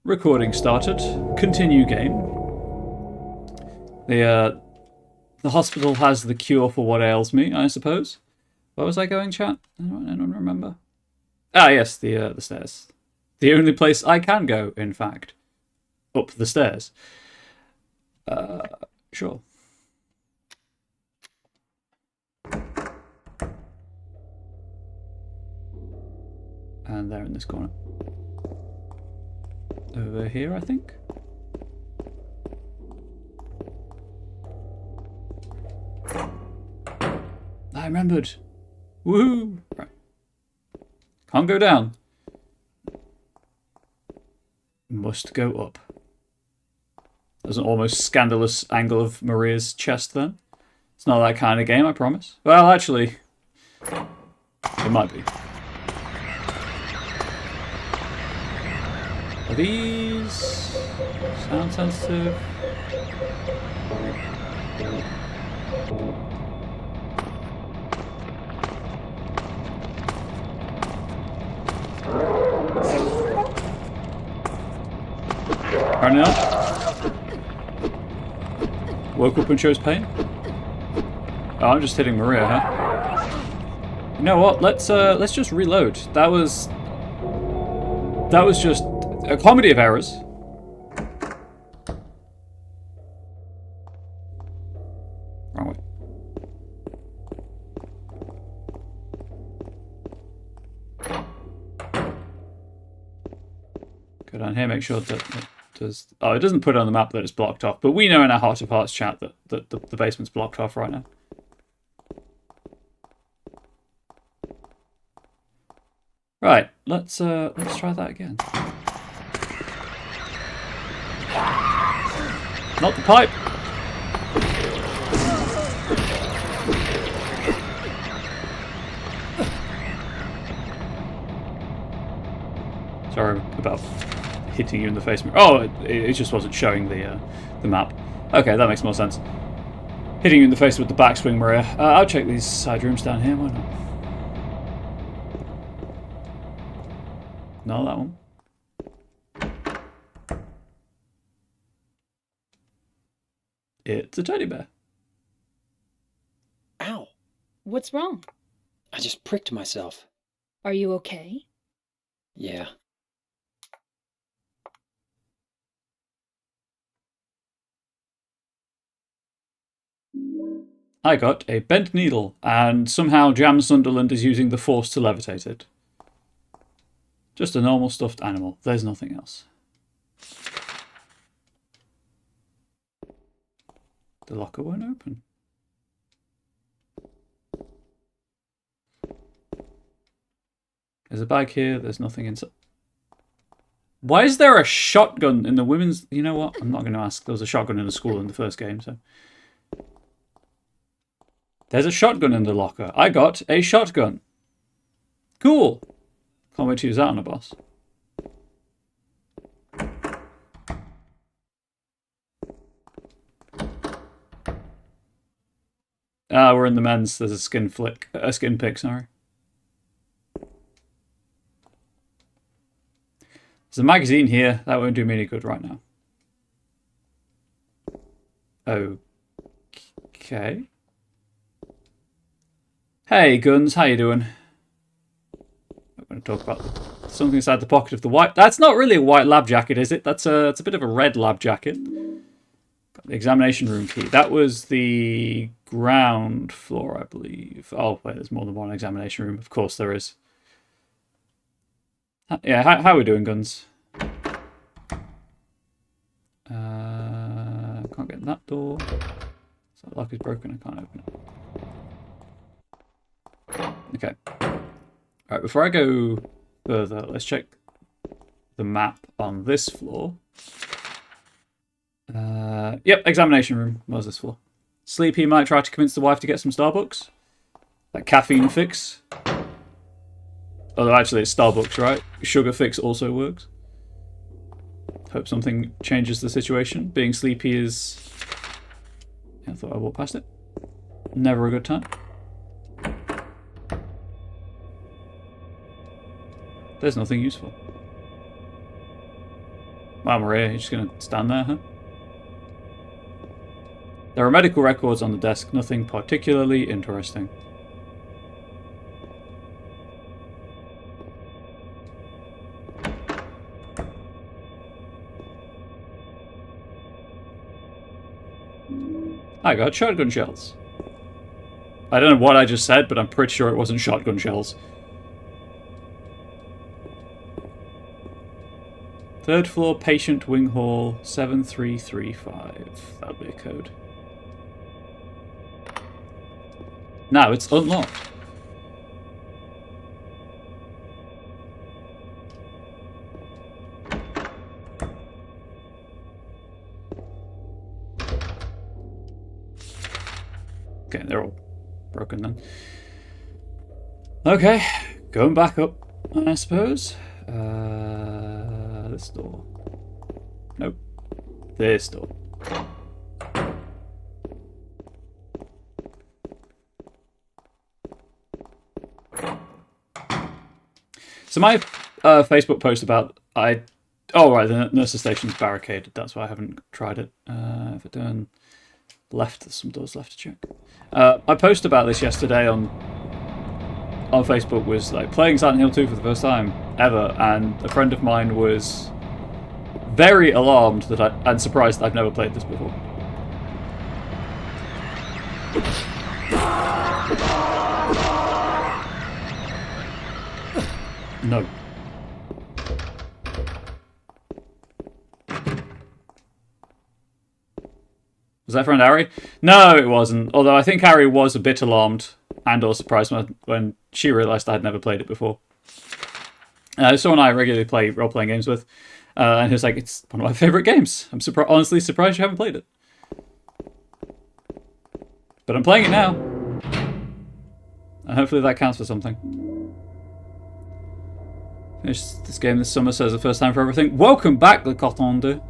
Recording started. Continue game. The hospital has the cure for what ails me, I suppose. Where was I going, chat? I don't remember. Ah, yes, the stairs. The only place I can go, in fact. Up the stairs. Sure. And they're in this corner. Over here, I think. I remembered. Woohoo! Right. Can't go down. Must go up. There's an almost scandalous angle of Maria's chest then. It's not that kind of game, I promise. Well, actually, it might be. Are these sound sensitive? Apparently not. Woke up and chose pain. Oh, I'm just hitting Maria, huh? You know what? Let's just reload. That was just a comedy of errors. Wrong way. Go down here, make sure that it does. Oh, it doesn't put it on the map that it's blocked off, but we know in our Heart of Hearts chat that the basement's blocked off right now. Right, let's try that again. Not the pipe. Sorry about hitting you in the face. Oh, it just wasn't showing the map. Okay, that makes more sense. Hitting you in the face with the backswing, Maria. I'll check these side rooms down here. Why not? No, that one. It's a teddy bear. Ow. What's wrong? I just pricked myself. Are you okay? Yeah. I got a bent needle, and somehow Jam Sunderland is using the force to levitate it. Just a normal stuffed animal. There's nothing else. The locker won't open. There's a bag here. There's nothing inside. Why is there a shotgun in the women's... You know what? I'm not going to ask. There was a shotgun in the school in the first game, so... There's a shotgun in the locker. I got a shotgun. Cool. Can't wait to use that on a boss. Ah, we're in the men's. There's a skin pick, sorry. There's a magazine here. That won't do me any good right now. Okay. Hey, Guns, how you doing? I'm going to talk about something inside the pocket of the white... That's not really a white lab jacket, is it? It's a bit of a red lab jacket. Got the examination room key. That was the ground floor, I believe. Oh, wait, there's more than one examination room. Of course there is. Yeah, how are we doing, Guns? Can't get in that door. So that lock is broken, I can't open it. Okay. Alright, before I go further, let's check the map on this floor. Yep, examination room. Where's this floor? Sleepy might try to convince the wife to get some Starbucks. That caffeine fix. Although actually it's Starbucks, right? Sugar fix also works. Hope something changes the situation. Being sleepy is... Yeah, I thought I walked past it. Never a good time. There's nothing useful. Wow, Maria, you're just gonna stand there, huh? There are medical records on the desk, nothing particularly interesting. I got shotgun shells. I don't know what I just said, but I'm pretty sure it wasn't shotgun shells. Third floor, patient wing hall, 7335. That'll be a code. Now it's unlocked. Okay, they're all broken then. Okay, going back up, I suppose. This door. Nope. This door. So my Facebook post about oh right, the nurse's station's barricaded. That's why I haven't tried it. If I turn left, there's some doors left to check. My post about this yesterday on Facebook was like playing Silent Hill 2 for the first time ever, and a friend of mine was very alarmed that and surprised that I've never played this before. No. Was that friend Ari? No, it wasn't. Although I think Ari was a bit alarmed and or surprised when she realised I had never played it before. Someone I regularly play role-playing games with, and he was like, it's one of my favourite games. I'm honestly surprised you haven't played it. But I'm playing it now. And hopefully that counts for something. Finished this game this summer, says the first time for everything. Welcome back, Le Coton de.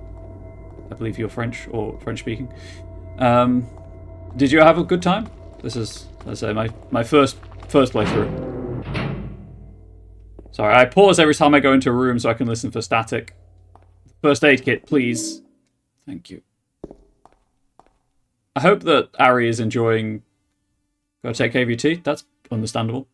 I believe you're French or French speaking. Did you have a good time? This is, let's say, my first playthrough. Sorry, I pause every time I go into a room so I can listen for static. First aid kit, please. Thank you. I hope that Ari is enjoying... Gotta take KVT? That's understandable.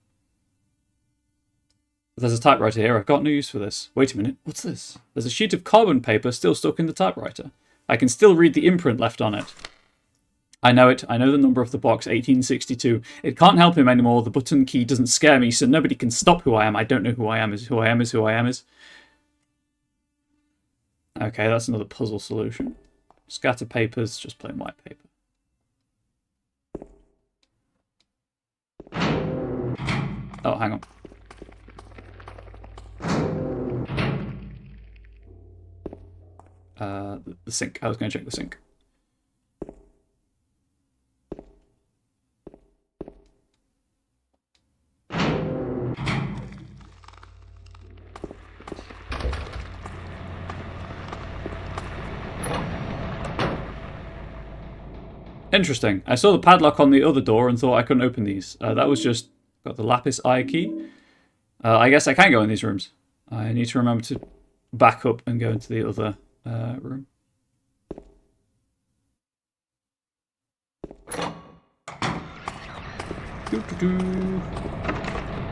There's a typewriter here. I've got no use for this. Wait a minute. What's this? There's a sheet of carbon paper still stuck in the typewriter. I can still read the imprint left on it. I know it. I know the number of the box, 1862. It can't help him anymore. The button key doesn't scare me, so nobody can stop who I am. I don't know who I am is who I am is who I am is. Okay, that's another puzzle solution. Scatter papers, just plain white paper. Oh, hang on. The sink. I was going to check the sink. Interesting. I saw the padlock on the other door and thought I couldn't open these. That was just... Got the lapis eye key. I guess I can go in these rooms. I need to remember to back up and go into the other room.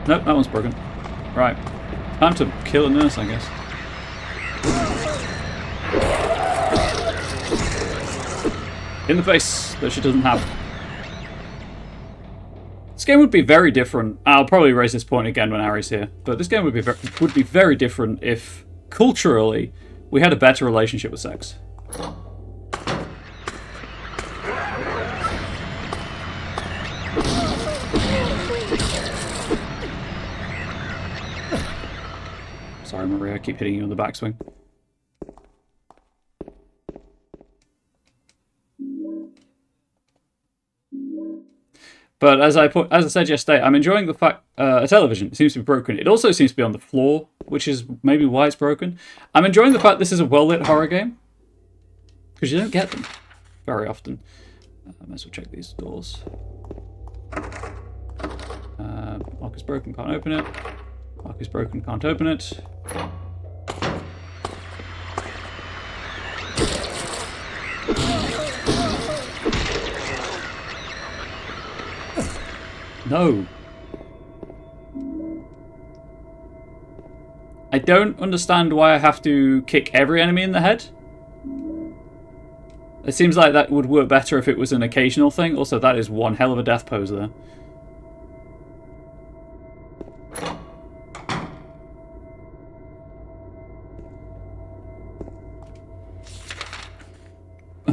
Nope, that one's broken. Right. Time to kill a nurse, I guess. In the face that she doesn't have. This game would be very different. I'll probably raise this point again when Ari's here. But this game would be very different if, culturally, we had a better relationship with sex. Sorry, Maria, I keep hitting you on the backswing. But as I said yesterday, I'm enjoying the fact a television seems to be broken. It also seems to be on the floor, which is maybe why it's broken. I'm enjoying the fact this is a well-lit horror game, because you don't get them very often. Might as well check these doors. Lock is broken, can't open it. Lock is broken, can't open it. No. I don't understand why I have to kick every enemy in the head. It seems like that would work better if it was an occasional thing. Also, that is one hell of a death pose there.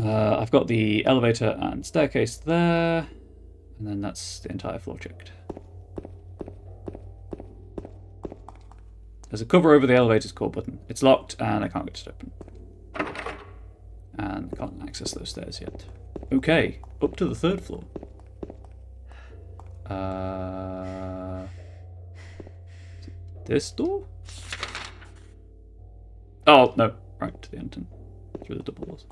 I've got the elevator and staircase there, and then that's the entire floor checked. There's a cover over the elevator's core button. It's locked, and I can't get it open. And I can't access those stairs yet. Okay, up to the 3rd floor. This door? Oh, no. Right, to the end, through the double doors.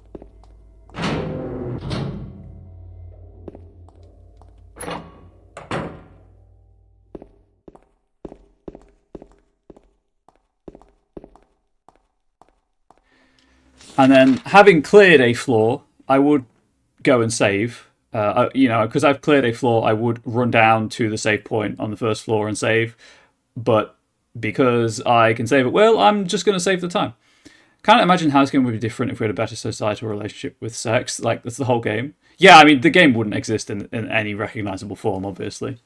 And then, having cleared a floor, I would go and save. You know, because I've cleared a floor, I would run down to the save point on the 1st floor and save. But because I can save at will, I'm just going to save the time. Can't imagine how this game would be different if we had a better societal relationship with sex. Like, that's the whole game. Yeah, I mean, the game wouldn't exist in any recognizable form, obviously.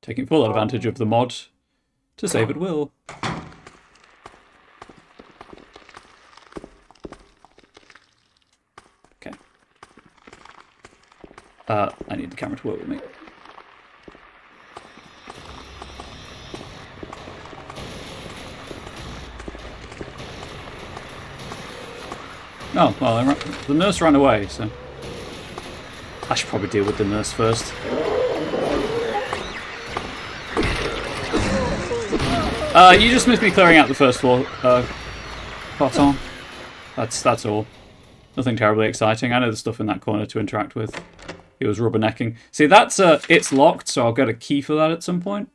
Taking full advantage of the mod to save at will. Okay. I need the camera to work with me. Oh, well, the nurse ran away, so... I should probably deal with the nurse first. You just missed me clearing out the 1st floor, Cotton. That's all. Nothing terribly exciting. I know there's stuff in that corner to interact with. He was rubbernecking. See, that's it's locked, so I'll get a key for that at some point.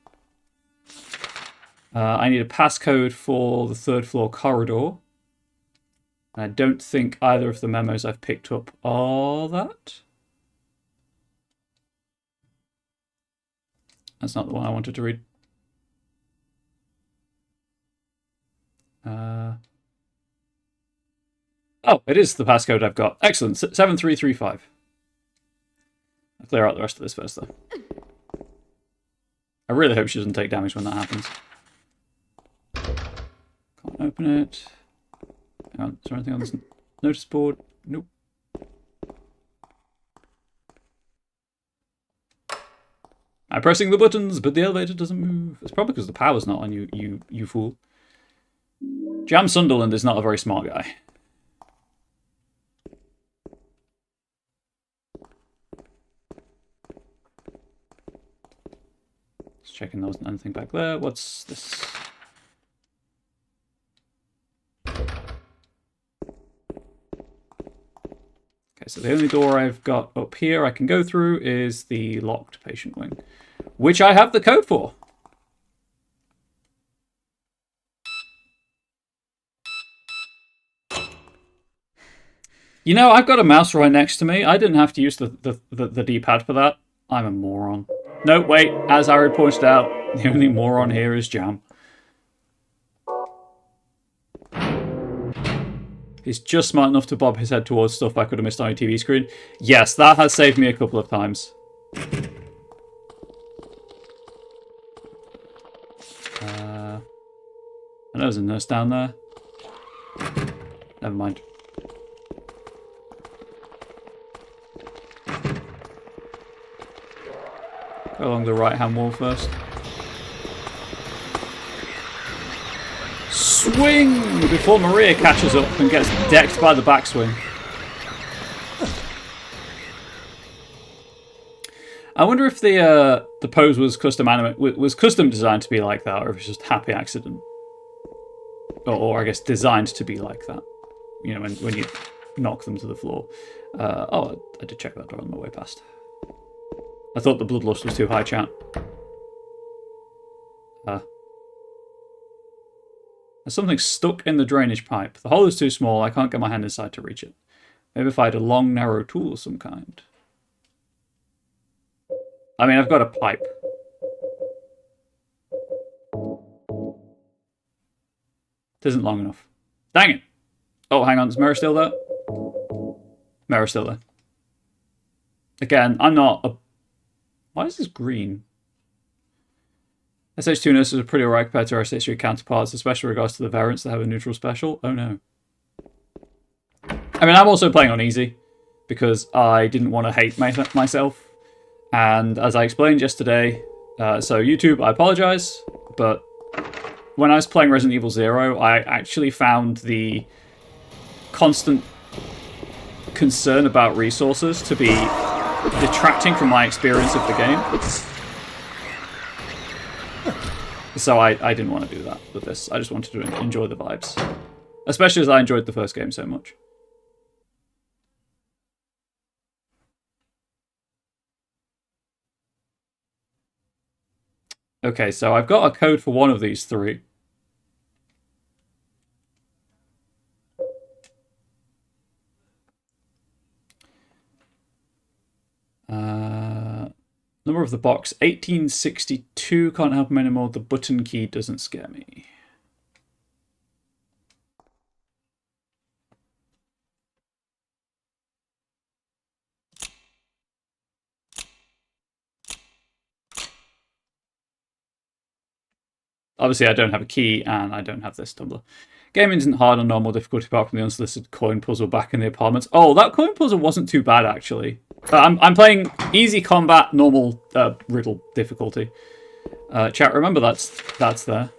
I need a passcode for the 3rd floor corridor. I don't think either of the memos I've picked up are that. That's not the one I wanted to read. Oh, it is the passcode I've got. Excellent. 7335. I'll clear out the rest of this first, though. I really hope she doesn't take damage when that happens. Can't open it. Hang on, is there anything on this notice board? Nope. I'm pressing the buttons, but the elevator doesn't move. It's probably because the power's not on, you fool. Jam Sunderland is not a very smart guy. Just checking there wasn't anything back there. What's this? Okay, so the only door I've got up here I can go through is the locked patient wing, which I have the code for. You know, I've got a mouse right next to me. I didn't have to use the D-pad for that. I'm a moron. No, wait. As Ari pointed out, the only moron here is Jam. He's just smart enough to bob his head towards stuff I could have missed on a TV screen. Yes, that has saved me a couple of times. I know there's a nurse down there. Never mind. Go along the right-hand wall first. Swing! Before Maria catches up and gets decked by the backswing. I wonder if the pose was custom designed to be like that, or if it's just happy accident. Or I guess designed to be like that. You know, when you knock them to the floor. Oh, I did check that door on my way past. I thought the bloodlust was too high, chat. There's something stuck in the drainage pipe. The hole is too small. I can't get my hand inside to reach it. Maybe if I had a long, narrow tool of some kind. I mean, I've got a pipe. It isn't long enough. Dang it! Oh, hang on. Is Mira still there? Mira's still there. Again, I'm not a... Why is this green? SH2 nurses are pretty alright compared to our SH3 counterparts, especially in regards to the variants that have a neutral special. Oh no. I mean, I'm also playing on easy, because I didn't want to hate myself. And as I explained yesterday, so YouTube, I apologize, but when I was playing Resident Evil 0, I actually found the constant concern about resources to be detracting from my experience of the game. So I didn't want to do that with this. I just wanted to enjoy the vibes. Especially as I enjoyed the first game so much. Okay, so I've got a code for one of these three. Number of the box, 1862. Can't help him anymore. The button key doesn't scare me. Obviously, I don't have a key, and I don't have this tumbler. Gaming isn't hard on normal difficulty apart from the unsolicited coin puzzle back in the apartments. Oh, that coin puzzle wasn't too bad, actually. I'm playing easy combat, normal riddle difficulty. Chat, remember that's there.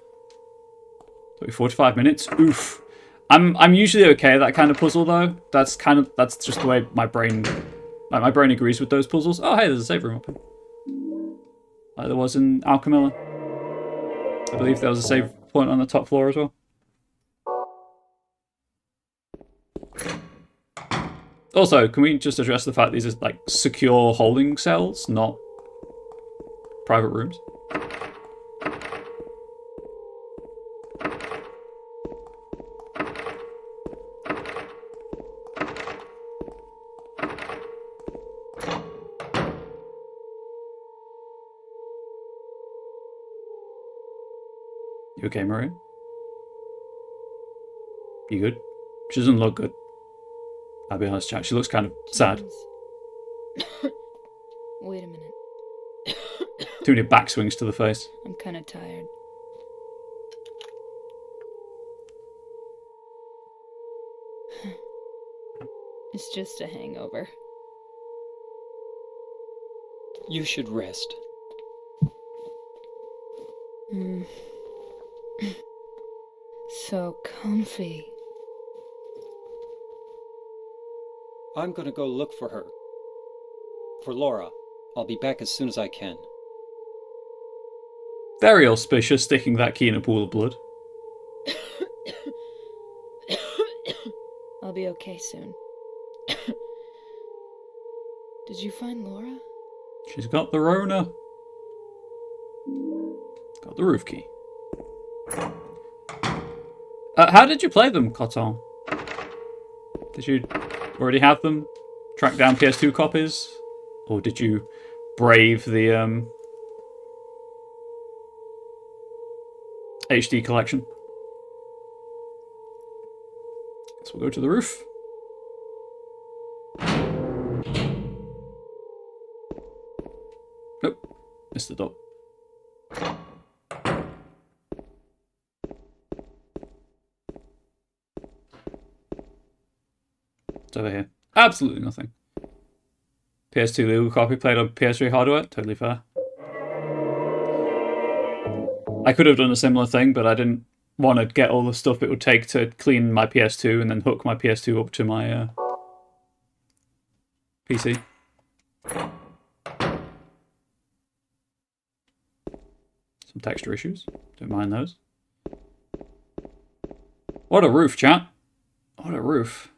45 minutes. Oof. I'm usually okay at that kind of puzzle though. That's just the way my brain agrees with those puzzles. Oh hey, there's a save room up here. Like there was in Alchemilla. I believe there was a save point on the top floor as well. Also, can we just address the fact these are like secure holding cells, not private rooms? You okay, Maria? You good? She doesn't look good. I'll be honest, chat. She looks kind of sad. Wait a minute. Too many backswings to the face. I'm kind of tired. It's just a hangover. You should rest. So comfy. I'm gonna go look for her. For Laura. I'll be back as soon as I can. Very auspicious, sticking that key in a pool of blood. I'll be okay soon. Did you find Laura? She's got the Rona. Got the roof key. How did you play them, Cotton? Did you already have them? Track down PS2 copies? Or did you brave the HD collection? So we'll go to the roof. Nope, missed the door. It's over here. Absolutely nothing. PS2 legal copy played on PS3 hardware. Totally fair. I could have done a similar thing, but I didn't want to get all the stuff it would take to clean my PS2 and then hook my PS2 up to my PC. Some texture issues. Don't mind those. What a roof, chat. What a roof.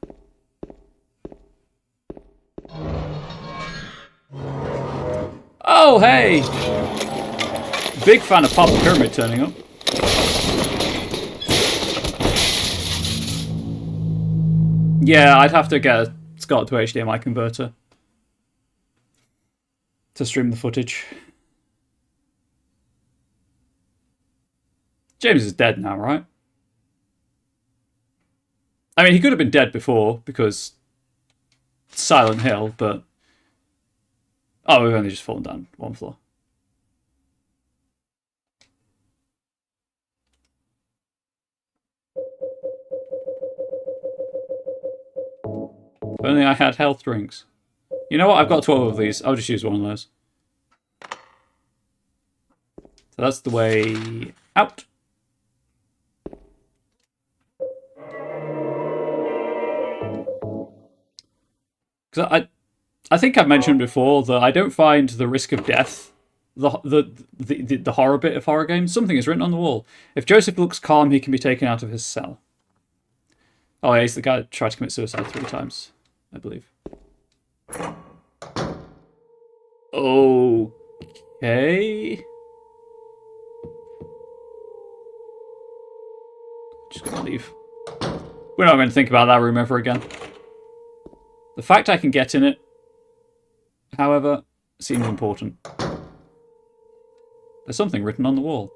Oh, hey! Big fan of Papa Pyramid turning up. Yeah, I'd have to get a SCART to HDMI converter to stream the footage. James is dead now, right? I mean, he could have been dead before because Silent Hill, but... Oh, we've only just fallen down one floor. If only I had health drinks. You know what? I've got 12 of these. I'll just use one of those. So that's the way out. Because I think I've mentioned before that I don't find the risk of death the horror bit of horror games. Something is written on the wall. If Joseph looks calm, he can be taken out of his cell. Oh, yeah, he's the guy that tried to commit suicide 3 times, I believe. Okay. Just gonna leave. We're not going to think about that room ever again. The fact I can get in it, however, seems important. There's something written on the wall.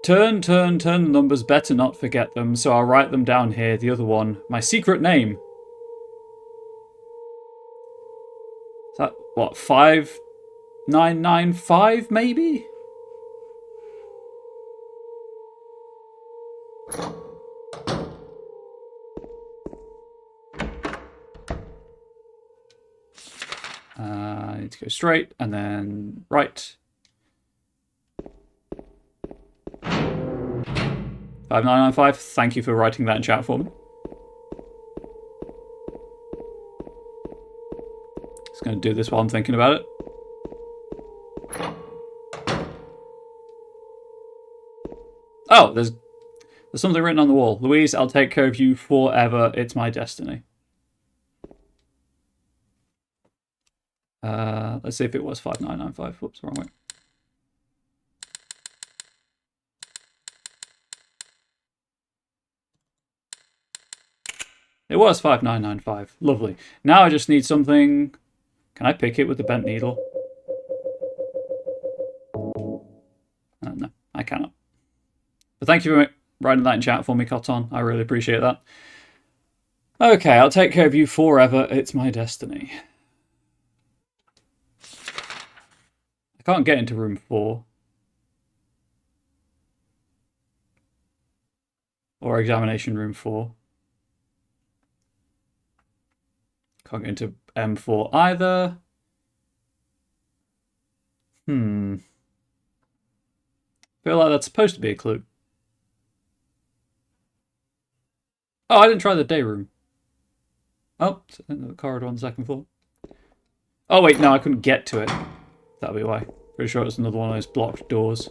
Turn the numbers, better not forget them, so I'll write them down here. The other one, my secret name. Is that, what, 5995, maybe? I need to go straight, and then right. 5995, thank you for writing that in chat for me. Just going to do this while I'm thinking about it. Oh, there's something written on the wall. Louise, I'll take care of you forever. It's my destiny. Let's see if it was 5995. Whoops, wrong way. It was 5995. Lovely. Now I just need something. Can I pick it with the bent needle? No, I cannot. But thank you for writing that in chat for me, Cotton. I really appreciate that. Okay, I'll take care of you forever. It's my destiny. I can't get into room 4. Or examination room 4. Can't get into M4 either. Feel like that's supposed to be a clue. Oh, I didn't try the day room. Oh, it's in the corridor on the 2nd floor. Oh wait, no, I couldn't get to it. That'll be why. Pretty sure it's another one of those blocked doors.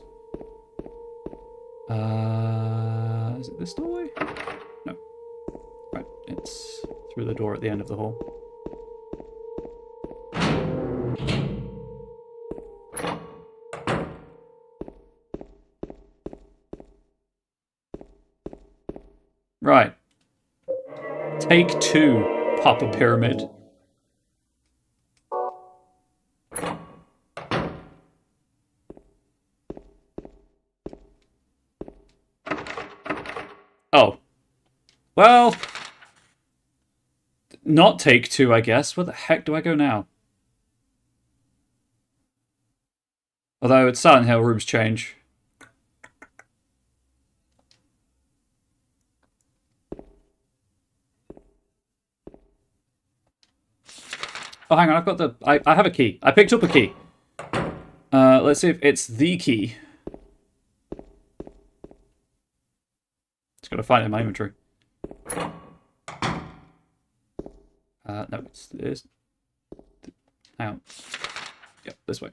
Is it this doorway? No. Right, it's through the door at the end of the hall. Right. Take 2, Papa Pyramid. Oh. Well. Not take 2, I guess. Where the heck do I go now? Although it's Silent Hill, rooms change. Oh, hang on, I've got the... I have a key. I picked up a key. Let's see if it's the key. Just gotta find it in my inventory. No, it's this. Hang on. Yep, this way.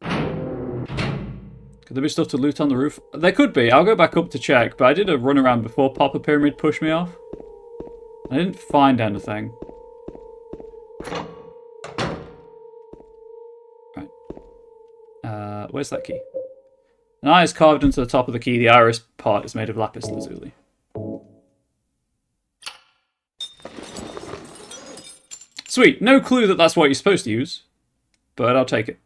Could there be stuff to loot on the roof? There could be. I'll go back up to check, but I did a run around before Papa Pyramid pushed me off. I didn't find anything. Right. Where's that key? An eye is carved into the top of the key. The iris part is made of lapis lazuli. Sweet. No clue that that's what you're supposed to use, but I'll take it.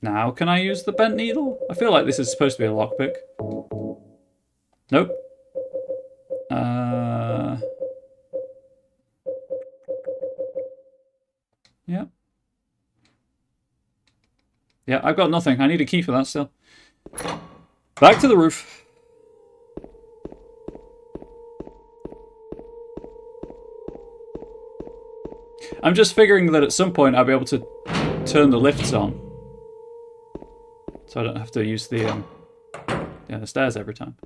Now, can I use the bent needle? I feel like this is supposed to be a lockpick. Nope. Yeah. Yeah, I've got nothing. I need a key for that still. Back to the roof. I'm just figuring that at some point I'll be able to turn the lifts on. So I don't have to use the stairs every time.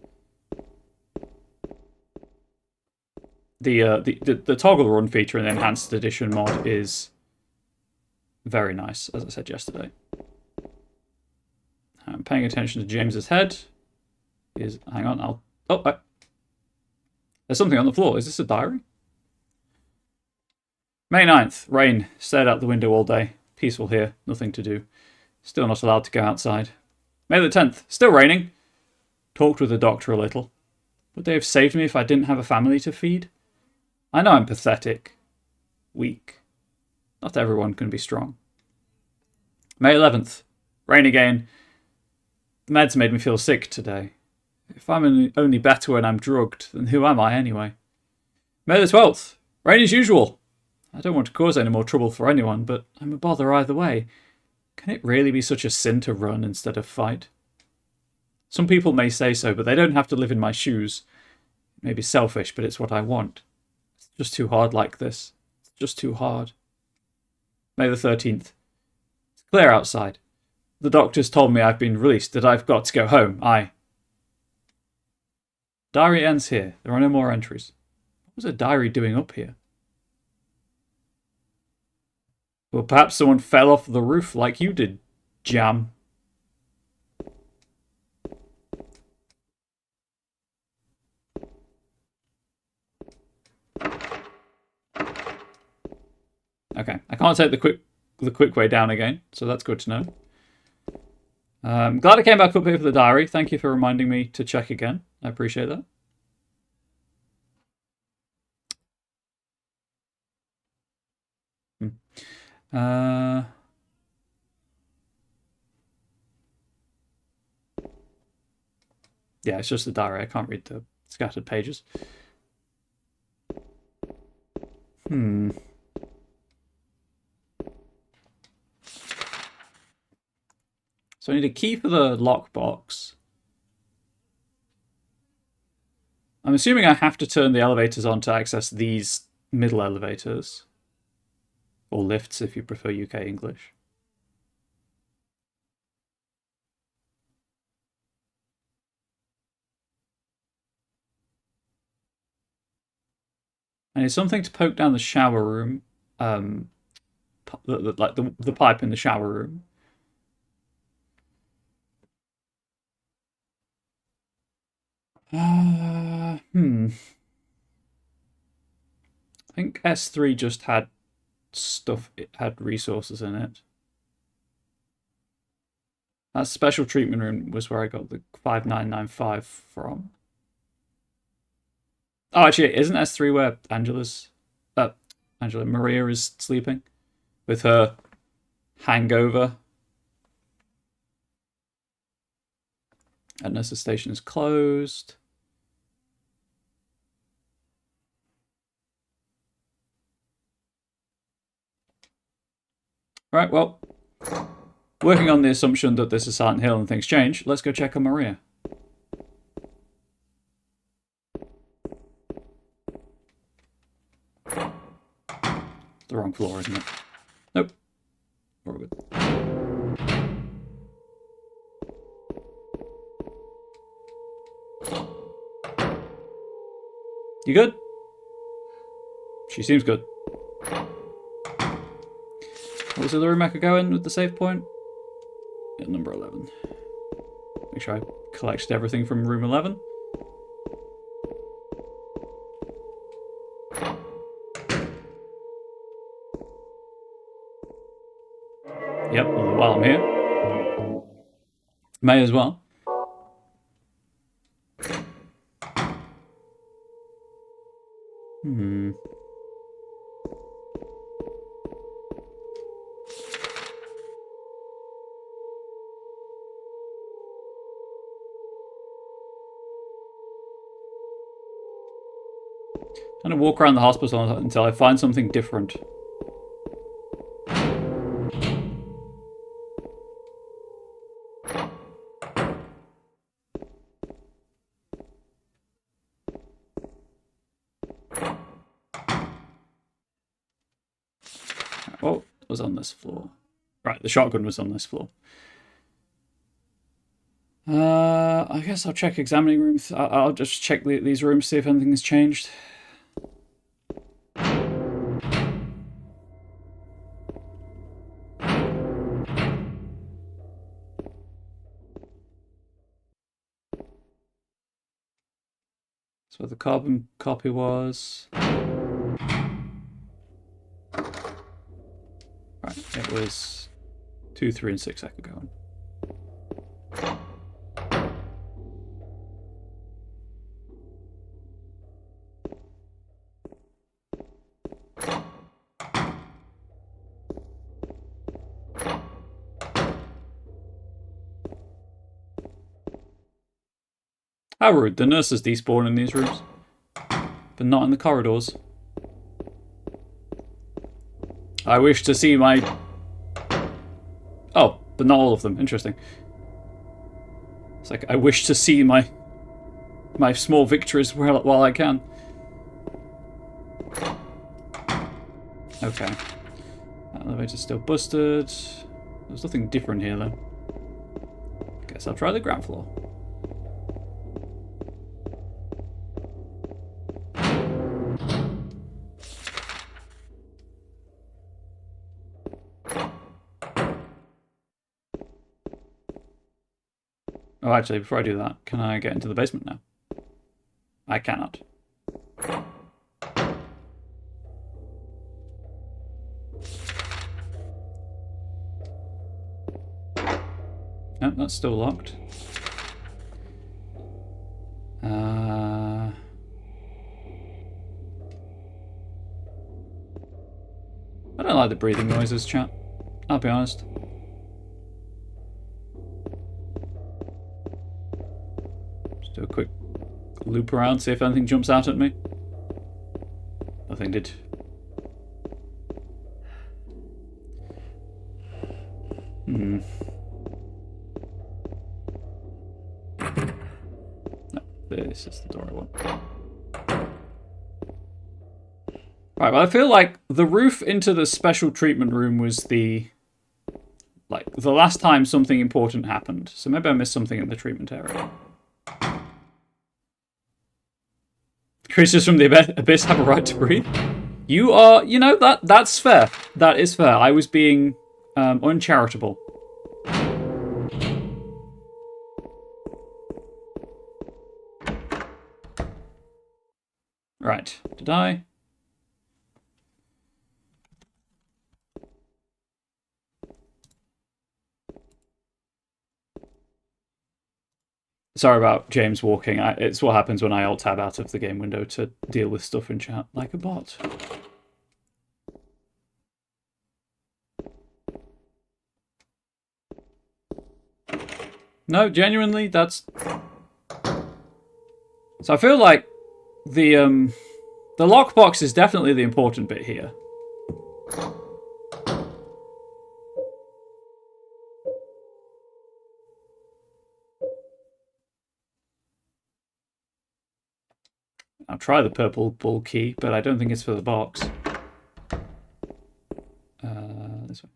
The toggle run feature in the Enhanced Edition mod is very nice, as I said yesterday. I'm paying attention to James's head. Hang on, there's something on the floor. Is this a diary? May 9th. Rain. Stared out the window all day. Peaceful here. Nothing to do. Still not allowed to go outside. May the 10th. Still raining. Talked with the doctor a little. Would they have saved me if I didn't have a family to feed? I know I'm pathetic. Weak. Not everyone can be strong. May 11th. Rain again. The meds made me feel sick today. If I'm only better when I'm drugged, then who am I anyway? May the 12th. Rain as usual. I don't want to cause any more trouble for anyone, but I'm a bother either way. Can it really be such a sin to run instead of fight? Some people may say so, but they don't have to live in my shoes. It may be selfish, but it's what I want. It's just too hard like this. It's just too hard. May the 13th. It's clear outside. The doctors told me I've been released, that I've got to go home. Diary ends here. There are no more entries. What was a diary doing up here? Well, perhaps someone fell off the roof like you did, Jam. Okay, I can't take the quick way down again, so that's good to know. Glad I came back up here for the diary. Thank you for reminding me to check again. I appreciate that. Yeah, it's just the diary. I can't read the scattered pages. So I need a key for the lockbox. I'm assuming I have to turn the elevators on to access these middle elevators. Or lifts if you prefer UK English. I need something to poke down the shower room. Like the pipe in the shower room. I think S3 just had stuff, it had resources in it. That special treatment room was where I got the 5995 from. Oh, actually, isn't S3 where Maria is sleeping with her hangover? And nurse's station is closed. Right, well, working on the assumption that this is Silent Hill and things change, let's go check on Maria. The wrong floor, isn't it? Nope. We're good. You good? She seems good. What was the other room I could go in with the save point? Yeah, number 11. Make sure I collected everything from room 11. Yep, while I'm here. May as well. I'm gonna walk around the hospital until I find something different. Oh, it was on this floor. Right, the shotgun was on this floor. I guess I'll check examining rooms. I'll just check these rooms, see if anything has changed. That's where the carbon copy was. Right, it was 2, 3, and 6 I could go on. How rude. The nurses despawn in these rooms, but not in the corridors. I wish to see my... Oh, but not all of them. Interesting. It's like, I wish to see my small victories while I can. Okay. That elevator's still busted. There's nothing different here, though. Guess I'll try the ground floor. Oh, actually, before I do that, can I get into the basement now? I cannot. No, that's still locked. I don't like the breathing noises, chat. I'll be honest. Just do a quick loop around, see if anything jumps out at me. Nothing did. No, this is the door I want. Right, well, I feel like the roof into the special treatment room was the last time something important happened. So maybe I missed something in the treatment area. Creatures from the abyss have a right to breathe. You are, you know, that's fair. That is fair. I was being uncharitable. Right, did I? Sorry about James walking. It's what happens when I alt-tab out of the game window to deal with stuff in chat, like a bot. No, genuinely, that's... So I feel like the lockbox is definitely the important bit here. I'll try the purple ball key, but I don't think it's for the box. This one.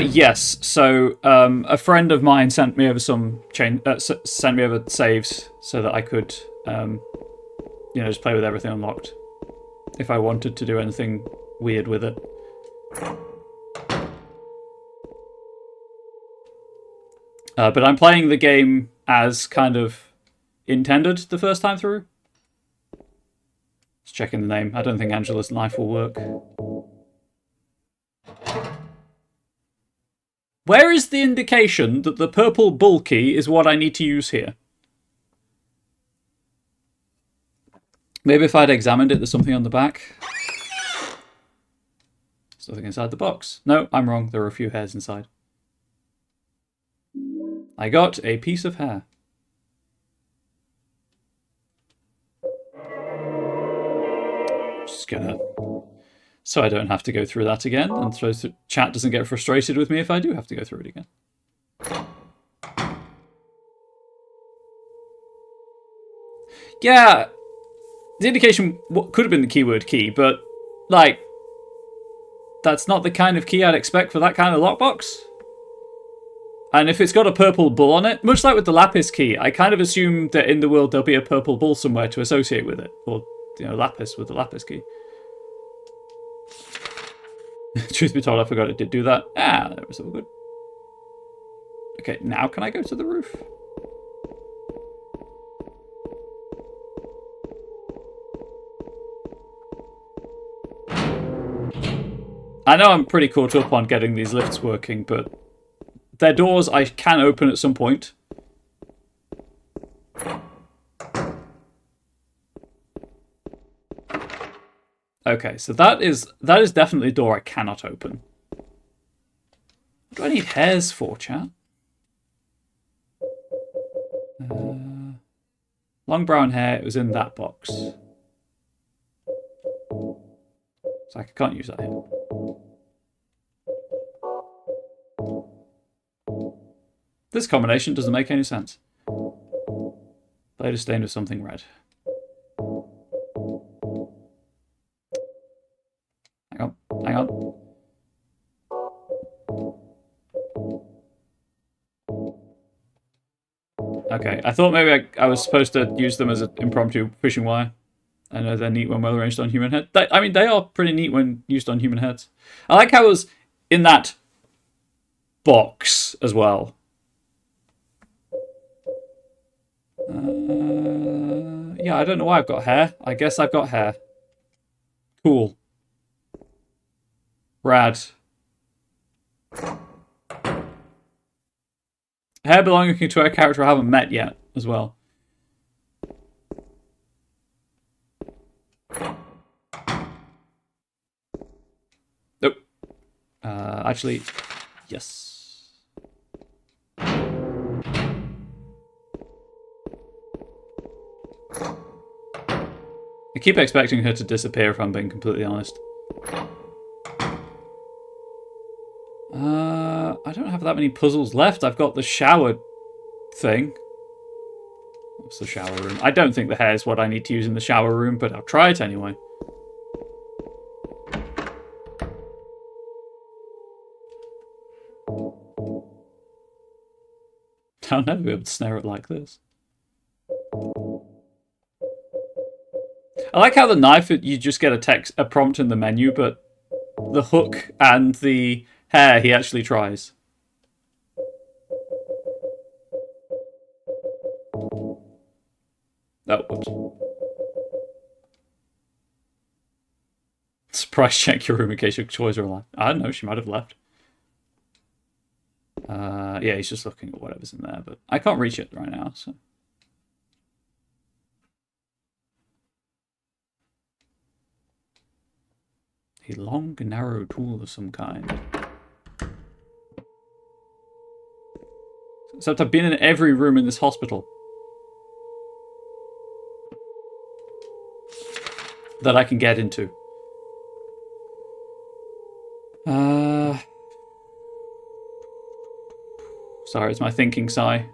Yes. So a friend of mine sent me over some sent me over saves so that I could, you know, just play with everything unlocked if I wanted to do anything weird with it. But I'm playing the game as kind of intended the first time through. Just checking the name. I don't think Angela's knife will work. Where is the indication that the purple bull key is what I need to use here? Maybe if I'd examined it, there's something on the back. There's nothing inside the box. No, I'm wrong. There are a few hairs inside. I got a piece of hair. Just gonna... So I don't have to go through that again, and so chat doesn't get frustrated with me if I do have to go through it again. Yeah, the indication could have been the keyword key, but, like, that's not the kind of key I'd expect for that kind of lockbox. And if it's got a purple bull on it, much like with the lapis key, I kind of assume that in the world there'll be a purple bull somewhere to associate with it. Or, you know, lapis with the lapis key. Truth be told, I forgot it did do that. Ah, that was all good. Okay, now can I go to the roof? I know I'm pretty caught up on getting these lifts working, but they're doors I can open at some point. Okay, so that is definitely a door I cannot open. What do I need hairs for, chat? Long brown hair, it was in that box. So I can't use that here. This combination doesn't make any sense. Blade is stained with something red. Hang on. Okay, I thought maybe I was supposed to use them as an impromptu fishing wire. I know they're neat when well arranged on human heads. I mean, they are pretty neat when used on human heads. I like how it was in that box as well. Yeah, I don't know why I've got hair. I guess I've got hair. Cool. Rad. Hair belonging to a character I haven't met yet, as well. Nope. Actually, yes. I keep expecting her to disappear if I'm being completely honest. I don't have that many puzzles left. I've got the shower thing. What's the shower room? I don't think the hair is what I need to use in the shower room, but I'll try it anyway. I'll never be able to snare it like this. I like how the knife, you just get a prompt in the menu, but the hook and the hair he actually tries. Oh, whoops. Surprise check your room in case your toys are alive. I don't know, she might have left. Yeah, he's just looking at whatever's in there, but I can't reach it right now, so. A long, narrow tool of some kind. Except I've been in every room in this hospital that I can get into. Sorry, it's my thinking sigh.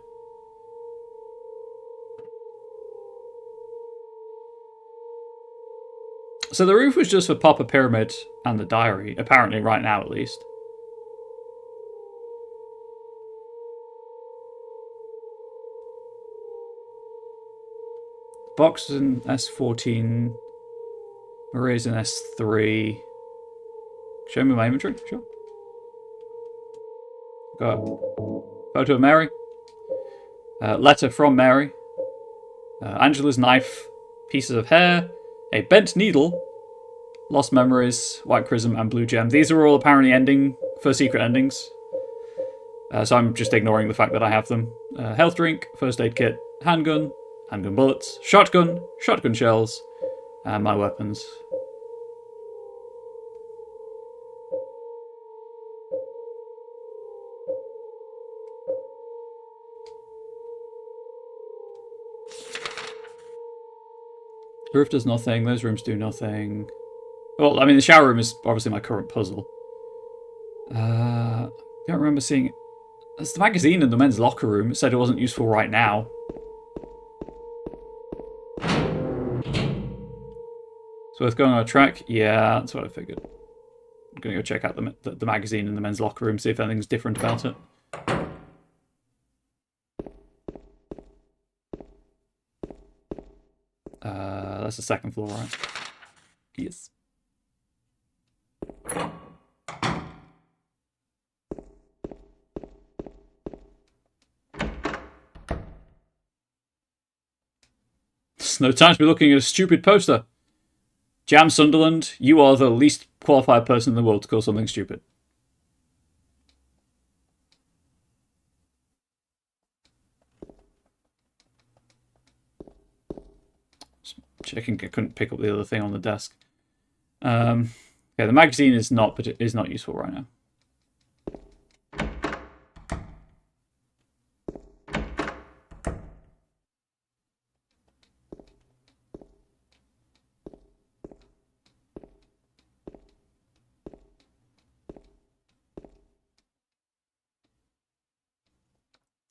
So the roof was just for Papa Pyramid and the diary, apparently right now at least. Box is in S14. Maria's in S3. Show me my inventory, sure. Got a photo of Mary. Letter from Mary. Angela's knife. Pieces of hair. A bent needle. Lost memories. White prism and blue gem. These are all apparently ending for secret endings. So I'm just ignoring the fact that I have them. Health drink, first aid kit, handgun, handgun bullets, shotgun, shotgun shells, and my weapons. The roof does nothing, those rooms do nothing. Well, I mean, the shower room is obviously my current puzzle. I don't remember seeing... There's the magazine in the men's locker room. It said it wasn't useful right now. So worth going on a trek? Yeah, that's what I figured. I'm going to go check out the magazine in the men's locker room, see if anything's different about it. That's the second floor, right? Yes. It's no time to be looking at a stupid poster. Jam Sunderland, you are the least qualified person in the world to call something stupid. Just checking, I couldn't pick up the other thing on the desk. Yeah, the magazine is not useful right now.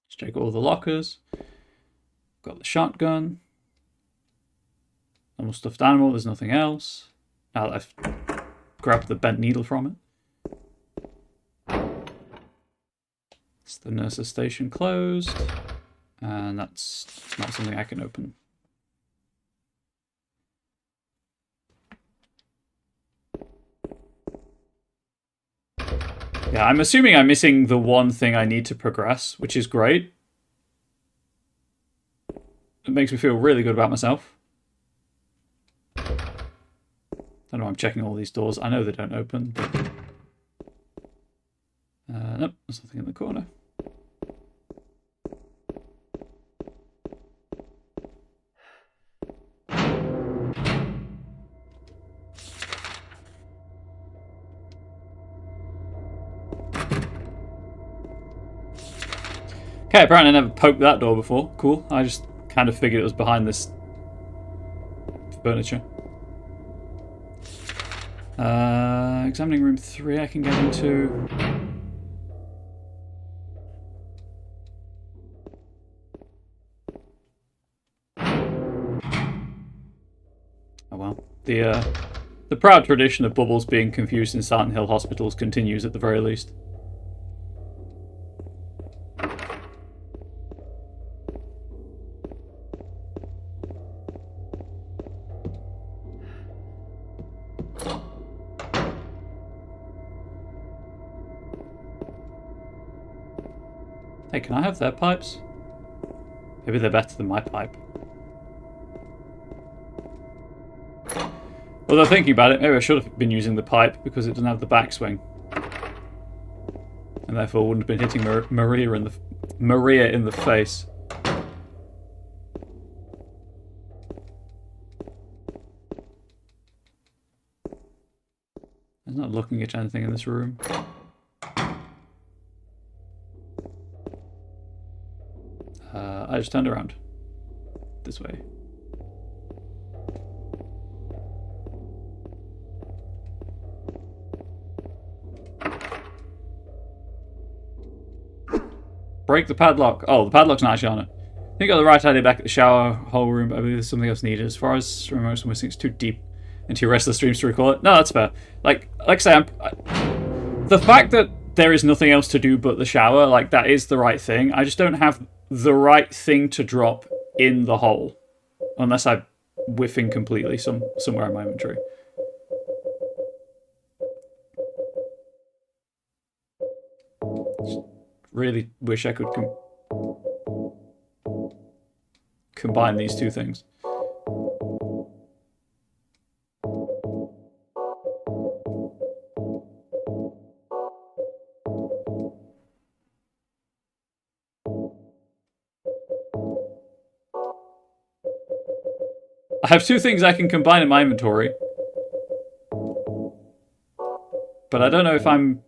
Let's check all the lockers. Got the shotgun. Normal stuffed animal, there's nothing else. Now that I've grabbed the bent needle from it. It's the nurse's station closed. And that's not something I can open. Yeah, I'm assuming I'm missing the one thing I need to progress, which is great. It makes me feel really good about myself. Don't know why I'm checking all these doors. I know they don't open, but... nope, there's nothing in the corner. Okay, apparently I never poked that door before. Cool. I just kind of figured it was behind this furniture. Examining room 3 I can get into. Oh well. The proud tradition of bubbles being confused in Silent Hill hospitals continues at the very least. Hey, can I have their pipes? Maybe they're better than my pipe. Although thinking about it, maybe I should have been using the pipe because it doesn't have the backswing. And therefore wouldn't have been hitting Maria in the face. I'm not looking at anything in this room. I just turned around. This way. Break the padlock. Oh, the padlock's not actually on it. I think I got the right idea back at the shower hole room, but I believe there's something else needed. As far as remotes missing, it's too deep into your rest of the streams to recall it. No, that's fair. Like I say, the fact that there is nothing else to do but the shower, like that is the right thing. I just don't have the right thing to drop in the hole, unless I'm whiffing completely somewhere in my inventory. Just really wish I could combine these two things. I have 2 things I can combine in my inventory. But I don't know if I'm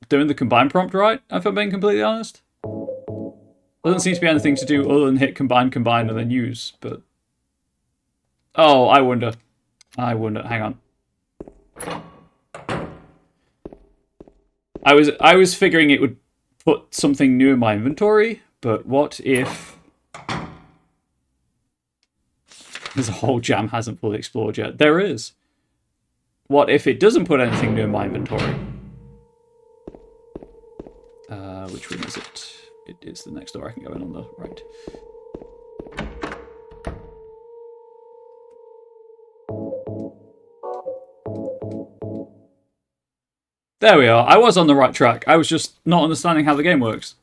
doing the combine prompt right, if I'm being completely honest. Doesn't seem to be anything to do other than hit combine, combine, and then use, but... Oh, I wonder. Hang on. I was figuring it would put something new in my inventory, but what if... There's a whole jam hasn't fully explored yet. There is. What if it doesn't put anything new in my inventory? Which room is it? It is the next door. I can go in on the right. There we are. I was on the right track. I was just not understanding how the game works.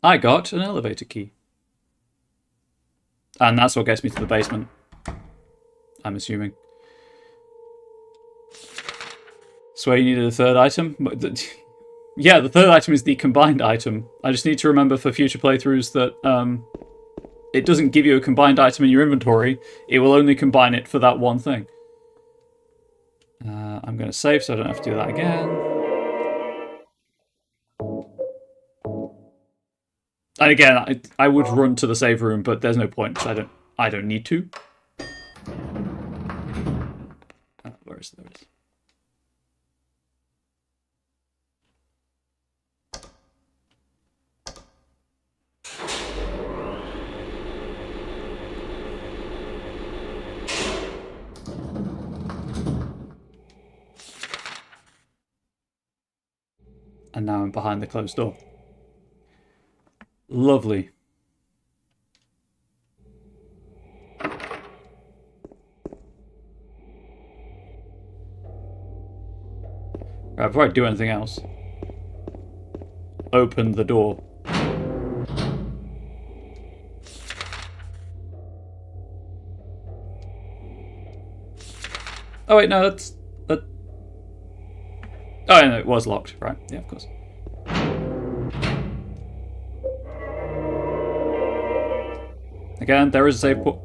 I got an elevator key. And that's what gets me to the basement. I'm assuming. Swear you needed a third item? Yeah, the third item is the combined item. I just need to remember for future playthroughs that it doesn't give you a combined item in your inventory. It will only combine it for that one thing. I'm going to save so I don't have to do that again. And again, I would run to the save room, but there's no point, so I don't need to. Where is it? There it is. And now I'm behind the closed door. Lovely. Right, before I do anything else, open the door. Oh wait, no, that. Oh no, it was locked. Right, yeah, of course. Again, there is a save port.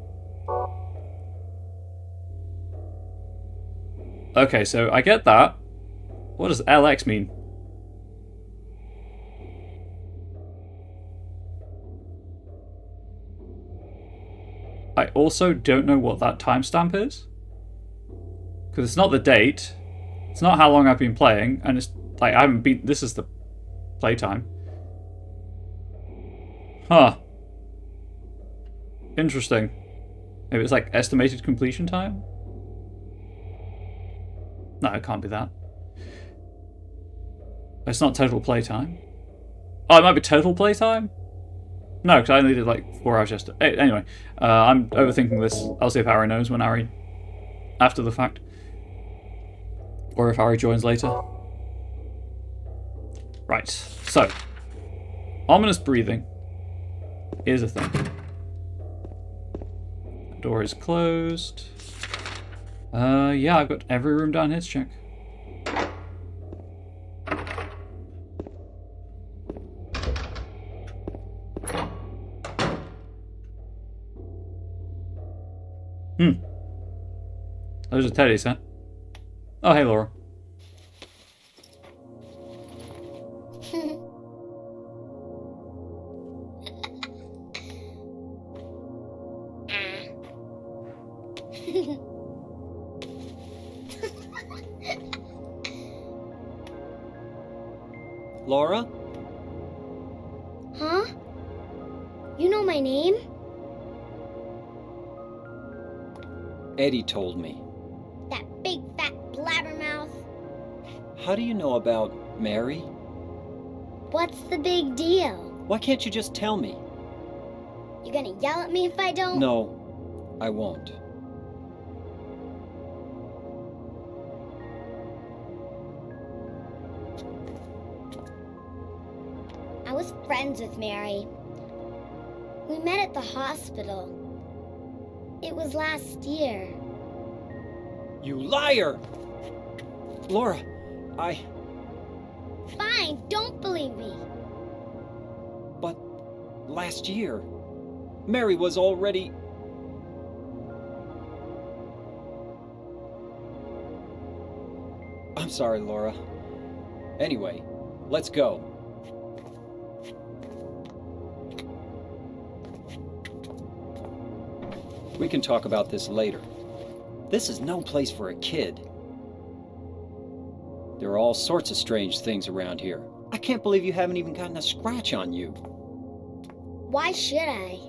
Okay, so I get that. What does LX mean? I also don't know what that timestamp is. Because it's not the date. It's not how long I've been playing. And it's like, I haven't been... This is the playtime. Huh. Interesting. Maybe it's like estimated completion time? No, it can't be that. It's not total playtime. Oh, it might be total playtime? No, because I only did like 4 hours yesterday. Anyway, I'm overthinking this. I'll see if Harry knows when Harry... After the fact. Or if Harry joins later. Right, so. Ominous breathing is a thing. The door is closed. Yeah, I've got every room down here to check. Those are teddies, huh? Oh, hey, Laura. Laura? Huh? You know my name? Eddie told me. That big fat blabbermouth. How do you know about Mary? What's the big deal? Why can't you just tell me? You gonna yell at me if I don't? No, I won't. I was friends with Mary. We met at the hospital. it was last year. You liar! Laura, Fine, don't believe me. But last year, Mary was already... I'm sorry, Laura. Anyway, let's go. We can talk about this later. This is no place for a kid. There are all sorts of strange things around here. I can't believe you haven't even gotten a scratch on you. Why should I?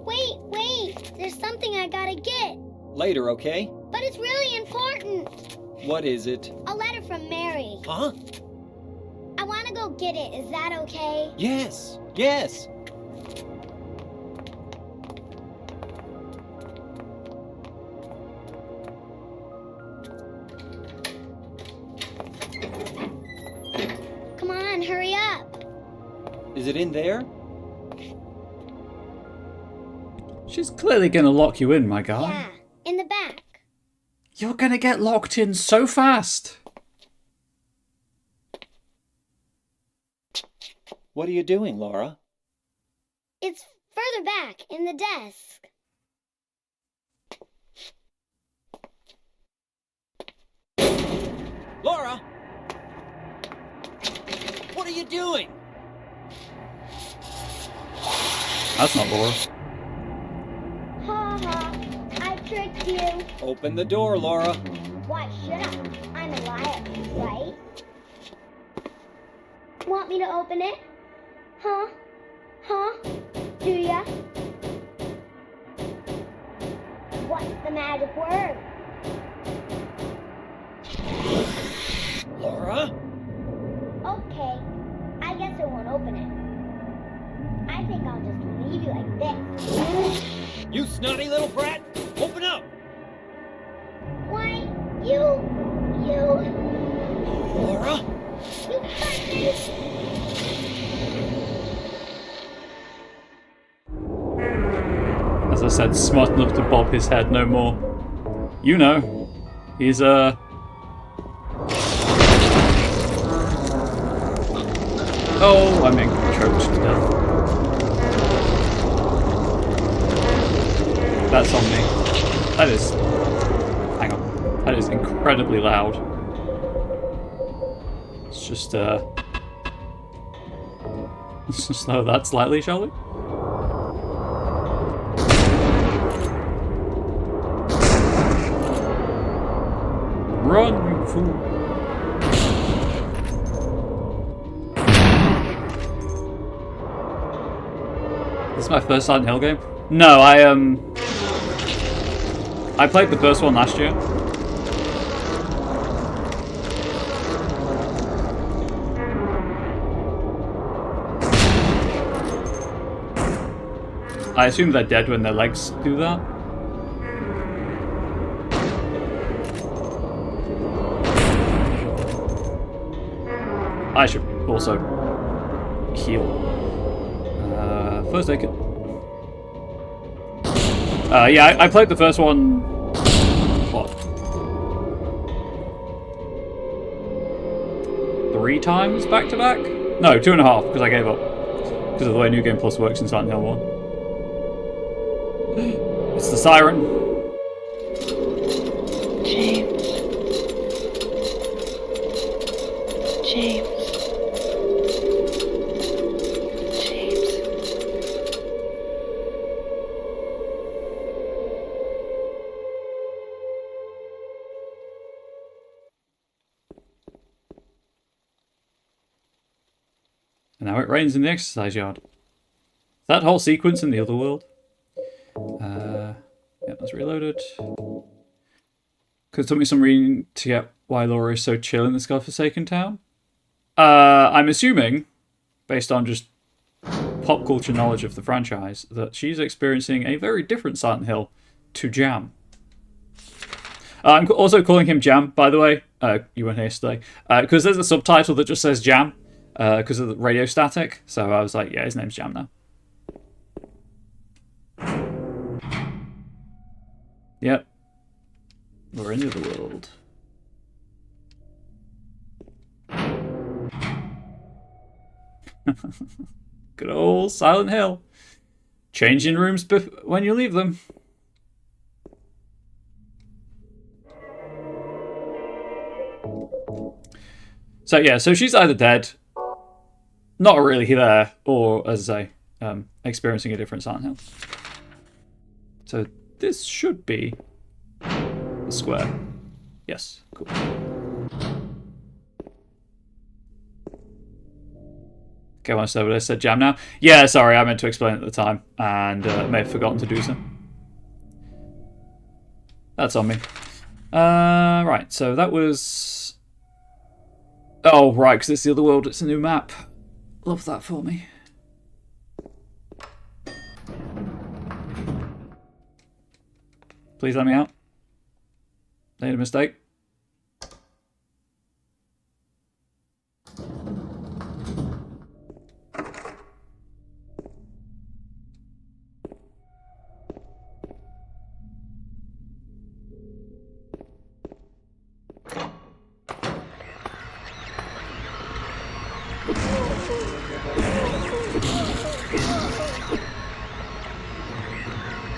Wait! There's something I gotta get. Later, okay? But it's really important. What is it? A letter from Mary. Huh? I wanna go get it. Is that okay? Yes! Come on, hurry up. Is it in there? She's clearly gonna lock you in, my guy. Yeah, in the back. You're gonna get locked in so fast. What are you doing, Laura? It's further back, in the desk. Laura! What are you doing? That's not Laura. Ha ha, I tricked you. Open the door, Laura. Why should I? I'm a liar, right? Want me to open it? Huh? Do ya? What's the magic word? Laura? Okay, I guess I won't open it. I think I'll just leave you like this. You snotty little brat! Open up! Why, you... Laura? You hurt me! As I said, smart enough to bob his head no more. You know, he's Oh, I'm being choked to death. That's on me. That is... Hang on. That is incredibly loud. Let's just let's just slow that slightly, shall we? Run, you fool. This is my first Silent Hill game? No, I played the first one last year. I assume they're dead when their legs do that. I should also heal. First aid kit. Yeah, I played the first one. What? 3 times back to back? No, 2.5 because I gave up because of the way New Game Plus works in Silent Hill 1. It's the siren. James. James. And now it rains in the exercise yard. That whole sequence in the other world. Yeah, that's reloaded. Because it took me some reading to get why Laura is so chill in this godforsaken town. I'm assuming, based on just pop culture knowledge of the franchise, that she's experiencing a very different Silent Hill to Jam. I'm also calling him Jam, by the way. You weren't here yesterday. Because there's a subtitle that just says Jam. Because of the radio static. So I was like, yeah, his name's Jam now. Yep. We're in the other world. Good old Silent Hill. Changing rooms when you leave them. So yeah, so she's either dead, not really there, or as I say, experiencing a different Silent Hill. So this should be the square. Yes, cool. Okay, I want to say what I said, jam now. Yeah, sorry, I meant to explain it at the time, and may have forgotten to do so. That's on me. Right, so that was... Oh, right, because it's the other world, it's a new map. Love that for me. Please let me out. Made a mistake.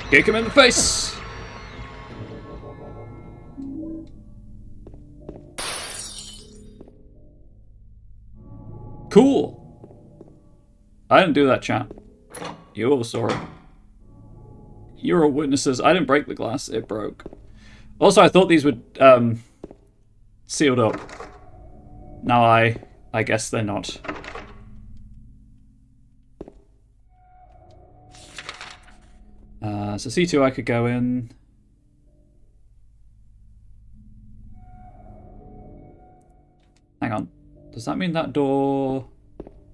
Kick him in the face! Cool! I didn't do that, chat. You all saw it. You're all witnesses. I didn't break the glass, it broke. Also, I thought these were sealed up. Now I guess they're not. So C2 I could go in. Hang on. Does that mean that door...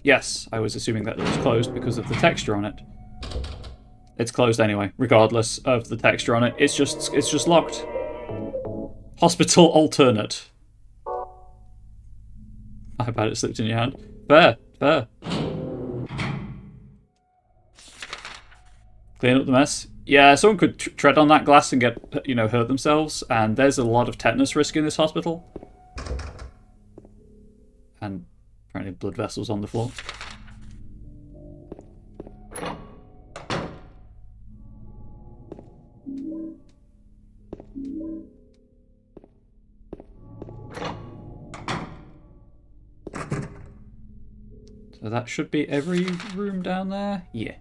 Yes, I was assuming that it was closed because of the texture on it. It's closed anyway, regardless of the texture on it. It's just locked. Hospital alternate. How bad it slipped in your hand. Fair, fair. Clean up the mess. Yeah, someone could tread on that glass and get, you know, hurt themselves. And there's a lot of tetanus risk in this hospital. And apparently blood vessels on the floor. So that should be every room down there? Yeah.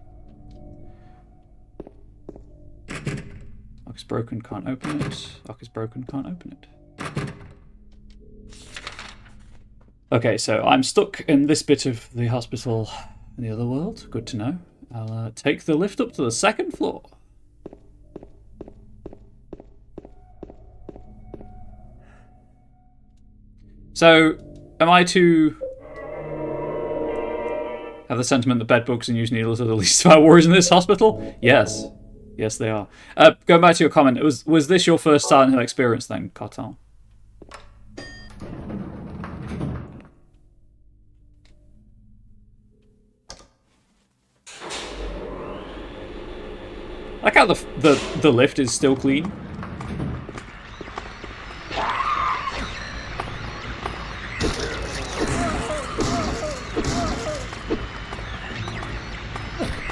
Lock is broken, can't open it. Lock is broken, can't open it. Okay, so I'm stuck in this bit of the hospital in the other world. Good to know. I'll take the lift up to the second floor. So, am I to have the sentiment that bedbugs and used needles are the least of our worries in this hospital? Yes. Yes, they are. Going back to your comment, was this your first Silent Hill experience then, Cartel? I like how the lift is still clean.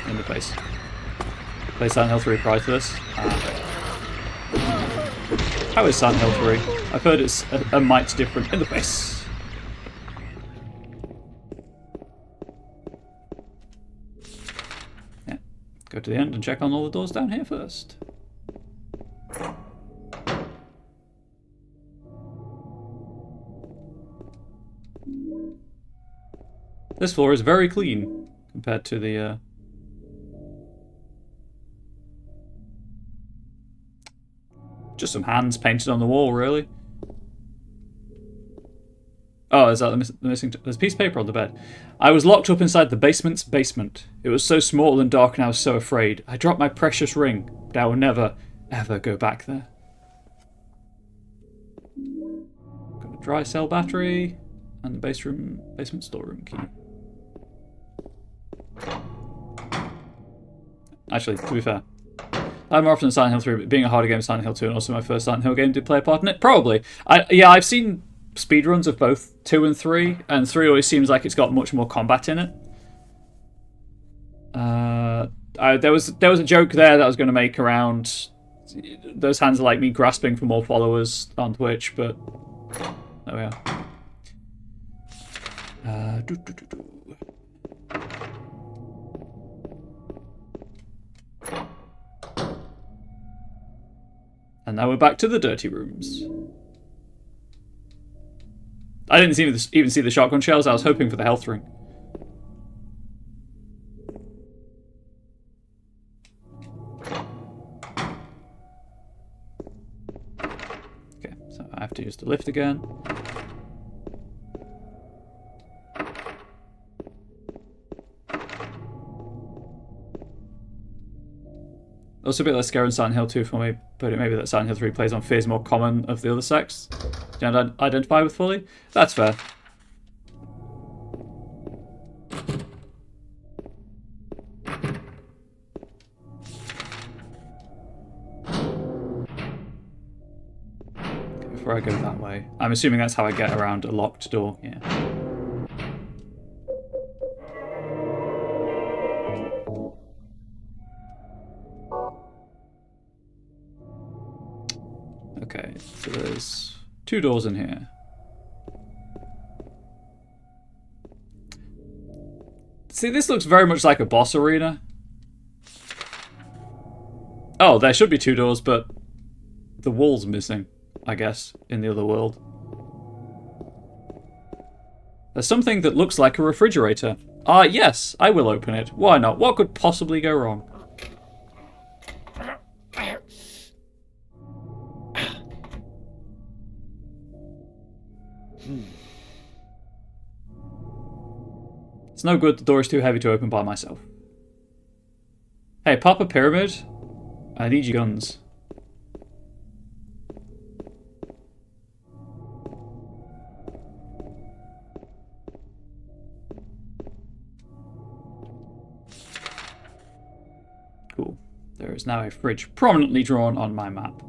In the face. Play Silent Hill 3 prior to this. How is Silent Hill 3? I've heard it's a mite different. In the face. Yeah. Go to the end and check on all the doors down here first. This floor is very clean compared to the just some hands painted on the wall, really. Oh, is that the missing... There's a piece of paper on the bed. I was locked up inside the basement's basement. It was so small and dark and I was so afraid. I dropped my precious ring, but I will never, ever go back there. Got a dry cell battery and the basement storeroom key. Actually, to be fair, I'm more often than Silent Hill 3, but being a harder game, Silent Hill 2, and also my first Silent Hill game did play a part in it. Probably. I've seen speedruns of both 2 and 3, and 3 always seems like it's got much more combat in it. There was a joke there that I was going to make around those hands are like me grasping for more followers on Twitch, but there we are. And now we're back to the dirty rooms. I didn't even see the shotgun shells. I was hoping for the health ring. Okay, so I have to use the lift again. Also a bit less scary in Silent Hill 2 for me, but it may be that Silent Hill 3 plays on fears more common of the other sects. Don't identify with fully? That's fair. Okay, before I go that way. I'm assuming that's how I get around a locked door, yeah. Okay, so there's 2 doors in here. See, this looks very much like a boss arena. Oh, there should be 2 doors, but the wall's missing, I guess, in the other world. There's something that looks like a refrigerator. Ah, yes, I will open it. Why not? What could possibly go wrong? It's no good, the door is too heavy to open by myself. Hey, Papa Pyramid, I need your guns. Cool. There is now a fridge prominently drawn on my map.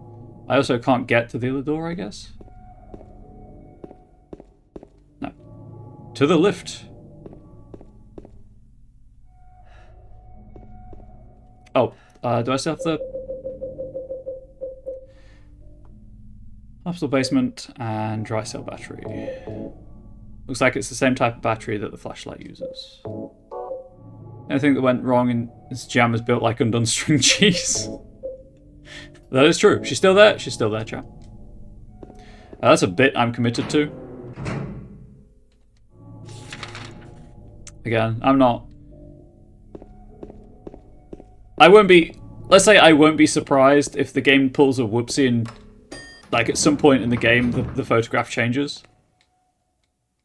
I also can't get to the other door, I guess. No. To the lift. Oh, do I still have the hospital basement and dry cell battery? Looks like it's the same type of battery that the flashlight uses. Anything that went wrong in this jam is built like undone string cheese. That is true. She's still there? She's still there, chap. That's a bit I'm committed to. Again, I'm not... I won't be... Let's say I won't be surprised if the game pulls a whoopsie and, like, at some point in the game, the photograph changes.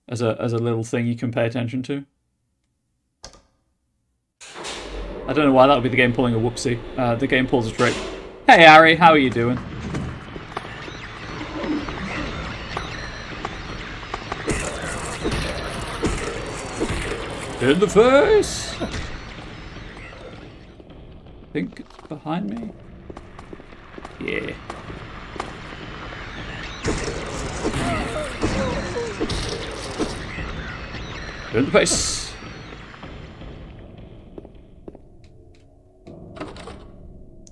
As a little thing you can pay attention to. I don't know why that would be the game pulling a whoopsie. The game pulls a trick. Hey, Ari, how are you doing? In the face! I think it's behind me. Yeah. In the face.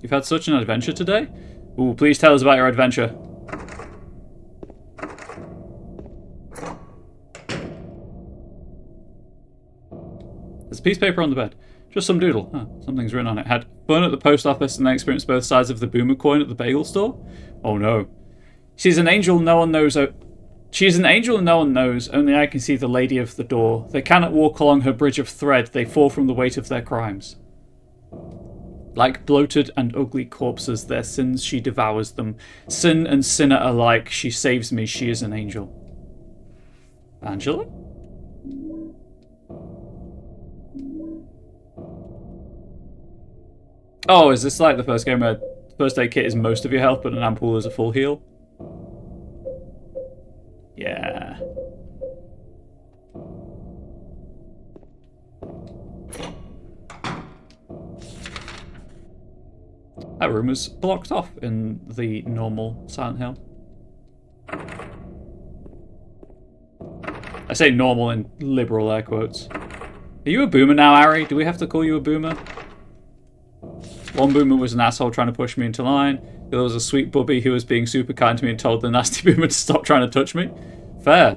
You've had such an adventure today? Ooh, please tell us about your adventure. There's a piece of paper on the bed. Just some doodle. Huh, something's written on it. Had fun at the post office and then experienced both sides of the boomer coin at the bagel store? Oh no. She's an angel no one knows. She's an angel no one knows. Only I can see the lady of the door. They cannot walk along her bridge of thread. They fall from the weight of their crimes. Like bloated and ugly corpses, their sins she devours them. Sin and sinner alike, she saves me, she is an angel. Angela? Oh, is this like the first game where first aid kit is most of your health, but an ampoule is a full heal? Yeah. That room was blocked off in the normal Silent Hill. I say normal in liberal air quotes. Are you a boomer now, Ari? Do we have to call you a boomer? One boomer was an asshole trying to push me into line. The other was a sweet bubby who was being super kind to me and told the nasty boomer to stop trying to touch me. Fair.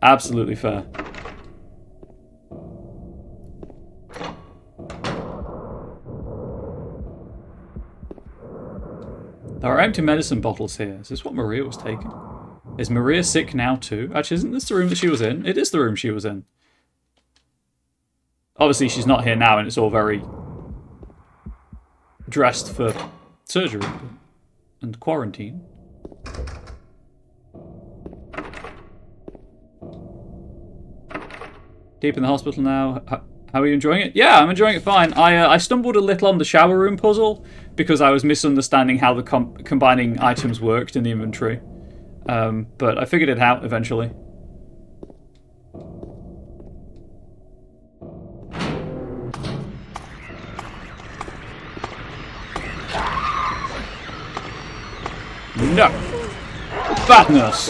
Absolutely fair. There are empty medicine bottles here. Is this what Maria was taking? Is Maria sick now too? Actually, isn't this the room that she was in? It is the room she was in. Obviously, she's not here now, and it's all very dressed for surgery and quarantine. Deep in the hospital now. How are you enjoying it? Yeah, I'm enjoying it fine. I stumbled a little on the shower room puzzle because I was misunderstanding how the combining items worked in the inventory. But I figured it out eventually. No! Fatness!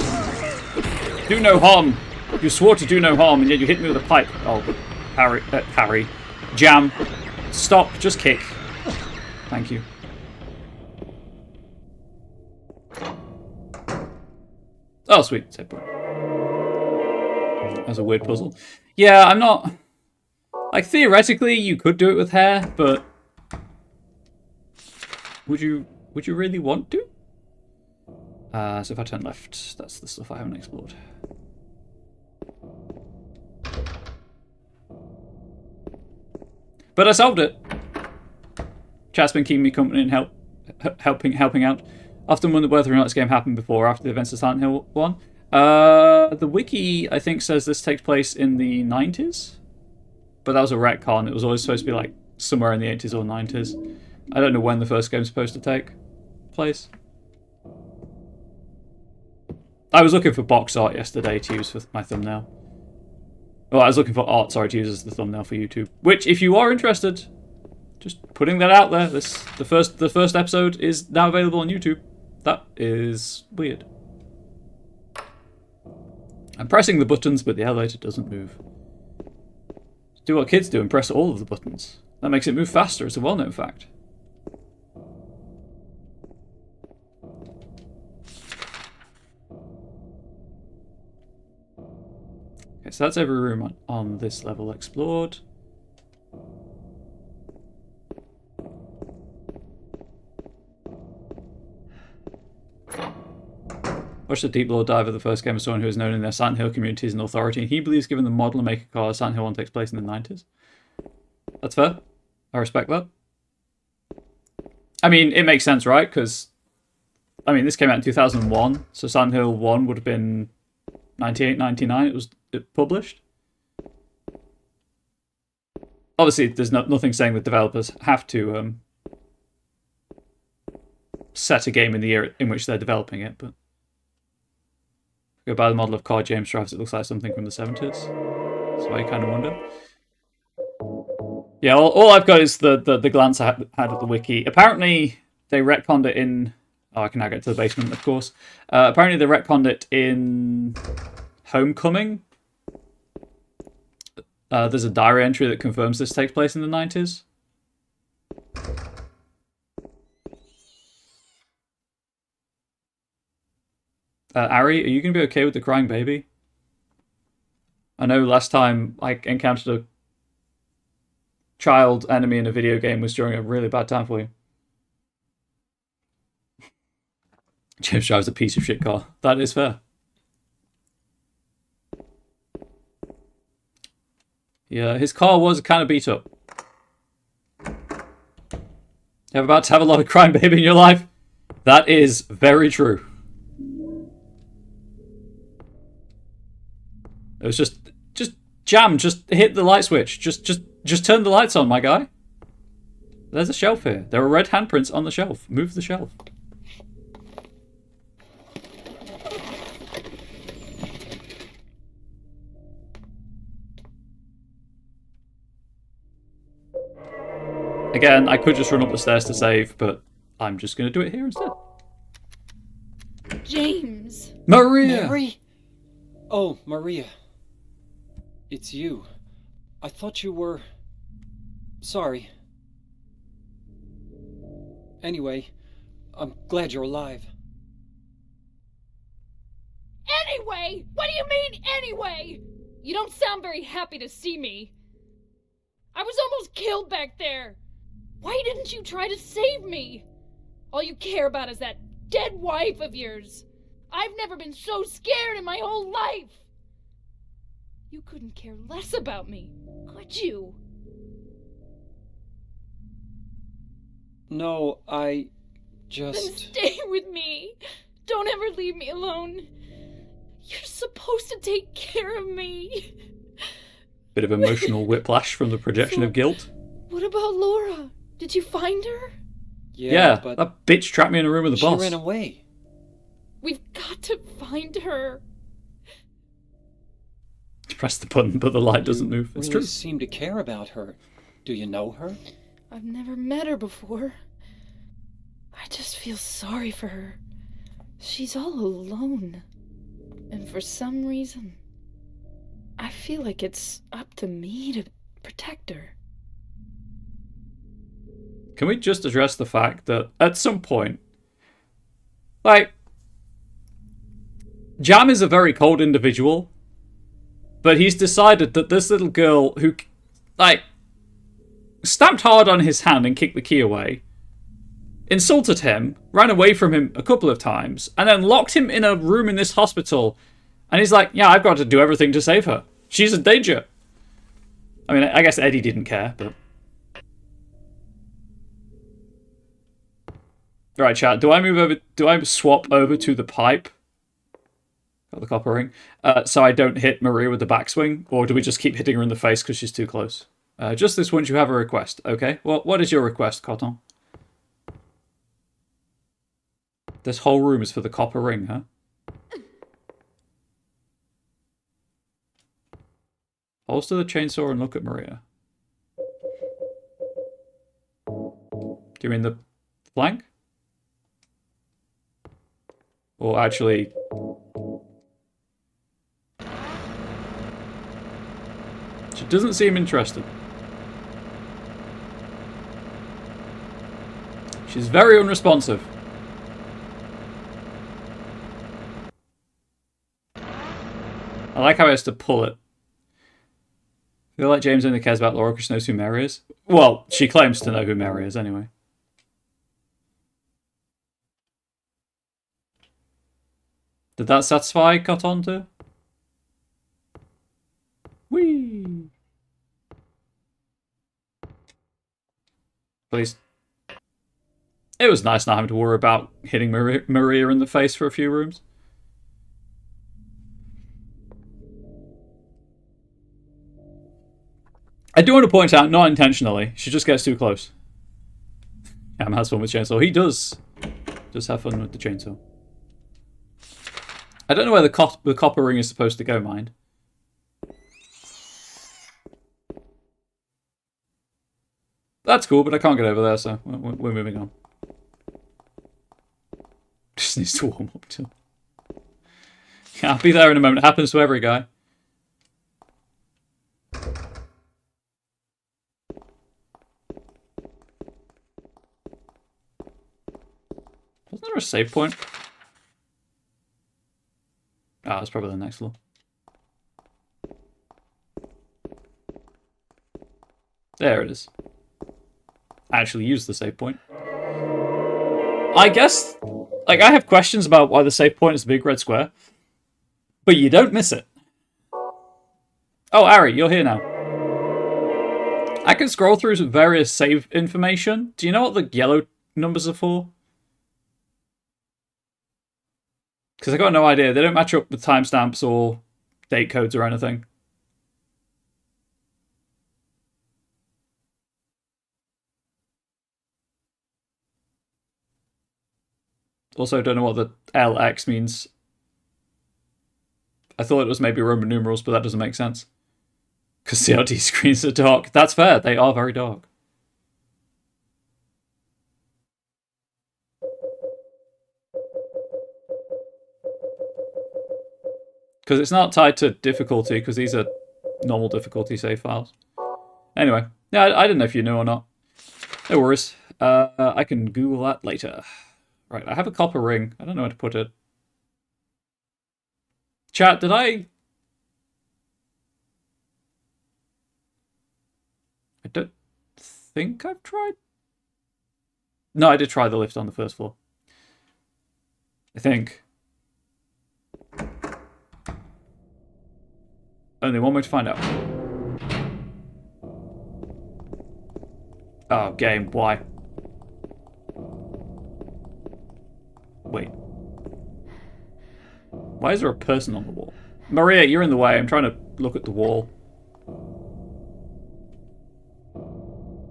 Do no harm! You swore to do no harm, and yet you hit me with a pipe. Oh, Harry. Jam. Stop, just kick. Thank you. Oh, sweet. That was a weird puzzle. Yeah, I'm not... Like, theoretically, you could do it with hair, but... Would you really want to? So if I turn left, that's the stuff I haven't explored. But I solved it. Chat's been keeping me company and helping out. Often wonder whether or not this game happened before or after the events of Silent Hill 1. The wiki, I think, says this takes place in the 90s. But that was a retcon. It was always supposed to be like somewhere in the 80s or 90s. I don't know when the first game's supposed to take place. I was looking for box art yesterday to use for my thumbnail. Well, I was looking for art, sorry, to use as the thumbnail for YouTube. Which, if you are interested, just putting that out there. The first episode is now available on YouTube. That is weird. I'm pressing the buttons, but the elevator doesn't move. Do what kids do and press all of the buttons. That makes it move faster. It's a well-known fact. Okay, so that's every room on this level explored. Watched the deep lore dive of the first game of someone who is known in their Silent Hill community as an authority, and he believes given the model and make a car, Silent Hill 1 takes place in the 90s. That's fair. I respect that. I mean, it makes sense, right? Because, I mean, this came out in 2001, so Silent Hill 1 would have been 98, 99, it was published. Obviously, there's nothing saying that developers have to set a game in the year in which they're developing it, but go by the model of car James drives, it looks like something from the 70s. So I kind of wonder. Yeah, all I've got is the glance I had at the wiki. Apparently, they retconned it in... Oh, I can now get to the basement, of course. Apparently, they retconned it in Homecoming. There's a diary entry that confirms this takes place in the 90s. Ari, are you going to be okay with the crying baby? I know last time I encountered a child enemy in a video game was during a really bad time for you. James drives a piece of shit car. That is fair. Yeah, his car was kind of beat up. You're about to have a lot of crying baby in your life? That is very true. It was just jam, just hit the light switch. Just turn the lights on, my guy. There's a shelf here. There are red handprints on the shelf. Move the shelf. Again, I could just run up the stairs to save, but I'm just going to do it here instead. James! Maria! Mary? Oh, Maria. It's you. I thought you were... Sorry. Anyway, I'm glad you're alive. Anyway! What do you mean, anyway? You don't sound very happy to see me. I was almost killed back there. Why didn't you try to save me? All you care about is that dead wife of yours. I've never been so scared in my whole life. You couldn't care less about me, could you? No, I Then just... stay with me. Don't ever leave me alone. You're supposed to take care of me. Bit of emotional whiplash from the projection of guilt. What about Laura? Did you find her? Yeah, but that bitch trapped me in a room with the she boss. ran away. We've got to find her. Press the button, but the light doesn't move. It's really true. seem to care about her. Do you know her? I've never met her before. I just feel sorry for her. She's all alone. And for some reason, I feel like it's up to me to protect her. Can we just address the fact that at some point, like, Jam is a very cold individual, but he's decided that this little girl who, like, stamped hard on his hand and kicked the key away, insulted him, ran away from him a couple of times, and then locked him in a room in this hospital, and he's like, yeah, I've got to do everything to save her. She's in danger. I mean, I guess Eddie didn't care, but... Right, chat. Do I swap over to the pipe? Got the copper ring. So I don't hit Maria with the backswing? Or do we just keep hitting her in the face because she's too close? Just this once you have a request. Okay. Well, what is your request, Cotton? This whole room is for the copper ring, huh? Holster the chainsaw and look at Maria. Do you mean the flank? Or actually... She doesn't seem interested. She's very unresponsive. I like how he has to pull it. I feel like James only cares about Laura because she knows who Mary is. Well, she claims to know who Mary is anyway. Did that satisfy Cotton too? Whee! Please. It was nice not having to worry about hitting Maria in the face for a few rooms. I do want to point out, not intentionally, she just gets too close. Cam has fun with chainsaw. He does. Just have fun with the chainsaw. I don't know where the copper ring is supposed to go, mind. That's cool, but I can't get over there, so we're moving on. Just needs to warm up too. Yeah, I'll be there in a moment. It happens to every guy. Wasn't there a save point? Ah, that's probably the next floor. There it is. I actually used the save point. I guess, like, I have questions about why the save point is a big red square, but you don't miss it. Oh, Ari, you're here now. I can scroll through some various save information. Do you know what the yellow numbers are for? Because I got no idea. They don't match up with timestamps or date codes or anything. Also, don't know what the LX means. I thought it was maybe Roman numerals, but that doesn't make sense. Because CRT screens are dark. That's fair. They are very dark. Because it's not tied to difficulty, because these are normal difficulty save files. Anyway, yeah, I didn't know if you knew or not. No worries. I can Google that later. Right, I have a copper ring. I don't know where to put it. Chat, did I don't think I've tried. No, I did try the lift on the first floor. I think. Only one way to find out. Oh, game, why? Wait. Why is there a person on the wall? Maria, you're in the way. I'm trying to look at the wall.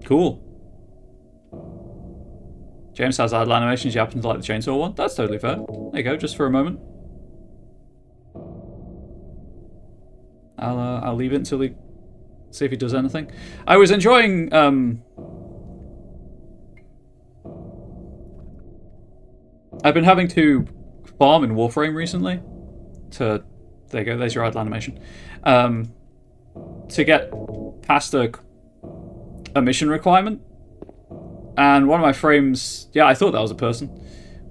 Cool. James has idle animations. You happen to like the chainsaw one? That's totally fair. There you go, just for a moment. I'll leave it until he... see if he does anything. I was enjoying... I've been having to farm in Warframe recently. There you go, there's your idle animation. To get past a mission requirement. And one of my frames... yeah, I thought that was a person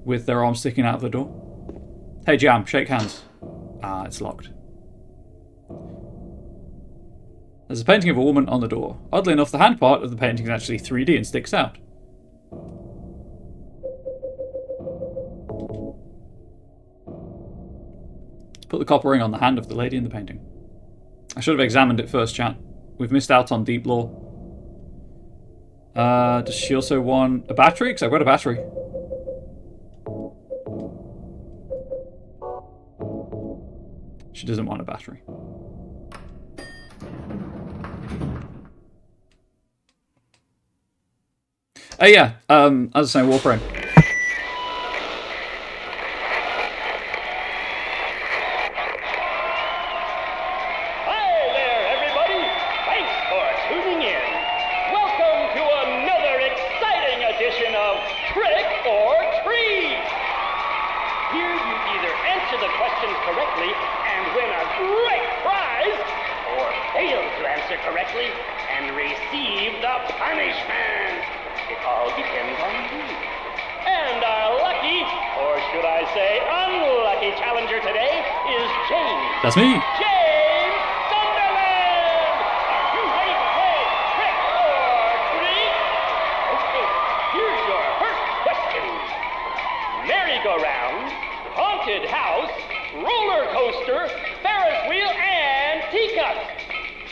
with their arm sticking out of the door. Hey, Jam, shake hands. Ah, it's locked. There's a painting of a woman on the door. Oddly enough, the hand part of the painting is actually 3D and sticks out. Let's put the copper ring on the hand of the lady in the painting. I should have examined it first, chat. We've missed out on deep lore. Does she also want a battery? Because I've got a battery. She doesn't want a battery. Oh yeah, as I was saying, Warframe. Hi there, everybody! Thanks for tuning in. Welcome to another exciting edition of Trick or Treat. Here you either answer the questions correctly and win a great prize, or fail to answer correctly and receive the punishment. It all depends on you. And our lucky, or should I say unlucky challenger today is James. That's me. James Sunderland! Are you ready to play Trick or Treat? Okay, here's your first question. Merry-go-round, haunted house, roller coaster, Ferris wheel, and teacup.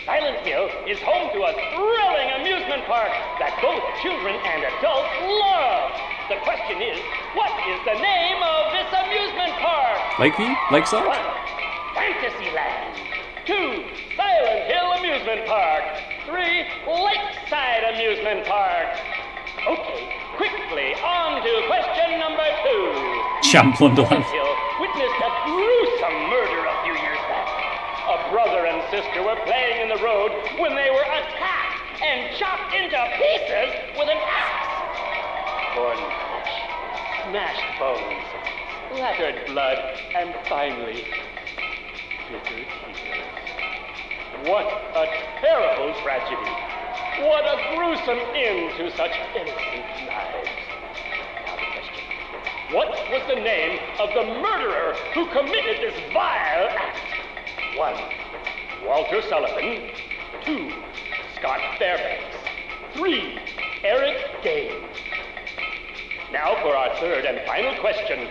Silent Hill is home to a thrilling amusement park that both children and adults love. The question is, what is the name of this amusement park? Lakeview? Lakeside? 1. Fantasyland. 2. Silent Hill Amusement Park. 3. Lakeside Amusement Park. Okay, quickly on to question number 2. Champlundland. Silent Hill witnessed a gruesome murder a few years back. A brother and sister were playing in the road when they were attacked and chopped into pieces with an axe. Torn flesh, smashed bones, splattered blood, and finally, bitter tears. What a terrible tragedy. What a gruesome end to such innocent lives. Now the question. What was the name of the murderer who committed this vile act? 1. Walter Sullivan. 2. Scott Fairbanks. 3. Eric Gaines. Now for our third and final question.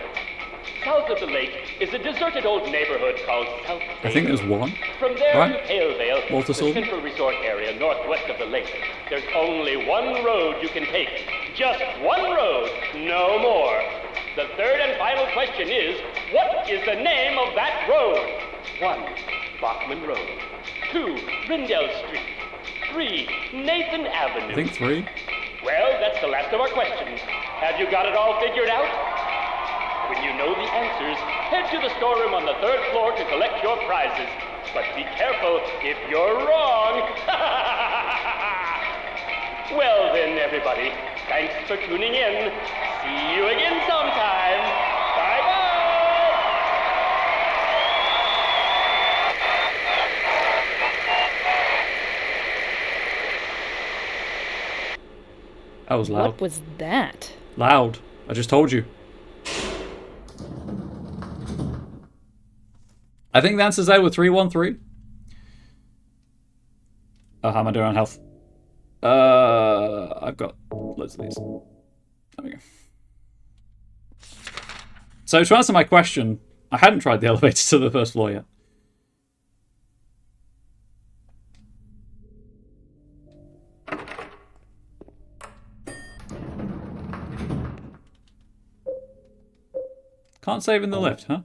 South of the lake is a deserted old neighborhood called South Vale. I think there's one. From there Right. to Pale Vale, Walter the Sullivan? central resort area northwest of the lake, there's only one road you can take. Just one road, no more. The third and final question is, what is the name of that road? 1. Bachman Road. 2. Rindell Street. 3. Nathan Avenue. I think 3. Well, that's the last of our questions. Have you got it all figured out? When you know the answers, head to the storeroom on the 3rd floor to collect your prizes. But be careful if you're wrong. Well then, everybody, thanks for tuning in. See you again sometime. Bye-bye. That was loud. What was that? Loud. I just told you. I think the answer's there with 313. Oh, how am I doing on health? I've got loads of these. There we go. So to answer my question, I hadn't tried the elevator to the first floor yet. Can't save in the lift, huh?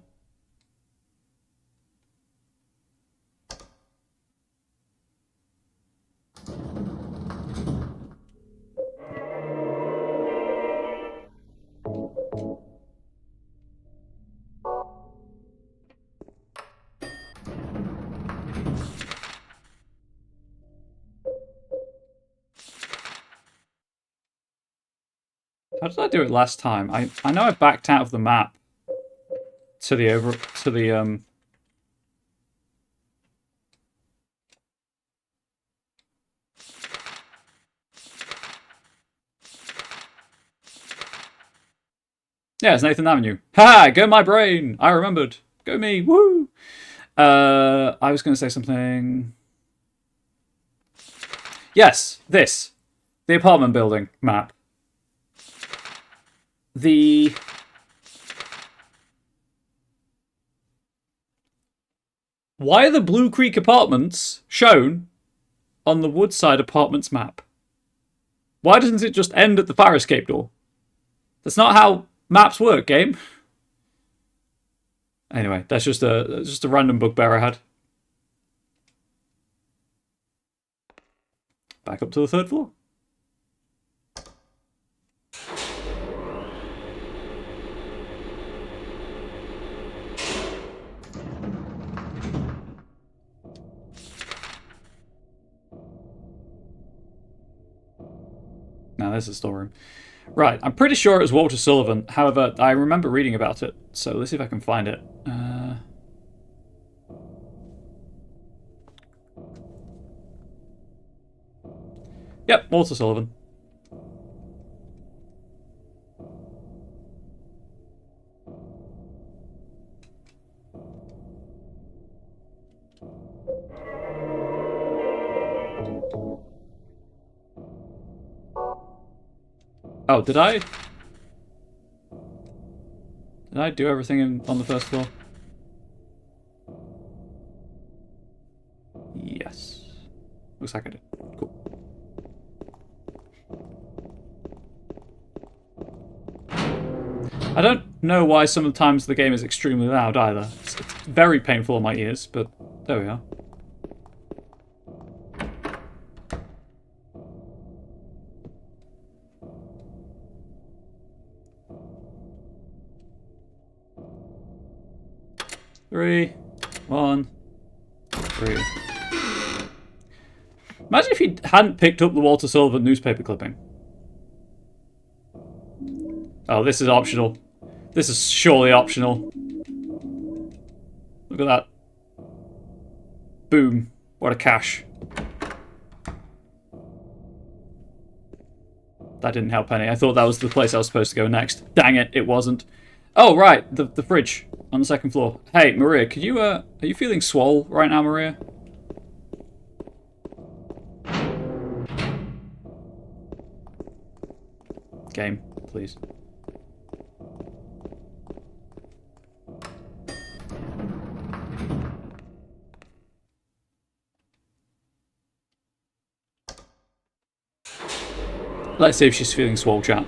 How did I do it last time? I know I backed out of the map to the Yeah, it's Nathan Avenue. Ha! Go my brain! I remembered. Go me! Woo! I was going to say something. Yes, this. The apartment building map. Why are the Blue Creek apartments shown on the Woodside Apartments map? Why doesn't it just end at the fire escape door? That's not how maps work, game. Anyway, that's just a random bugbear I had. Back up to the third floor. Now there's a storeroom. Right, I'm pretty sure it was Walter Sullivan. However, I remember reading about it, so let's see if I can find it. Yep, Walter Sullivan. Oh, did I do everything on the first floor? Yes. Looks like I did. Cool. I don't know why sometimes the game is extremely loud either. It's very painful on my ears, but there we are. Three, 1, 3. Imagine if he hadn't picked up the Walter Sullivan newspaper clipping. Oh, this is optional. This is surely optional. Look at that. Boom. What a cache. That didn't help any. I thought that was the place I was supposed to go next. Dang it, it wasn't. Oh, right. The fridge on the second floor. Hey, Maria, could you, are you feeling swole right now, Maria? Game, please. Let's see if she's feeling swole, chat.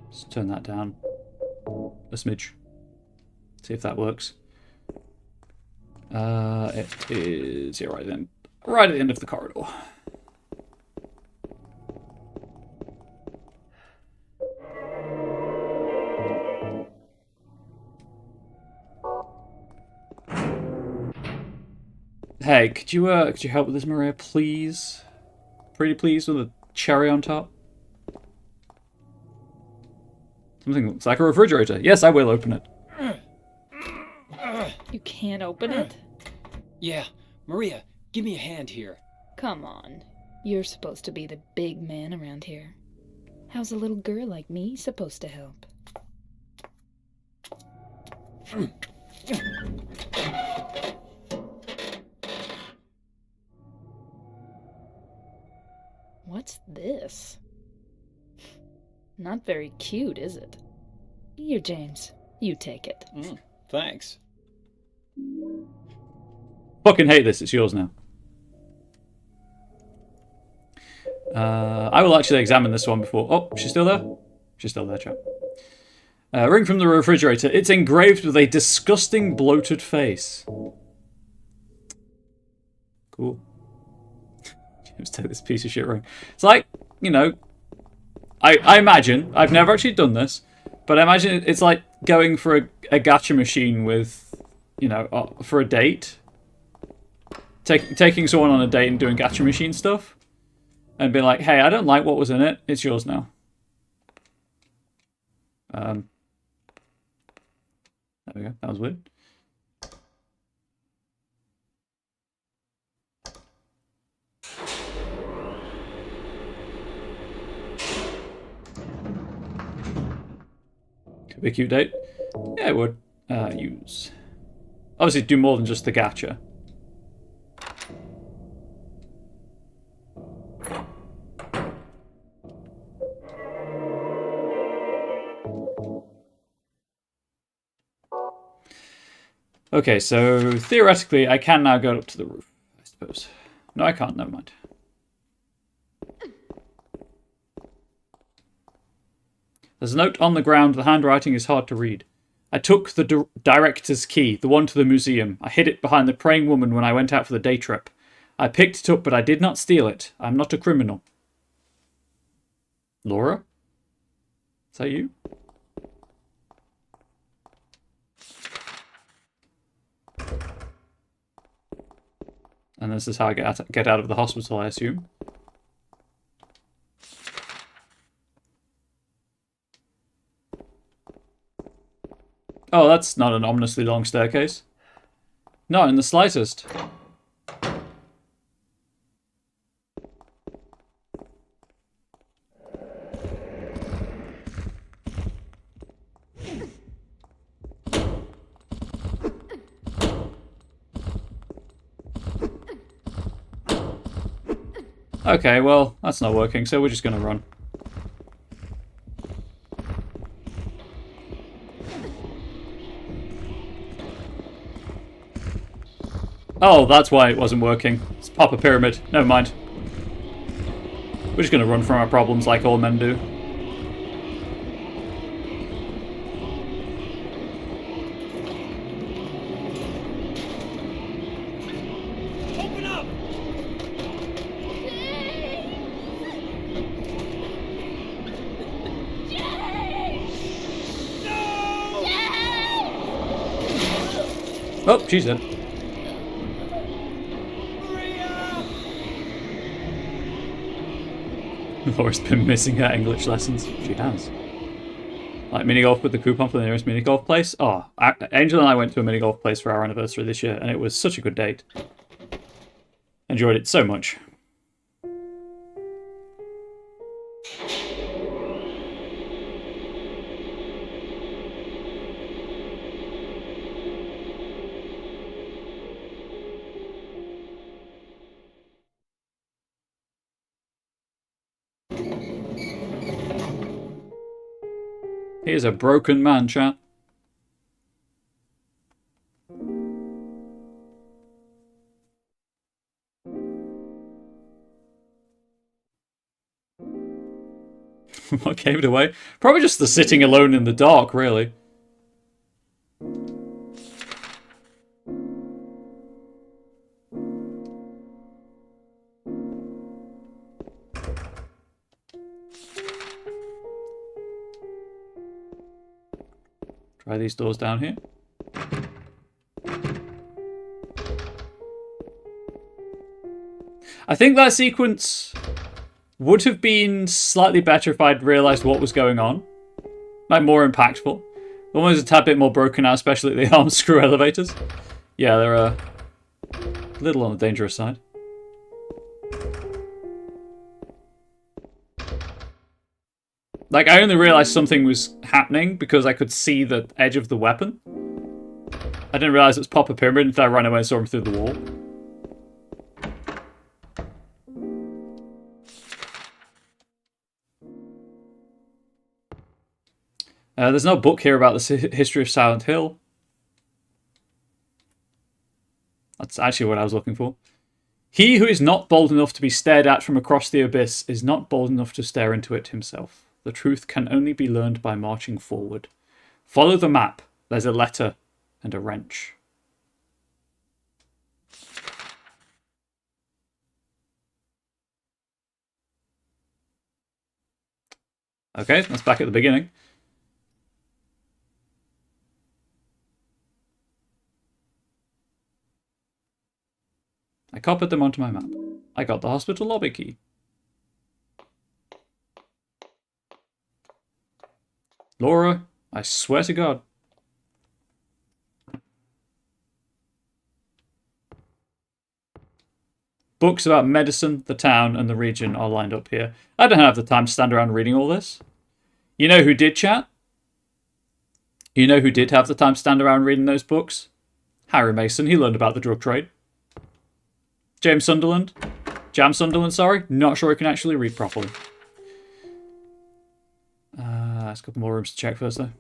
Let's turn that down a smidge. See if that works. It is here right then. Right at the end of the corridor. Hey, could you help with this, Maria, please? Pretty please, with a cherry on top. Something looks like a refrigerator. Yes, I will open it. You can't open it? Yeah, Maria, give me a hand here. Come on. You're supposed to be the big man around here. How's a little girl like me supposed to help? What's this? Not very cute, is it? Here, James. You take it. Thanks. Fucking hate this. It's yours now. I will actually examine this one before... Oh, she's still there? She's still there, chap. Ring from the refrigerator. It's engraved with a disgusting, bloated face. Cool. Let's take this piece of shit ring. It's like, you know... I imagine... I've never actually done this, but I imagine it's like going for a gacha machine with, you know, for a date. Taking someone on a date and doing gacha machine stuff. And being like, hey, I don't like what was in it. It's yours now. There we go. That was weird. Could be a cute date. Yeah, it would. Use. Obviously, do more than just the gacha. Okay, so theoretically, I can now go up to the roof, I suppose. No, I can't. Never mind. There's a note on the ground. The handwriting is hard to read. I took the director's key, the one to the museum. I hid it behind the praying woman when I went out for the day trip. I picked it up, but I did not steal it. I'm not a criminal. Laura? Is that you? And this is how I get out of the hospital, I assume. Oh, that's not an ominously long staircase. Not in the slightest. Okay, well, that's not working, so we're just gonna run. Oh, that's why it wasn't working. It's pop a pyramid. Never mind. We're just gonna run from our problems like all men do. Open up! Oh, she's in. Laura's been missing her English lessons. She has. Like mini golf with the coupon for the nearest mini golf place. Oh, Angel and I went to a mini golf place for our anniversary this year, and it was such a good date. Enjoyed it so much. He is a broken man, chat. What gave it away? Probably just the sitting alone in the dark, really. Try these doors down here. I think that sequence would have been slightly better if I'd realised what was going on. Like, more impactful. The one is a tad bit more broken now, especially the arm screw elevators. Yeah, they're a little on the dangerous side. Like, I only realised something was happening because I could see the edge of the weapon. I didn't realise it was Papa Pyramid until I ran away and saw him through the wall. There's no book here about the history of Silent Hill. That's actually what I was looking for. He who is not bold enough to be stared at from across the abyss is not bold enough to stare into it himself. The truth can only be learned by marching forward. Follow the map. There's a letter and a wrench. Okay, that's back at the beginning. I copied them onto my map. I got the hospital lobby key. Laura, I swear to God. Books about medicine, the town, and the region are lined up here. I don't have the time to stand around reading all this. You know who did, chat? You know who did have the time to stand around reading those books? Harry Mason. He learned about the drug trade. James Sunderland. Jam Sunderland, sorry. Not sure he can actually read properly. There's a couple more rooms to check first, though.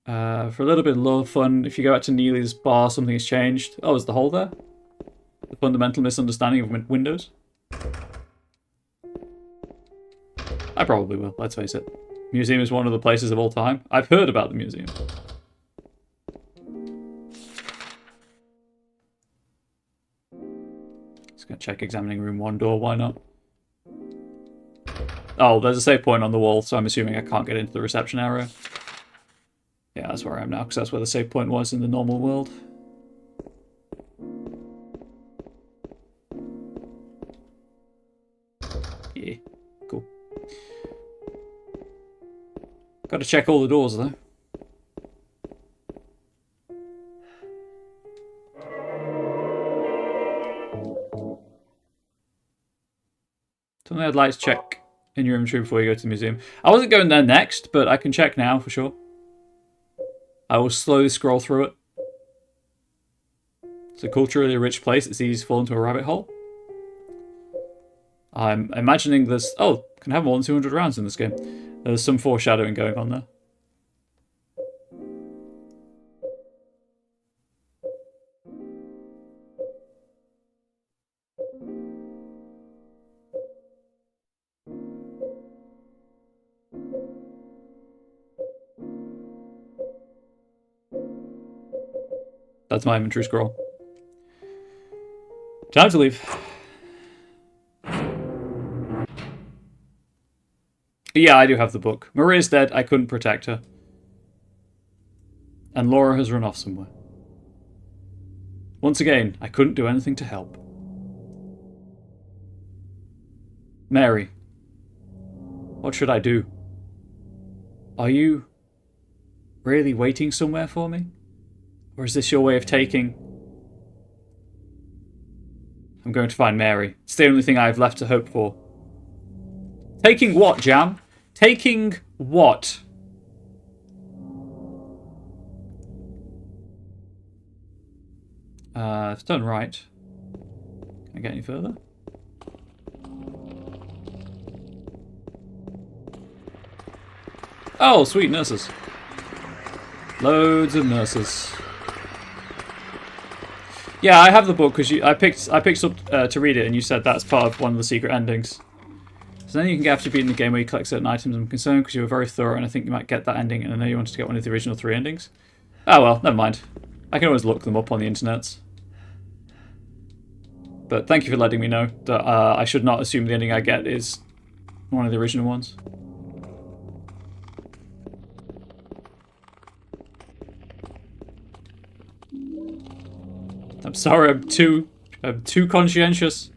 For a little bit of love fun, if you go out to Neely's bar, something has changed. Oh, is the hole there? The fundamental misunderstanding of Windows? I probably will, let's face it. Museum is one of the places of all time. I've heard about the museum. Just gonna check examining room 1 door, why not? Oh, there's a save point on the wall, so I'm assuming I can't get into the reception area. Yeah, that's where I am now, because that's where the save point was in the normal world. Yeah, cool. Got to check all the doors, though. Something I'd like to check in your inventory before you go to the museum. I wasn't going there next, but I can check now for sure. I will slowly scroll through it. It's a culturally rich place. It's easy to fall into a rabbit hole. I'm imagining there's... Oh, can have more than 200 rounds in this game. There's some foreshadowing going on there. That's my inventory scroll. Time to leave. Yeah, I do have the book. Maria's dead. I couldn't protect her. And Laura has run off somewhere. Once again, I couldn't do anything to help. Mary. What should I do? Are you really waiting somewhere for me? Or is this your way of taking... I'm going to find Mary. It's the only thing I have left to hope for. Taking what, Jam? Taking what? It's done right. Can I get any further? Oh, sweet nurses. Loads of nurses. Yeah, I have the book because I picked up to read it, and you said that's part of one of the secret endings. So then you can get after beating the game where you collect certain items. I'm concerned because you were very thorough, and I think you might get that ending, and I know you wanted to get one of the original 3 endings. Oh well, never mind. I can always look them up on the internet. But thank you for letting me know that I should not assume the ending I get is one of the original ones. I'm sorry, I'm too conscientious.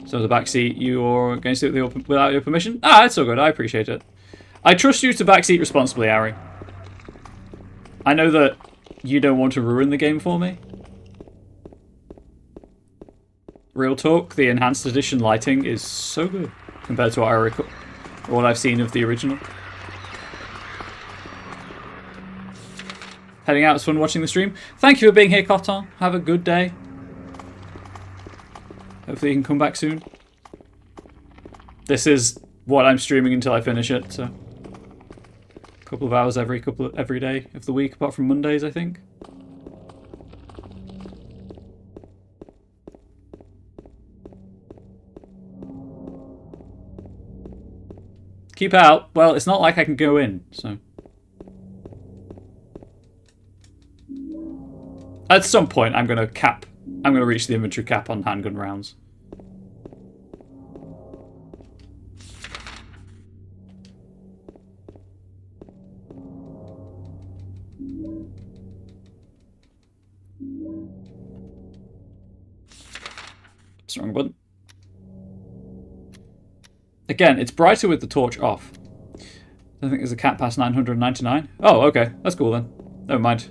So the backseat, you're going to sit without your permission? Ah, it's all good. I appreciate it. I trust you to backseat responsibly, Ari. I know that you don't want to ruin the game for me. Real talk, the enhanced edition lighting is so good compared to what I've seen of the original. Heading out, it's fun watching the stream. Thank you for being here, Cotton. Have a good day. Hopefully you can come back soon. This is what I'm streaming until I finish it, so a couple of hours every day of the week, apart from Mondays, I think. Keep out. Well, it's not like I can go in, so. At some point, I'm going to reach the inventory cap on handgun rounds. That's the wrong button. Again, it's brighter with the torch off. I think there's a cap past 999. Oh, okay. That's cool then. Never mind.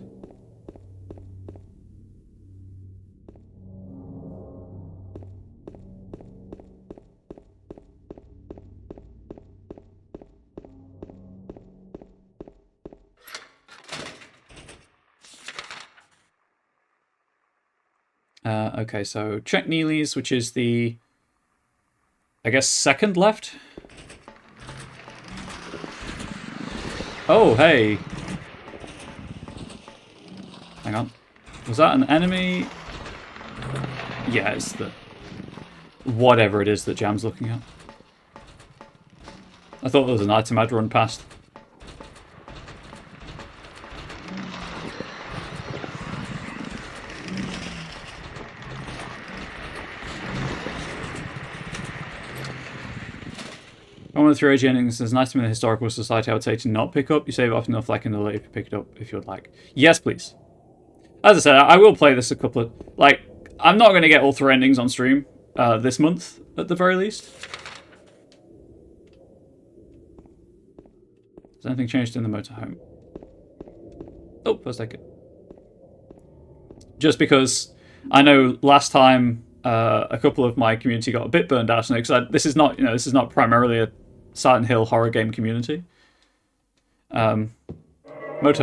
Okay, so check Neely's, which is the, I guess, second left? Oh, hey. Hang on. Was that an enemy? Yeah, it's the... whatever it is that Jam's looking at. I thought there was an item I'd run past. One of the 3 AG endings, there's an item in the Historical Society I would say to not pick up. You save off enough like in the later to pick it up if you would like. Yes, please. As I said, I will play this a couple of... like, I'm not going to get all 3 endings on stream this month, at the very least. Has anything changed in the motorhome? Oh, first take it. Just because I know last time a couple of my community got a bit burned out on it, because this is not primarily a Silent Hill horror game community. Motorhome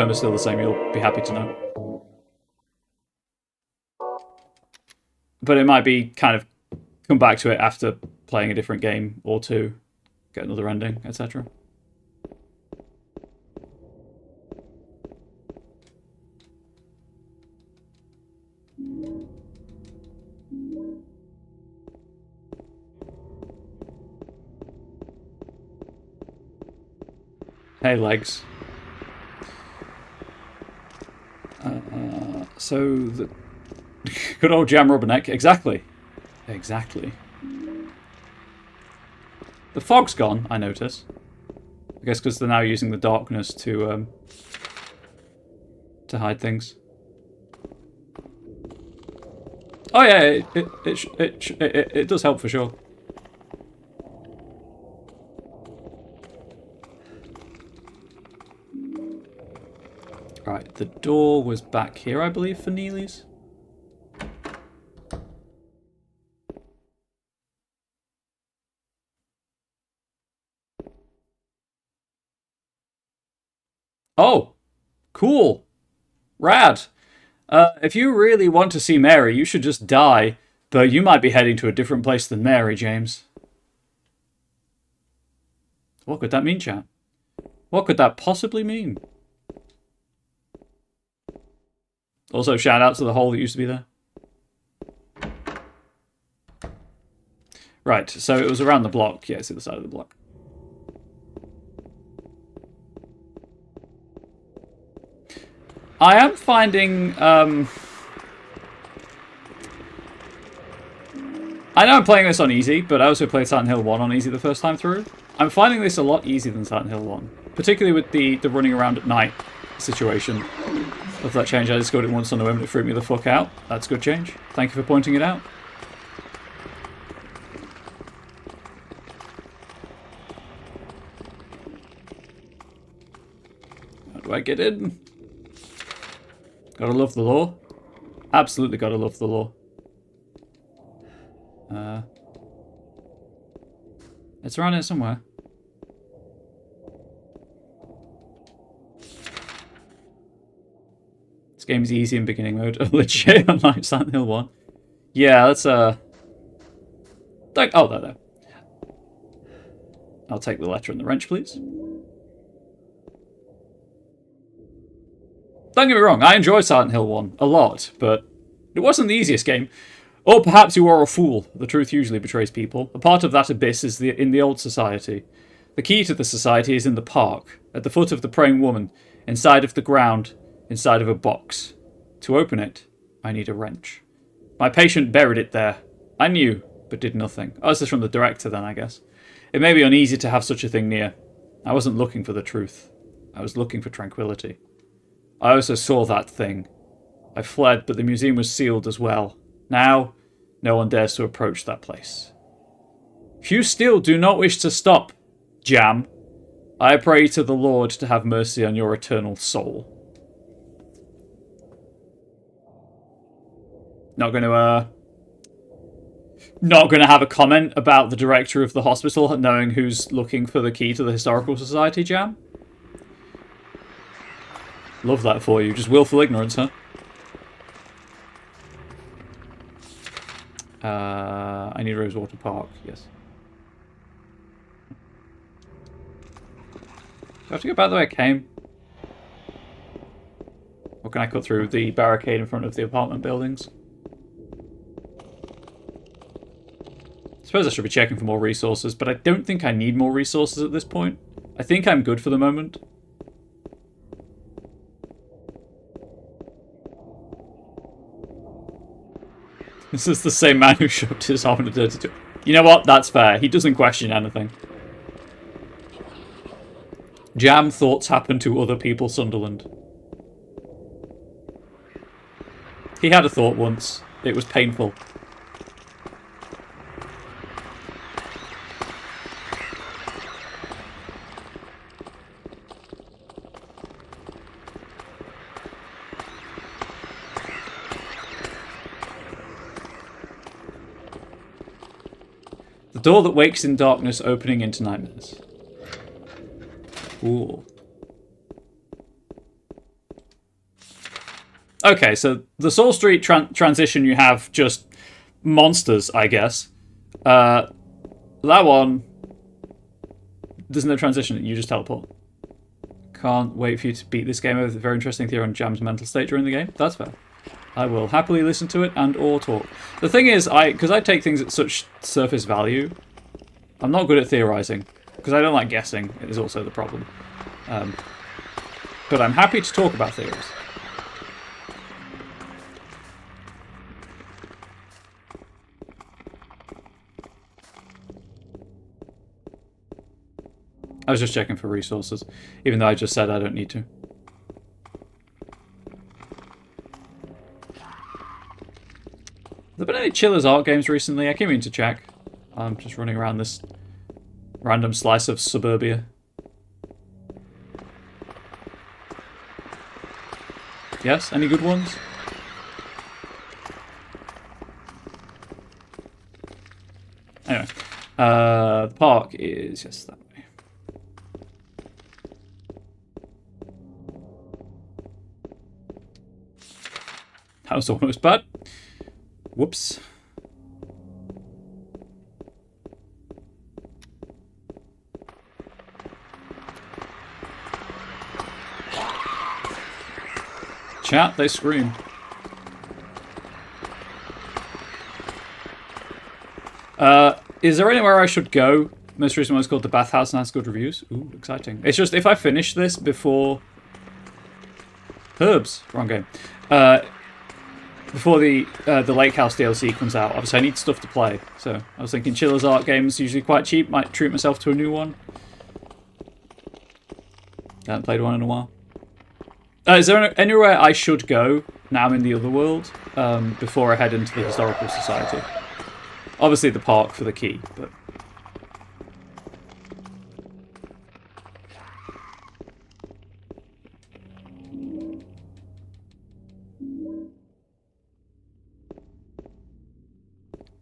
is still the same, you'll be happy to know. But it might be kind of come back to it after playing a different game or two, get another ending, etc. Hey, legs. So the good old Jam Rubberneck, exactly. Exactly. The fog's gone, I notice. I guess because they're now using the darkness to hide things. Oh yeah, it does help for sure. Right, the door was back here, I believe, for Neely's. Oh, cool. Rad. If you really want to see Mary, you should just die, but you might be heading to a different place than Mary, James. What could that mean, chat? What could that possibly mean? Also, shout out to the hole that used to be there. Right, so it was around the block. Yeah, it's the other side of the block. I am finding... I know I'm playing this on easy, but I also played Silent Hill 1 on easy the first time through. I'm finding this a lot easier than Silent Hill 1. Particularly with the running around at night situation. Love that change. I discovered it once on a whim and it freaked me the fuck out. That's good change. Thank you for pointing it out. How do I get in? Gotta love the law. Absolutely gotta love the law. It's around here somewhere. This game's easy in beginning mode. Legit, unlike Silent Hill 1. Yeah, let's like, oh, there. I'll take the letter and the wrench, please. Don't get me wrong, I enjoy Silent Hill 1 a lot, but it wasn't the easiest game. Or perhaps you are a fool. The truth usually betrays people. A part of that abyss is in the old society. The key to the society is in the park, at the foot of the praying woman, inside of the ground, inside of a box. To open it, I need a wrench. My patient buried it there. I knew, but did nothing. Oh, this is from the director then, I guess. It may be uneasy to have such a thing near. I wasn't looking for the truth. I was looking for tranquility. I also saw that thing. I fled, but the museum was sealed as well. Now, no one dares to approach that place. If you still do not wish to stop, Jam, I pray to the Lord to have mercy on your eternal soul. Not going to have a comment about the director of the hospital knowing who's looking for the key to the Historical Society, Jam. Love that for you. Just willful ignorance, huh? I need Rosewater Park, yes. Do I have to go back the way I came? Or can I cut through the barricade in front of the apartment buildings? I suppose I should be checking for more resources, but I don't think I need more resources at this point. I think I'm good for the moment. This is the same man who shoved his arm in a dirty tube. You know what? That's fair. He doesn't question anything. Jam thoughts happen to other people, Sunderland. He had a thought once. It was painful. The door that wakes in darkness, opening into nightmares. Ooh. Okay, so the Soul Street transition, you have just monsters, I guess. That one, there's no transition, you just teleport. Can't wait for you to beat this game with a very interesting theory on Jam's mental state during the game. That's fair. I will happily listen to it and or talk. The thing is, because I take things at such surface value, I'm not good at theorizing. Because I don't like guessing, is also the problem. But I'm happy to talk about theories. I was just checking for resources, even though I just said I don't need to. Have there been any Chillers art games recently? I came in to check. I'm just running around this random slice of suburbia. Yes? Any good ones? Anyway. The park is, yes, that way. That was almost bad. Whoops. Chat, they scream. Is there anywhere I should go? Most recent one is called The Bathhouse and has good reviews. Ooh, exciting. It's just, if I finish this before... Herbs. Wrong game. Before the Lake House DLC comes out, obviously I need stuff to play. So I was thinking Chillers art games, usually quite cheap. Might treat myself to a new one. I haven't played one in a while. Is there anywhere I should go now I'm in the other world before I head into the Historical Society? Obviously the park for the key, but...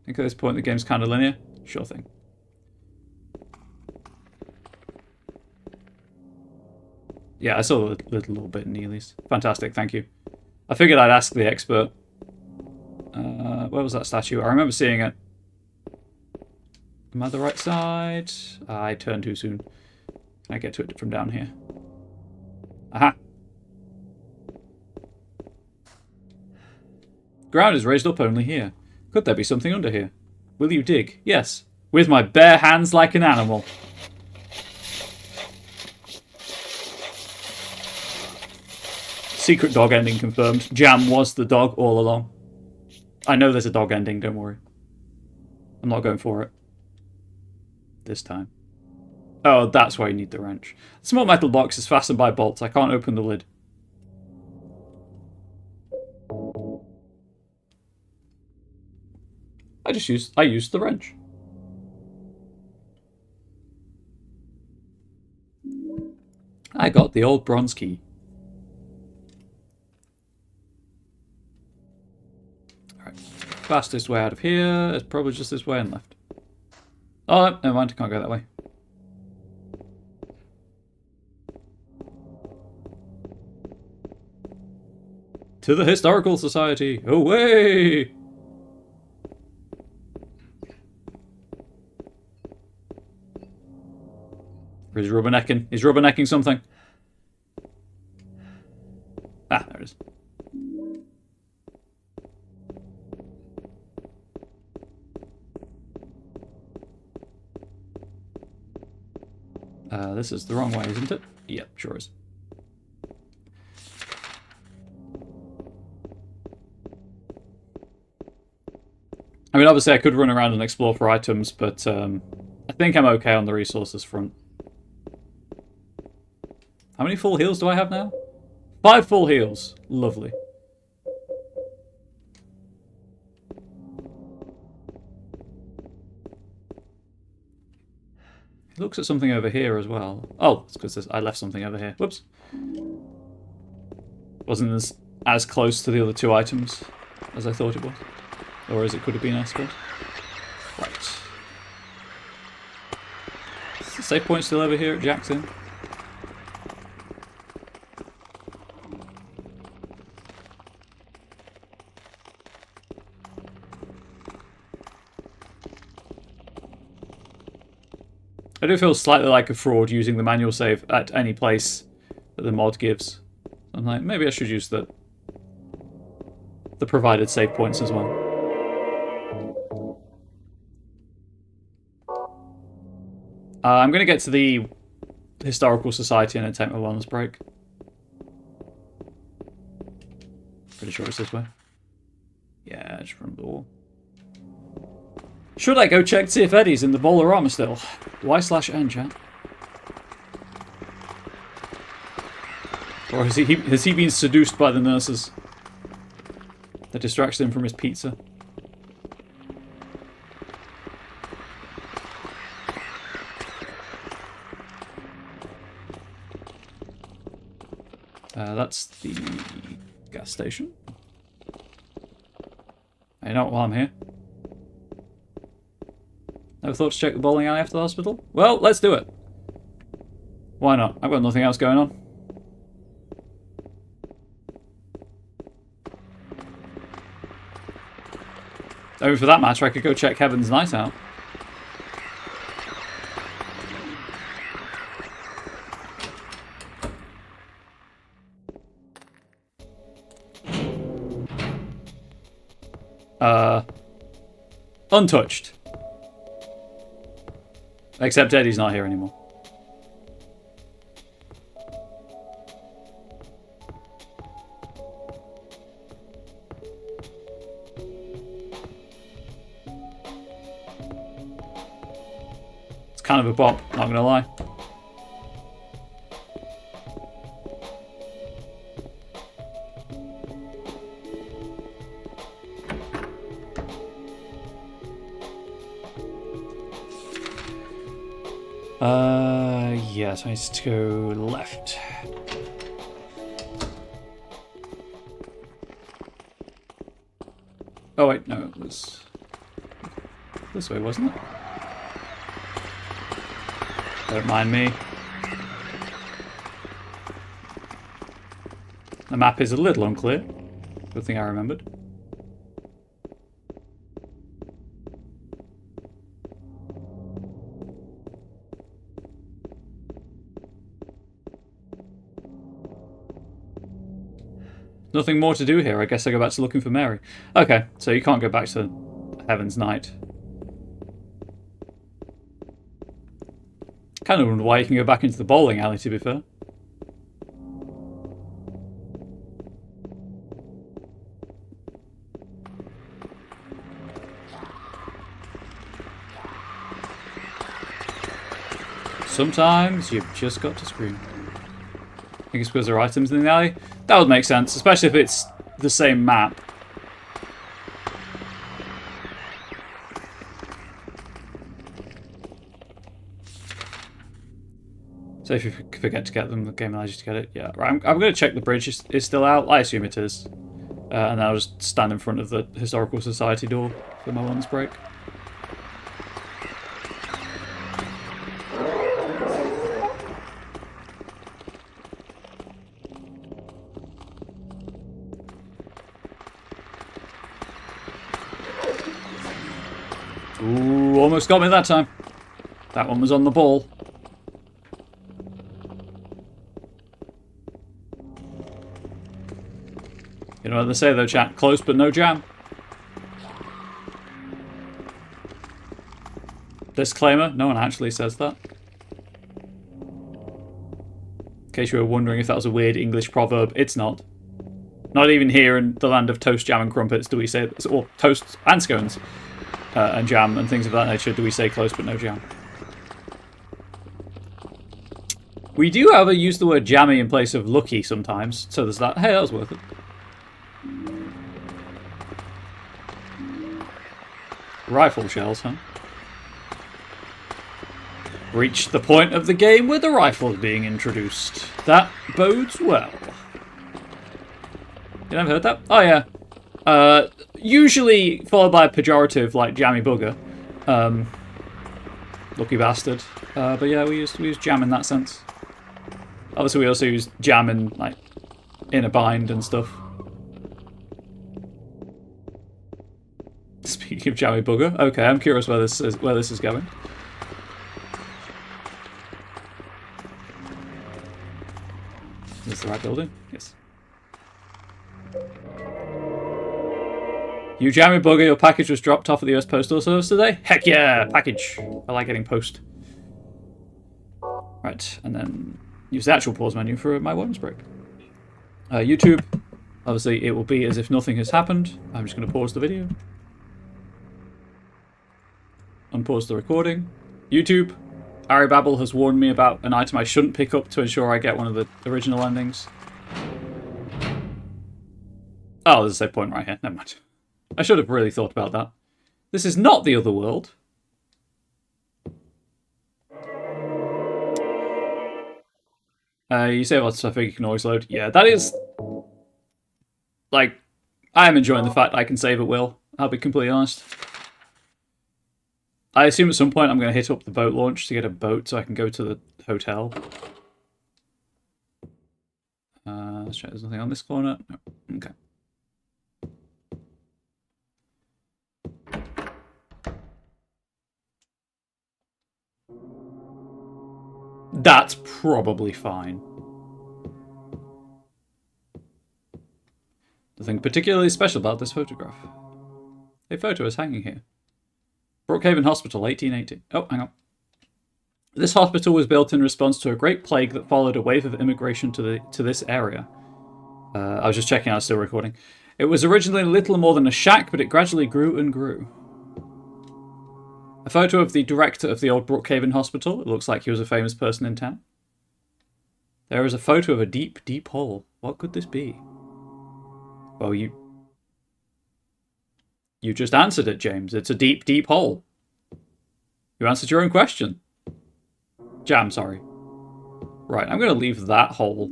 I think at this point the game's kind of linear. Sure thing. Yeah, I saw a little bit in Neely's. Fantastic, thank you. I figured I'd ask the expert. Where was that statue? I remember seeing it. Am I the right side? I turned too soon. Can I get to it from down here? Aha! Ground is raised up only here. Could there be something under here? Will you dig? Yes. With my bare hands like an animal. Secret dog ending confirmed. Jam was the dog all along. I know there's a dog ending, don't worry. I'm not going for it. This time. Oh, that's why you need the wrench. The small metal box is fastened by bolts. I can't open the lid. I used the wrench. I got the old bronze key. Alright. Fastest way out of here is probably just this way and left. Oh, never mind. I can't go that way. To the Historical Society. Away! He's rubbernecking. He's rubbernecking something. Ah, there it is. This is the wrong way, isn't it? Yep, sure is. I mean, obviously I could run around and explore for items, but I think I'm okay on the resources front. How many full heals do I have now? 5 full heals. Lovely. He looks at something over here as well. Oh, it's because I left something over here. Whoops. Wasn't as close to the other 2 items as I thought it was. Or as it could have been, I suppose. Right. Is the save point still over here at Jackson? I do feel slightly like a fraud using the manual save at any place that the mod gives. I'm like, maybe I should use the provided save points as well. I'm going to get to the Historical Society and then take my wellness break. Pretty sure it's this way. Yeah, just from the wall. Should I go check to see if Eddie's in the Bolorama still? Y/N, chat. Or has he been seduced by the nurses? That distracts him from his pizza. That's the gas station. Hey, know what, while I'm here. Never thought to check the bowling alley after the hospital? Well, let's do it. Why not? I've got nothing else going on. I mean, for that matter, I could go check Heaven's Night out. Untouched. Except Eddie's not here anymore. It's kind of a bop, not gonna lie. Yes, I need to go left. Oh wait, no, it was this way, wasn't it? Don't mind me. The map is a little unclear. Good thing I remembered. Nothing more to do here. I guess I go back to looking for Mary. Okay, so you can't go back to Heaven's Night. Kind of wonder why you can go back into the bowling alley, to be fair. Sometimes you've just got to scream. I think it's because there are items in the alley. That would make sense, especially if it's the same map. So if you forget to get them, the game allows you to get it. Yeah, right. I'm going to check the bridge is still out. I assume it is. And then I'll just stand in front of the Historical Society door for my lunch break. Ooh, almost got me that time. That one was on the ball. You know what they say though, chat? Close but no jam. Disclaimer, no one actually says that. In case you were wondering if that was a weird English proverb, it's not. Not even here in the land of toast, jam and crumpets do we say, or toast and scones. And jam and things of that nature, do we say close but no jam? We do, however, use the word jammy in place of lucky sometimes, so there's that. Hey, that was worth it. Rifle shells, huh? Reached the point of the game where the rifle is being introduced. That bodes well. You never heard that? Oh yeah. Usually followed by a pejorative like jammy bugger. Lucky bastard. But yeah, we use jam in that sense. Obviously we also use jam in like in a bind and stuff. Speaking of jammy bugger, okay, I'm curious where this is going. Is this the right building? Yes. You jammy bugger, your package was dropped off at the US Postal Service today? Heck yeah, package. I like getting post. Right, and then use the actual pause menu for my wellness break. YouTube, obviously it will be as if nothing has happened. I'm just going to pause the video. Unpause the recording. YouTube, Ari Babel has warned me about an item I shouldn't pick up to ensure I get one of the original endings. Oh, there's a save point right here. Never mind. I should have really thought about that. This is not the other world. You say lots of stuff you can always load. Yeah, that is... Like, I am enjoying the fact I can save at will. I'll be completely honest. I assume at some point I'm going to hit up the boat launch to get a boat so I can go to the hotel. Let's check. There's nothing on this corner. No. Okay. That's probably fine. Nothing particularly special about this photograph. A photo is hanging here. Brookhaven Hospital, 1880. Oh, hang on. This hospital was built in response to a great plague that followed a wave of immigration to this area. I was just checking out, still recording. It was originally little more than a shack, but it gradually grew and grew. A photo of the director of the old Brookhaven Hospital. It looks like he was a famous person in town. There is a photo of a deep, deep hole. What could this be? Well, you just answered it, James. It's a deep, deep hole. You answered your own question. Jam, sorry. Right, I'm going to leave that hole.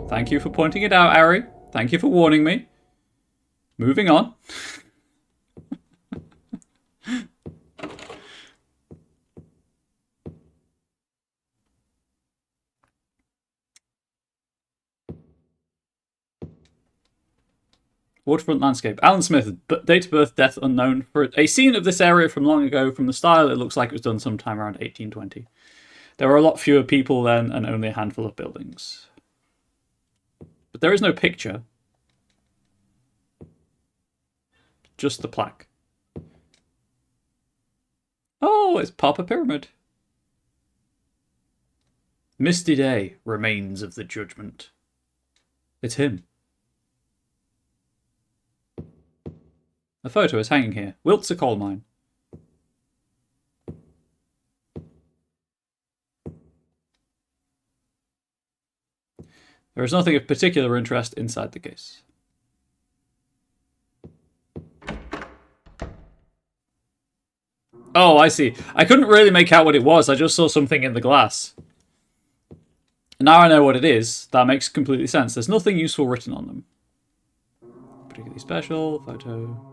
Thank you for pointing it out, Ari. Thank you for warning me. Moving on. Waterfront landscape. Alan Smith, date of birth, death unknown. For a scene of this area from long ago, from the style, it looks like it was done sometime around 1820. There were a lot fewer people then and only a handful of buildings. But there is no picture. Just the plaque. Oh, it's Papa Pyramid. Misty day, remains of the judgment. It's him. A photo is hanging here. Wilt's a coal mine. There is nothing of particular interest inside the case. Oh, I see. I couldn't really make out what it was. I just saw something in the glass. Now I know what it is. That makes completely sense. There's nothing useful written on them. Particularly special. Photo.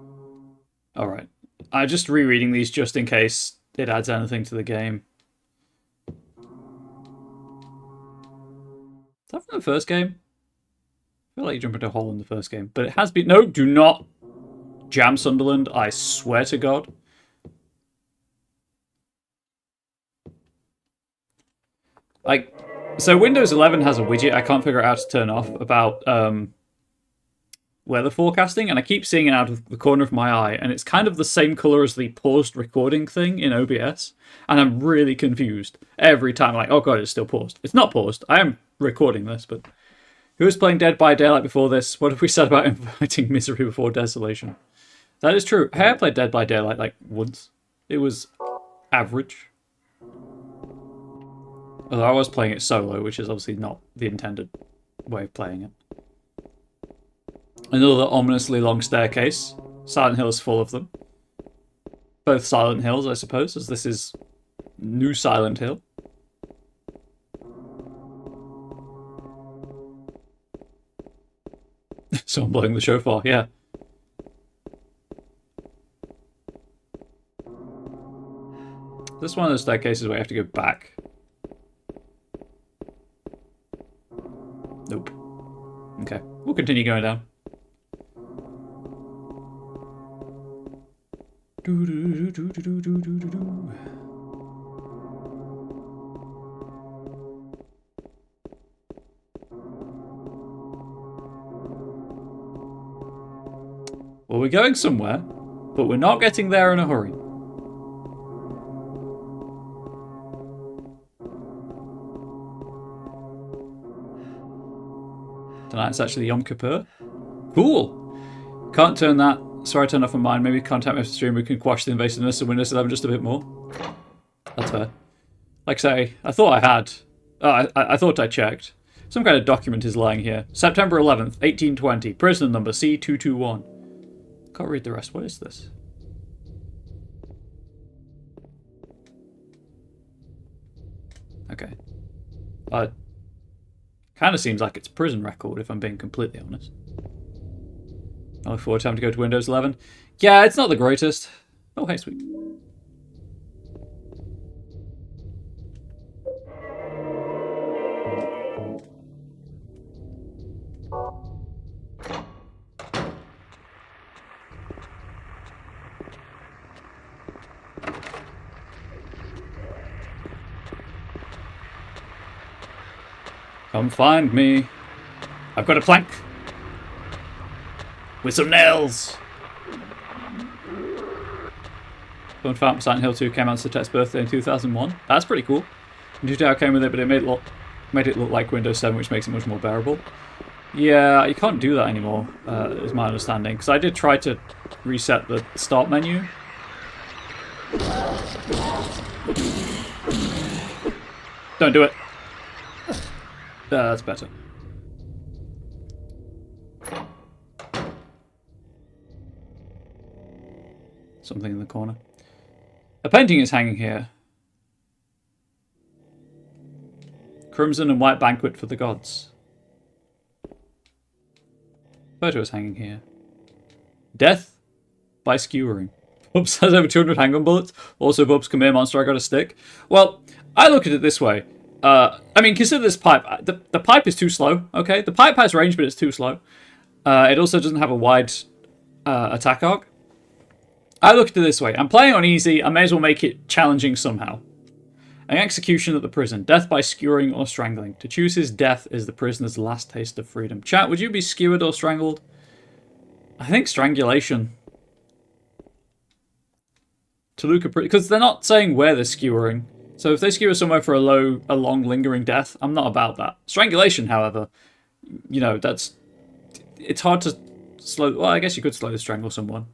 Alright. I'm just rereading these just in case it adds anything to the game. Is that from the first game? I feel like you jump into a hole in the first game. But it has been... No, do not jam Sunderland. I swear to God. Like, so Windows 11 has a widget I can't figure out how to turn off about weather forecasting, and I keep seeing it out of the corner of my eye, and it's kind of the same color as the paused recording thing in OBS, and I'm really confused every time. Like, oh god, it's still paused. It's not paused. I am recording this, but who was playing Dead by Daylight before this? What have we said about inviting misery before desolation? That is true. Hey, I played Dead by Daylight like once. It was average. Although I was playing it solo, which is obviously not the intended way of playing it. Another ominously long staircase. Silent Hill is full of them. Both Silent Hills, I suppose, as this is New Silent Hill. Someone blowing the shofar, yeah. This is one of those staircases where you have to go back. Nope. Okay, we'll continue going down. Well, we're going somewhere, but we're not getting there in a hurry. Tonight's actually Yom Kippur. Cool! Can't turn that. Sorry I turned off on mine. Maybe contact me after stream. We can quash the invasiveness of Windows 11 just a bit more. That's fair. Like I say, I thought I had. I thought I checked. Some kind of document is lying here. September 11th, 1820. Prisoner number C221. Can't read the rest. What is this? Okay. Kind of seems like it's a prison record, if I'm being completely honest. I look forward to having to go to Windows 11. Yeah, it's not the greatest. Oh, hey, sweet. Come find me. I've got a plank. With some nails. Someone found Silent Hill 2 came out to Tet's birthday in 2001. That's pretty cool. New Tower came with it, but it made it look like Windows 7, which makes it much more bearable. Yeah, you can't do that anymore, is my understanding. Because I did try to reset the start menu. Don't do it. something in the corner. A painting is hanging here. Crimson and white banquet for the gods. Photo is hanging here. Death by skewering. Bubs has over 200 handgun bullets. Also, Bubs, come here, monster, I got a stick. Well, I look at it this way. I mean, consider this pipe. The pipe is too slow, okay? The pipe has range, but it's too slow. It also doesn't have a wide attack arc. I look at it this way. I'm playing on easy. I may as well make it challenging somehow. An execution at the prison. Death by skewering or strangling. To choose his death is the prisoner's last taste of freedom. Chat, would you be skewered or strangled? I think strangulation. Toluca, because they're not saying where they're skewering. So if they skewer somewhere for a long, lingering death, I'm not about that. Strangulation, however, you know, it's hard to slow. Well, I guess you could slowly strangle someone.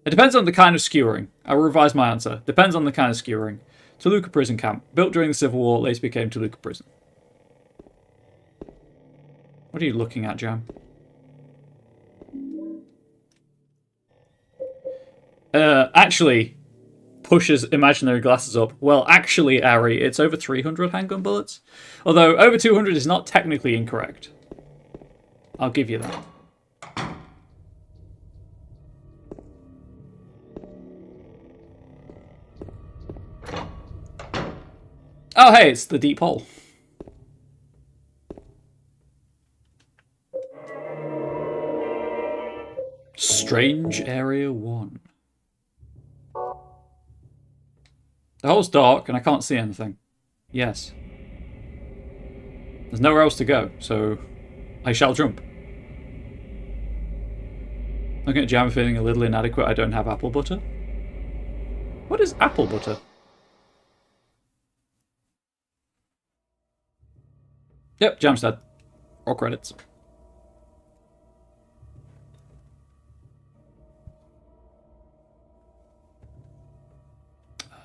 It depends on the kind of skewering. I'll revise my answer. Depends on the kind of skewering. Toluca prison camp. Built during the Civil War, later became Toluca prison. What are you looking at, Jam? Actually, pushes imaginary glasses up. Well, actually, Ari, it's over 300 handgun bullets. Although, over 200 is not technically incorrect. I'll give you that. Oh, hey, it's the deep hole. Strange Area 1. The hole's dark and I can't see anything. Yes. There's nowhere else to go, so I shall jump. Looking at Jam, feeling a little inadequate. I don't have apple butter. What is apple butter? Yep, Jam's dead. All credits.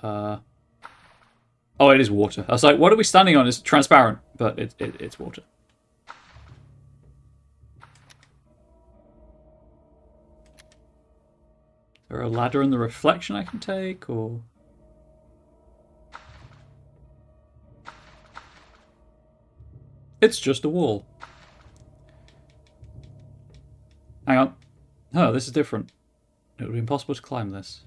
Oh, it is water. I was like, what are we standing on? It's transparent, but it's water. Is there a ladder in the reflection I can take, or...? It's just a wall. Hang on. Oh, this is different. It would be impossible to climb this.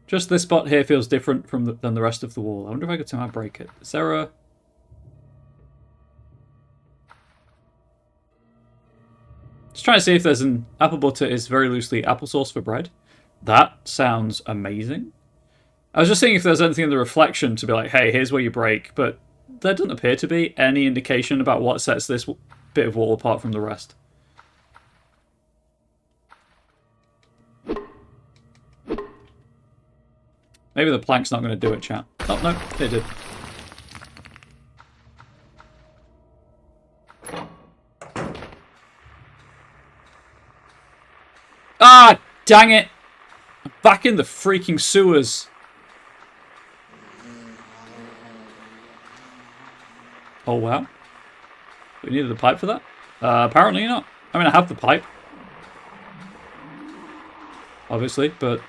Just this spot here feels different than the rest of the wall. I wonder if I could somehow break it. Is there a... Just trying to see if there's an... Apple butter is very loosely applesauce for bread. That sounds amazing. I was just seeing if there's anything in the reflection to be like, hey, here's where you break, but there doesn't appear to be any indication about what sets this bit of wall apart from the rest. Maybe the plank's not going to do it, chat. Oh, no, it did. Ah, dang it! I'm back in the freaking sewers. Oh, wow. We needed a pipe for that? Apparently not. I mean, I have the pipe. Obviously, but...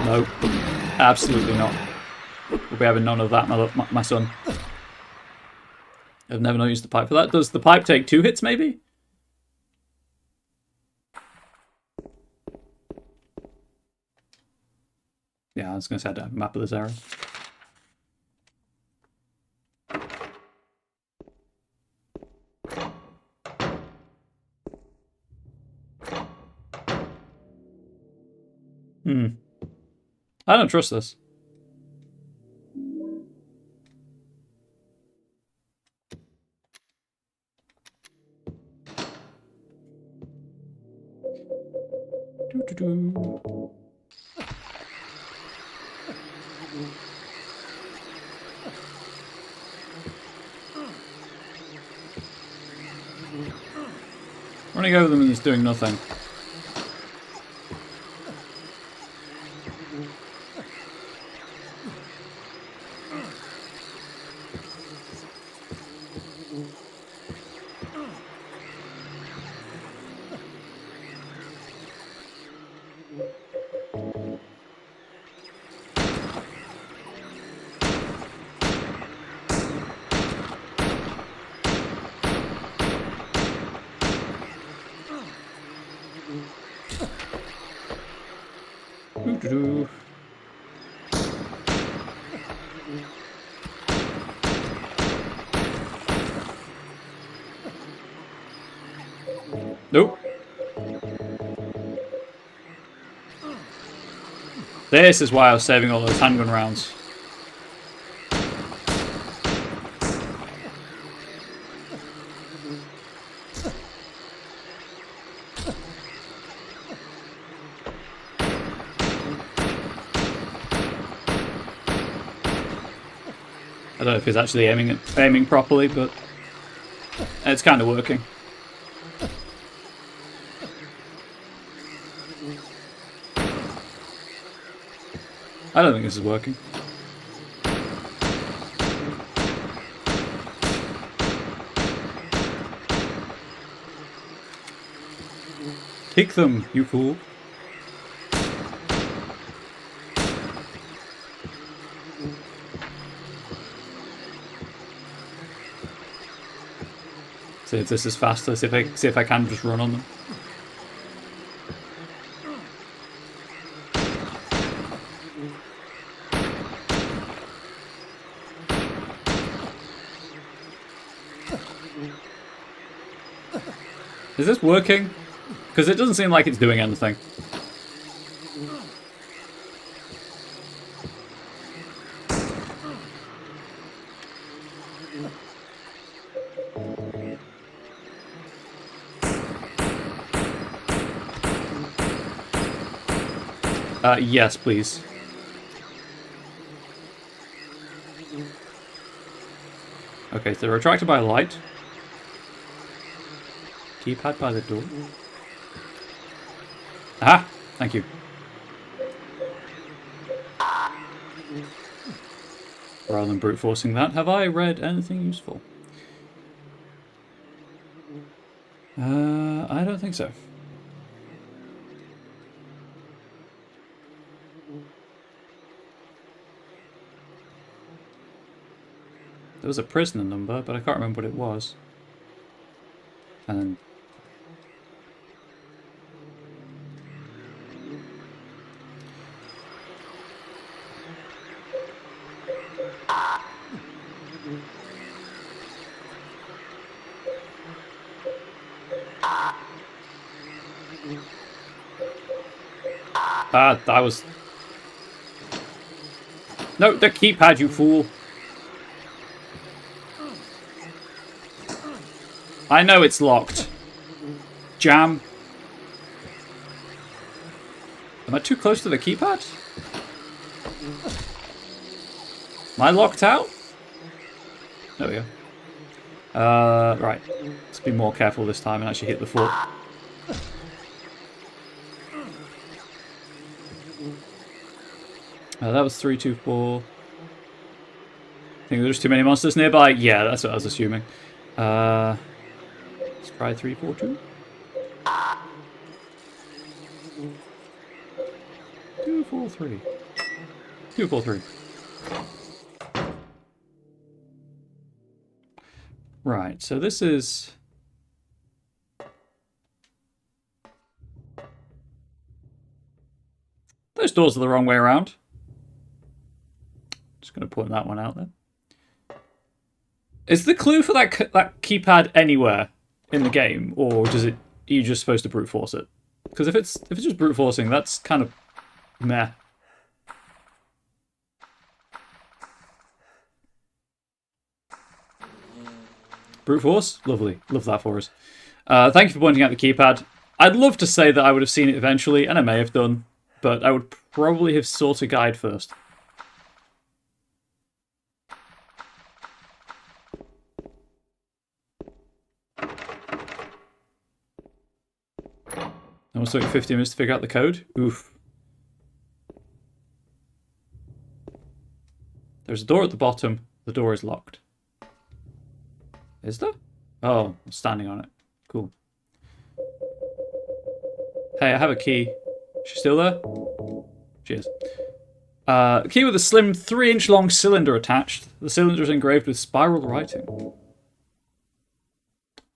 No. Absolutely not. We'll be having none of that, my son. I've never used the pipe for that. Does the pipe take 2 hits, maybe? Yeah, I was going to say I don't have a map of this area. I don't trust this. Doo-doo-doo. Running over them and it's doing nothing. Do-do-do. Nope. This is why I was saving all those handgun rounds. I don't know if he's actually aiming properly, but it's kind of working. I don't think this is working. Kick them, you fool. See if this is faster, see if I can just run on them. Is this working? Because it doesn't seem like it's doing anything. Yes, please. Okay, so they're attracted by light. Keypad by the door. Ah, thank you. Rather than brute forcing that, have I read anything useful? I don't think so. There was a prisoner number, but I can't remember what it was. And that was... No, the keypad, you fool! I know it's locked. Jam. Am I too close to the keypad? Am I locked out? There we go. Right. Let's be more careful this time and actually hit the fort. That was 3, 2, 4. I think there's too many monsters nearby. Yeah, that's what I was assuming. Let's try 3, 4, 2. 2, 4, 3. 2, 4, 3. Right, so this is... Those doors are the wrong way around. Just going to point that one out there. Is the clue for that keypad anywhere in the game, or does it? Are you just supposed to brute force it? Because if it's just brute forcing, that's kind of meh. Brute force, lovely, love that for us. Thank you for pointing out the keypad. I'd love to say that I would have seen it eventually, and I may have done, but I would probably have sought a guide first. Almost took 50 minutes to figure out the code. Oof. There's a door at the bottom. The door is locked. Is there? Oh, I'm standing on it. Cool. Hey, I have a key. Is she still there? She is. Key with a slim 3-inch long cylinder attached. The cylinder is engraved with spiral writing.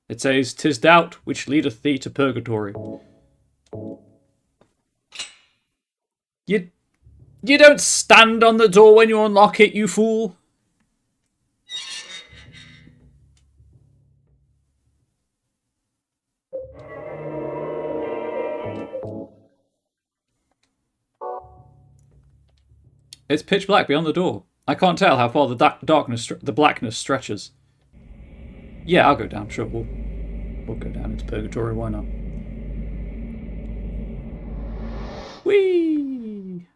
It says, "'Tis doubt which leadeth thee to purgatory." You don't stand on the door when you unlock it, you fool. It's pitch black beyond the door. I can't tell how far the blackness stretches. Yeah, I'll go down. Sure, we'll go down into purgatory. Why not? Whee!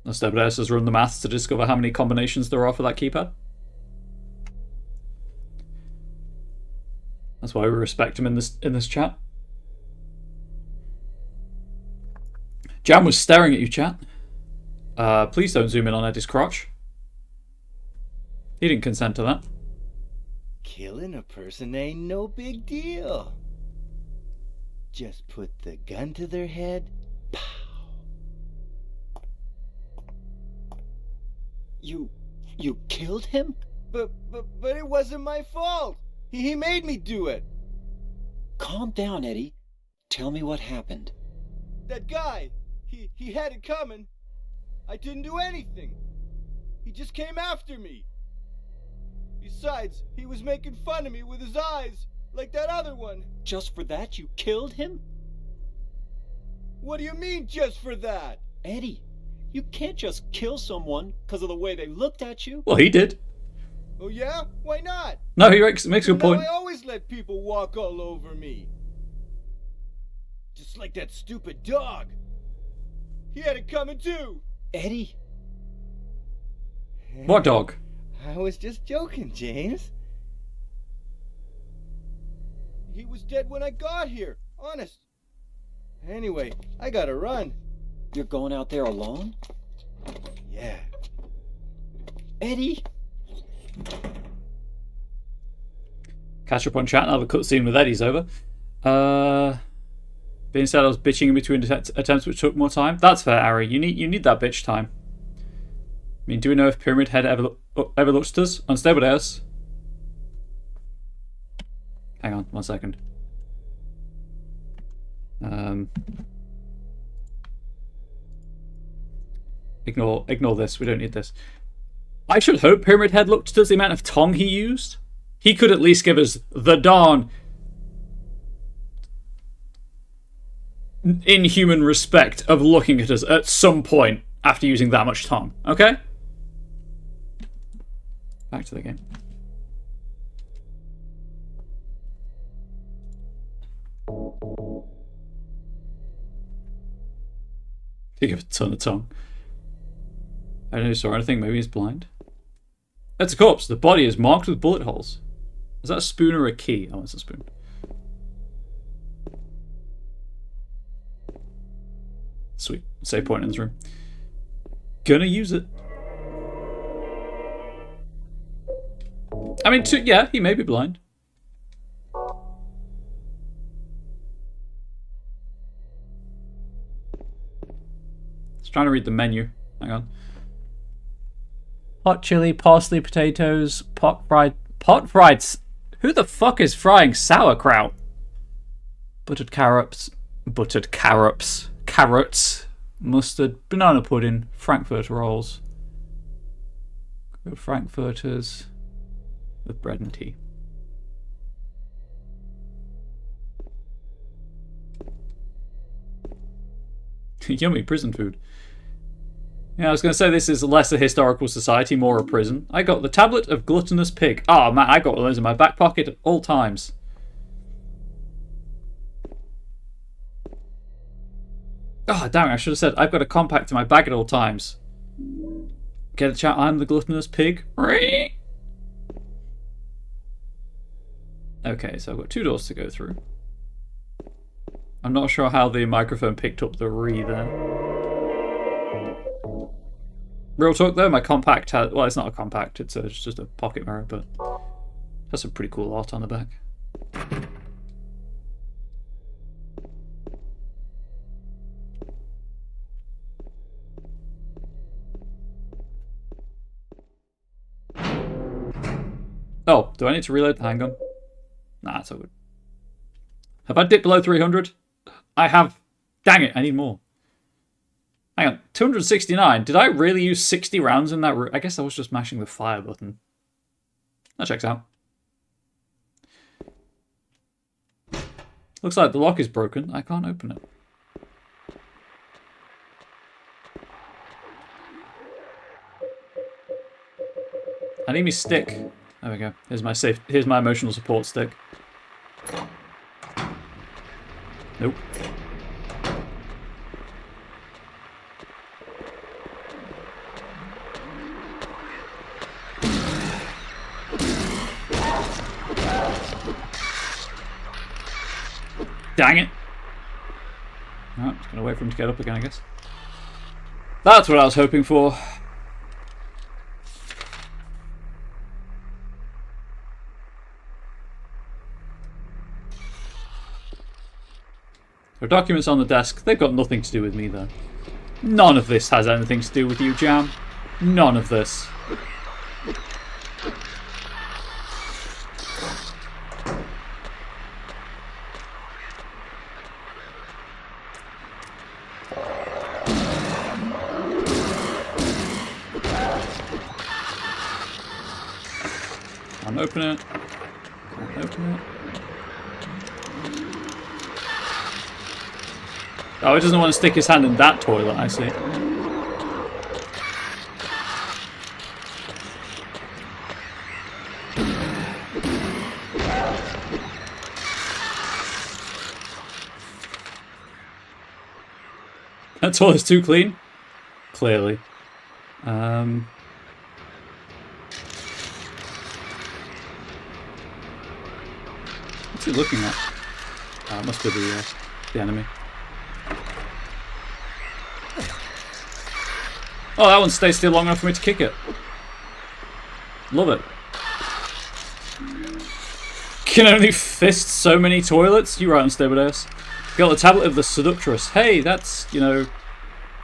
Estebanez has run the maths to discover how many combinations there are for that keypad. That's why we respect him in this chat. Jam was staring at you, chat. Please don't zoom in on Eddie's crotch. He didn't consent to that. Killing a person ain't no big deal. Just put the gun to their head. Pow. You killed him? But it wasn't my fault. He made me do it. Calm down, Eddie. Tell me what happened. That guy, he had it coming. I didn't do anything. He just came after me. Besides, he was making fun of me with his eyes, like that other one. Just for that, you killed him? What do you mean, just for that? Eddie, you can't just kill someone because of the way they looked at you. Well, he did. Oh yeah? Why not? No, he makes a good point. I always let people walk all over me. Just like that stupid dog. He had it coming too. Eddie. What dog? I was just joking, James. He was dead when I got here, honest. Anyway, I gotta run. You're going out there alone? Yeah. Eddie? Catch up on chat now. The cutscene with Eddie's over. Being said, I was bitching in between attempts which took more time. That's fair, Ari. You need that bitch time. I mean, do we know if Pyramid Head ever looked at us? Unstable Deus. Hang on, 1 second. Ignore this. We don't need this. I should hope Pyramid Head looked at us. The amount of tongue he used, he could at least give us the darn inhuman respect of looking at us at some point after using that much tongue. Okay? Back to the game. He gave a ton of tongue. I don't know, saw anything. Maybe he's blind. That's a corpse. The body is marked with bullet holes. Is that a spoon or a key? Oh, it's a spoon. Sweet. Save point in this room. Gonna use it. I mean, yeah, he may be blind. Just trying to read the menu. Hang on. Hot chili, parsley, potatoes, pot fried. Who the fuck is frying sauerkraut? Buttered carrots, carrots, mustard, banana pudding, Frankfurt rolls. Frankfurters with bread and tea. Yummy prison food. Yeah, I was going to say this is less a historical society, more a prison. I got the tablet of gluttonous pig. Oh man, I got one of those in my back pocket at all times. Oh damn it, I should have said I've got a compact in my bag at all times. Get a chat, I'm the gluttonous pig. Okay, so I've got 2 doors to go through. I'm not sure how the microphone picked up the re there. Real talk though, my compact has, well, it's not a compact, it's just a pocket mirror, but that's some pretty cool art on the back. Oh, do I need to reload the handgun? Nah, it's all good. Have I dipped below 300? I have. Dang it, I need more. Hang on, 269. Did I really use 60 rounds in that room? I guess I was just mashing the fire button. That checks out. Looks like the lock is broken. I can't open it. I need me stick. There we go. Here's my safe. Here's my emotional support stick. Nope. Dang it. Alright, just gonna wait for him to get up again, I guess. That's what I was hoping for. There are documents on the desk. They've got nothing to do with me, though. None of this has anything to do with you, Jam. None of this. Can't open it. Can't open it. Oh, he doesn't want to stick his hand in that toilet, I see. That toilet's too clean? Clearly. What's he looking at? Oh, it must be the enemy. Oh, that one stays still long enough for me to kick it. Love it. Can only fist so many toilets? You right on Stebadeus. Got the tablet of the seductress. Hey, that's, you know,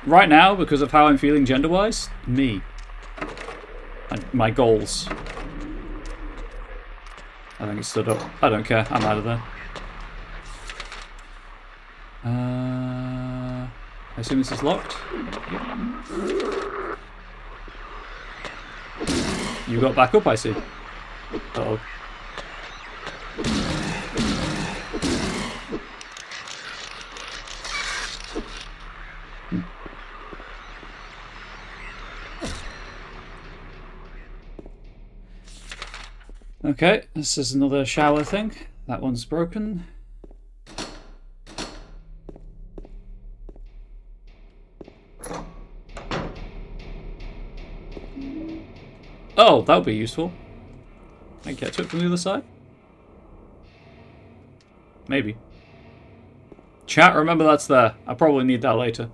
right now, because of how I'm feeling gender-wise, me. And my goals. I think it stood up. I don't care. I'm out of there. I assume this is locked? Yep. You got back up, I see. Uh-oh. Okay, this is another shower thing. That one's broken. Oh, that would be useful. Can I get to it from the other side? Maybe. Chat, remember that's there. I'll probably need that later.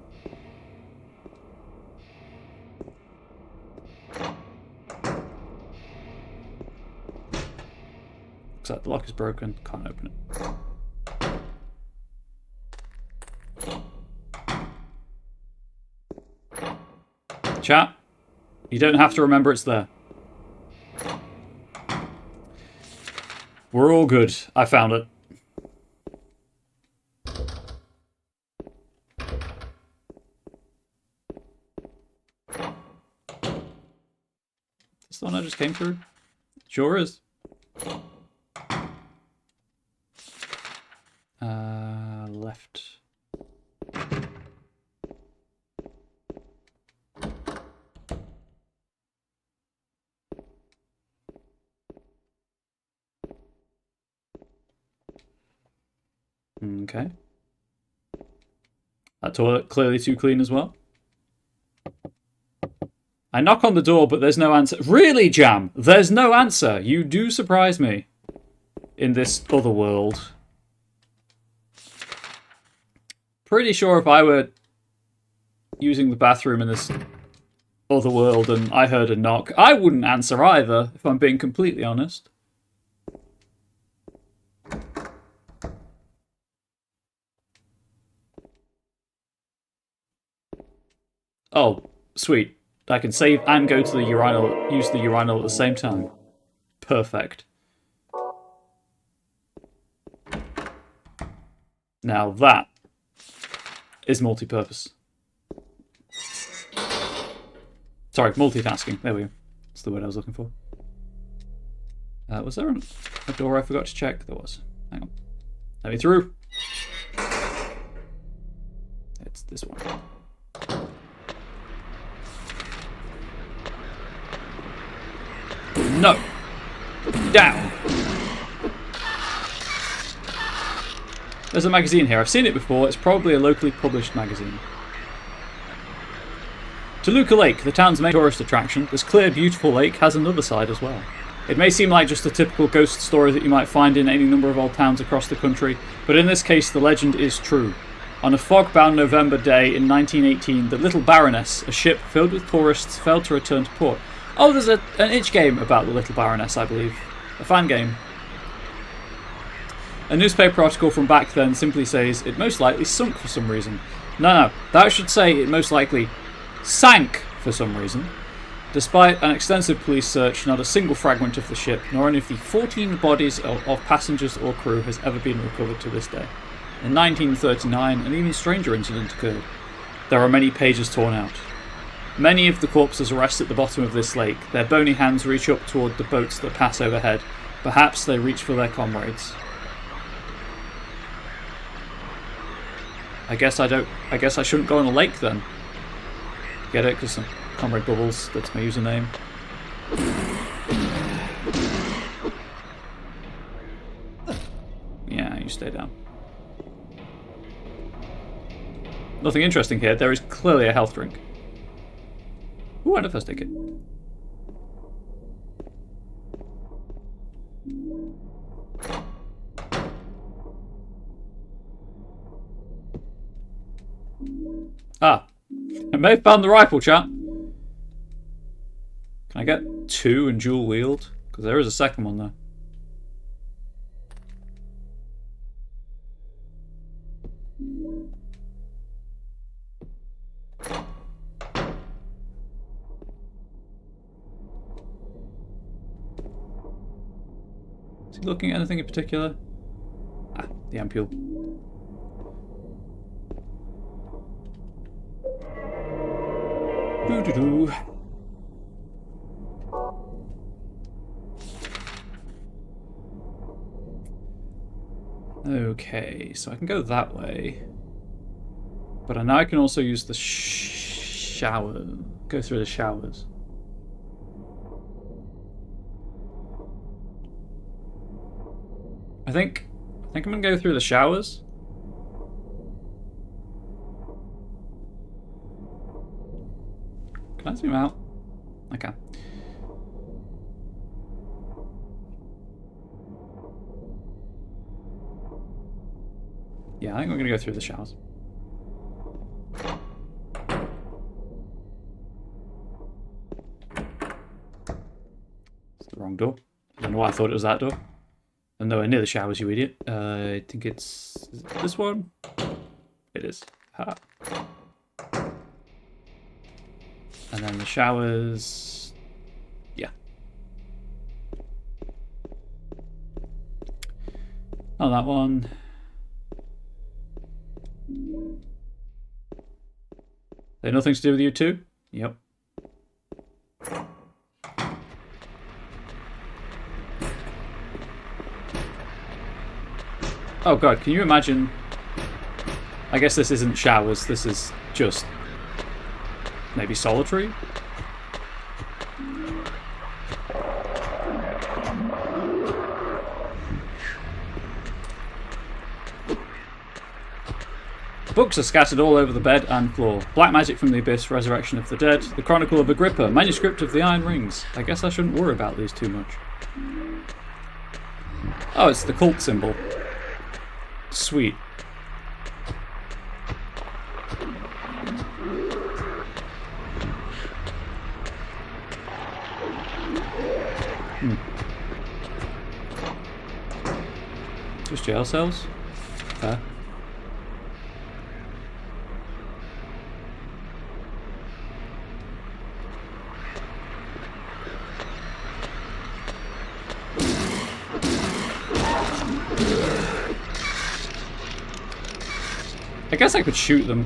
Looks like the lock is broken. Can't open it. Chat, you don't have to remember it's there. We're all good. I found it. Is this the one I just came through? Sure is. Left. Okay. That toilet clearly too clean as well. I knock on the door, but there's no answer. Really, Jam? There's no answer. You do surprise me. In this other world. Pretty sure if I were using the bathroom in this other world and I heard a knock, I wouldn't answer either, if I'm being completely honest. Oh, sweet. I can save and go to the urinal, use the urinal at the same time. Perfect. Now that is multi-purpose. Sorry, multitasking. There we go. That's the word I was looking for. Was there a door I forgot to check? There was. Hang on. Let me through. It's this one. No! Down! There's a magazine here. I've seen it before. It's probably a locally published magazine. Toluca Lake, the town's main tourist attraction, this clear, beautiful lake has another side as well. It may seem like just a typical ghost story that you might find in any number of old towns across the country, but in this case the legend is true. On a fog-bound November day in 1918, the Little Baroness, a ship filled with tourists, failed to return to port. Oh, there's an itch game about the Little Baroness, I believe. A fan game. A newspaper article from back then simply says, it most likely sunk for some reason. No, that should say it most likely sank for some reason. Despite an extensive police search, not a single fragment of the ship, nor any of the 14 bodies of passengers or crew has ever been recovered to this day. In 1939, an even stranger incident occurred. There are many pages torn out. Many of the corpses rest at the bottom of this lake. Their bony hands reach up toward the boats that pass overhead. Perhaps they reach for their comrades. I guess I shouldn't go on a lake then. Get it? Because Comrade Bubbles, that's my username. Yeah, you stay down. Nothing interesting here. There is clearly a health drink. Ooh, and a first aid kit. Ah, I may have found the rifle, chat. Can I get 2 and dual wield? Because there is a second one there. Is he looking at anything in particular? Ah, the ampule. Doo-doo-doo. Okay, so I can go that way. But I know I can also use the shower. Go through the showers. I think I'm gonna go through the showers. Can I zoom out? I can. Yeah, I think we're gonna go through the showers. It's the wrong door. I don't know why I thought it was that door. I'm nowhere near the showers, you idiot. I think it's this one. It is. Ha. And then the showers. Yeah. Oh, that one. They nothing to do with you too? Yep. Oh god, can you imagine? I guess this isn't showers, this is just maybe solitary? Books are scattered all over the bed and floor. Black Magic from the Abyss, Resurrection of the Dead, The Chronicle of Agrippa, Manuscript of the Iron Rings. I guess I shouldn't worry about these too much. Oh, it's the cult symbol. Sweet. Just jail cells? Fair. I guess I could shoot them.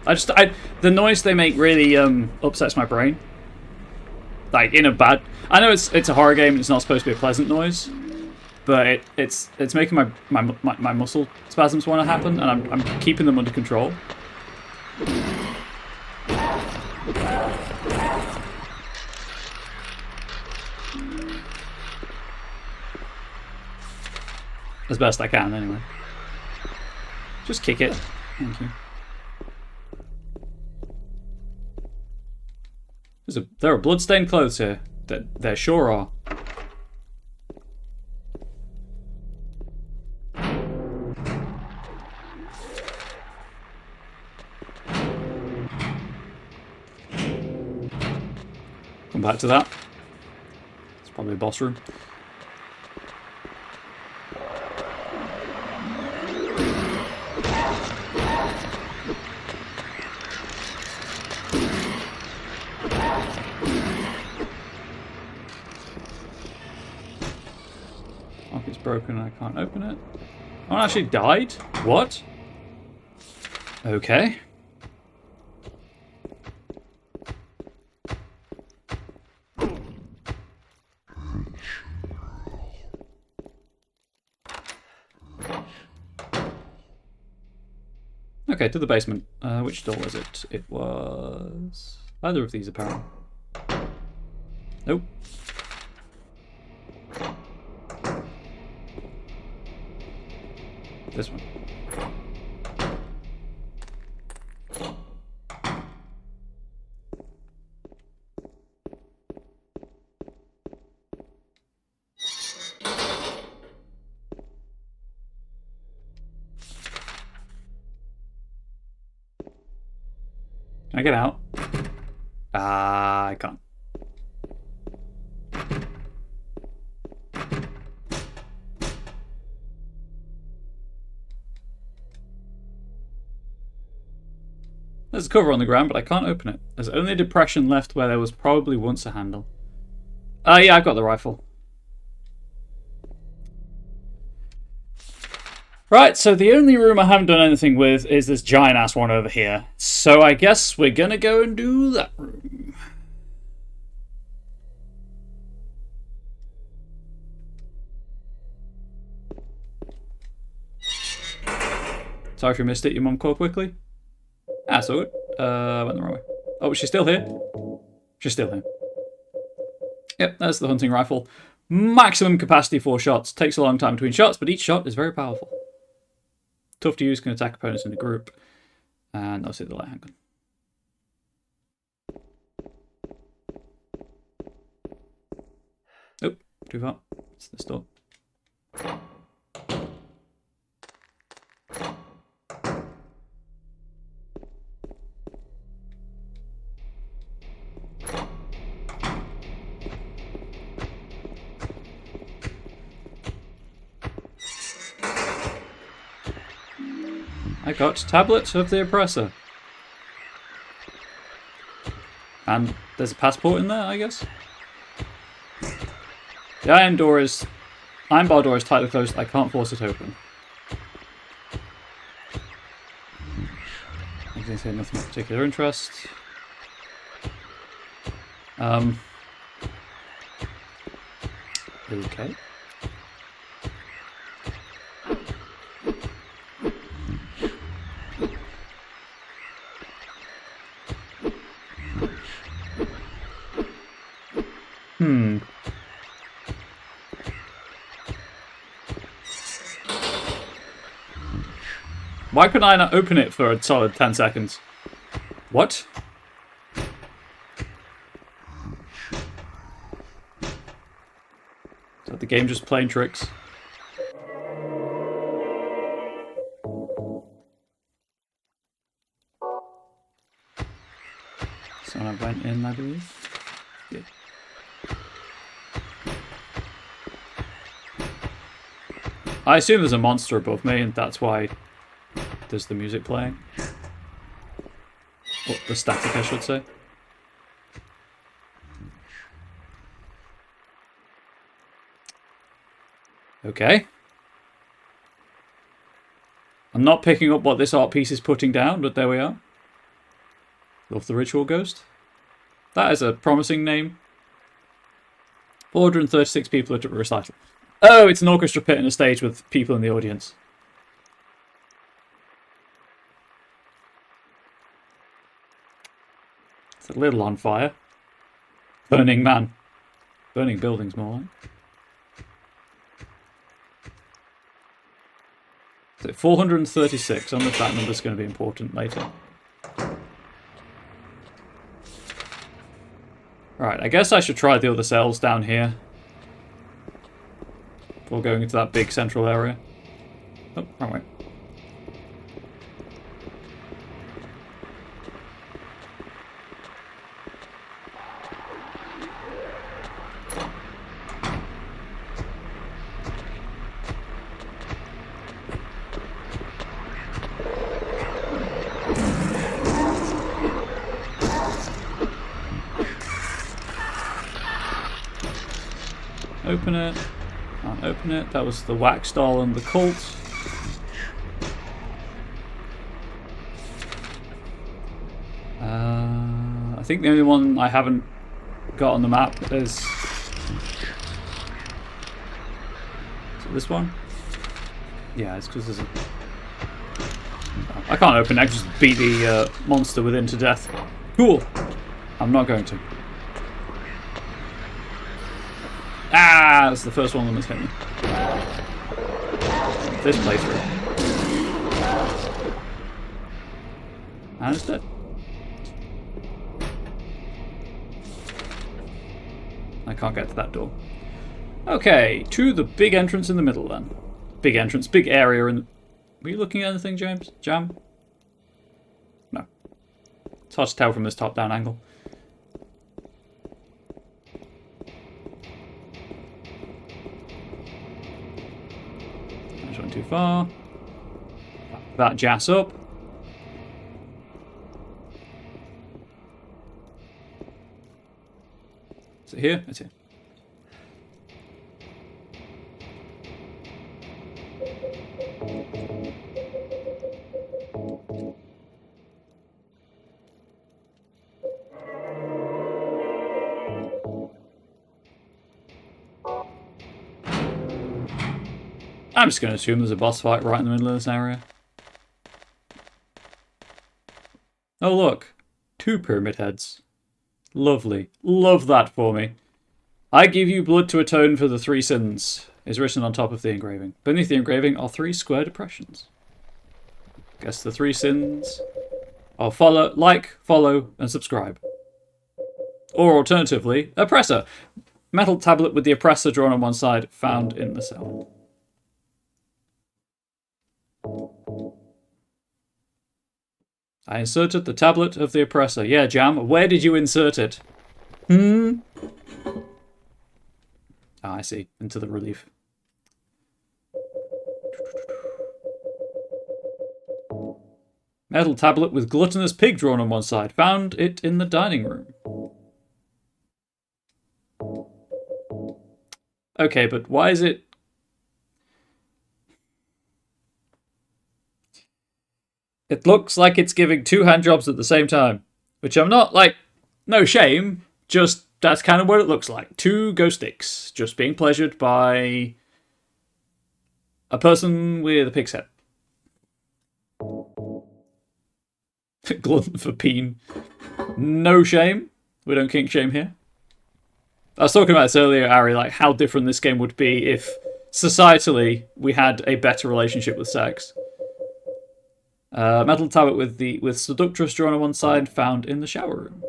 The noise they make really upsets my brain. Like in a bad. I know it's a horror game and it's not supposed to be a pleasant noise, but it's making my muscle spasms want to happen, and I'm keeping them under control. As best I can, anyway. Just kick it. Thank you. There are bloodstained clothes here. There sure are. Come back to that. It's probably a boss room. It's broken and I can't open it. Oh, it actually died? What? Okay. Okay, to the basement. Which door was it? It was either of these, apparently. Nope. This one. Can I get out? I can't. There's a cover on the ground, but I can't open it. There's only a depression left where there was probably once a handle. Yeah, I've got the rifle. Right, so the only room I haven't done anything with is this giant-ass one over here. So I guess we're gonna go and do that room. Sorry if you missed it, your mum called quickly. Ah, so good. Went the wrong way. Oh, she's still here? She's still here. Yep, that's the hunting rifle. Maximum capacity 4 shots. Takes a long time between shots, but each shot is very powerful. Tough to use, can attack opponents in a group. And obviously the light handgun. Nope, too far. It's this door. I got Tablet of the Oppressor. And there's a passport in there, I guess? The iron bar door is tightly closed. I can't force it open. I can say nothing of particular interest. Okay. Why couldn't I not open it for a solid 10 seconds? What? Is that the game just playing tricks? Someone went in, I believe. Yeah. I assume there's a monster above me, and that's why there's the music playing. Or the static, I should say. Okay. I'm not picking up what this art piece is putting down, but there we are. Love the Ritual Ghost. That is a promising name. 436 people at a recital. Oh, it's an orchestra pit and a stage with people in the audience. It's a little on fire. Burning man. Burning buildings, more like. So 436. I don't know if that number's going to be important later. Right, I guess I should try the other cells down here. Before going into that big central area. Oh, wrong way. Open it. Can't open it. That was the wax doll and the cult. I think the only one I haven't got on the map is it this one? Yeah, it's because there's a... I can't open it. I just beat the monster within to death. Cool. I'm not going to. Ah, that's the first one that's hit me. This playthrough. And it's dead. I can't get to that door. Okay, to the big entrance in the middle then. Big entrance, big area in the... Were you looking at anything, James? Jam? No. It's hard to tell from this top-down angle. Too far. That jazz up. Is it here? It's here. I'm just going to assume there's a boss fight right in the middle of this area. Oh look, 2 pyramid heads. Lovely. Love that for me. I give you blood to atone for the 3 sins, is written on top of the engraving. Beneath the engraving are 3 square depressions. Guess the 3 sins are follow, like, follow, and subscribe. Or alternatively, oppressor. Metal tablet with the oppressor drawn on one side, found in the cell. I inserted the tablet of the oppressor. Yeah, Jam, where did you insert it? Ah, I see. Into the relief. Metal tablet with gluttonous pig drawn on one side. Found it in the dining room. Okay, but why is it... It looks like it's giving 2 hand jobs at the same time. Which I'm not, like, no shame. Just, that's kind of what it looks like. 2 ghost sticks. Just being pleasured by a person with a pig's head. Glutton for peen. No shame. We don't kink shame here. I was talking about this earlier, Ari, like how different this game would be if societally we had a better relationship with sex. Metal tablet with seductress drawn on one side, found in the shower room.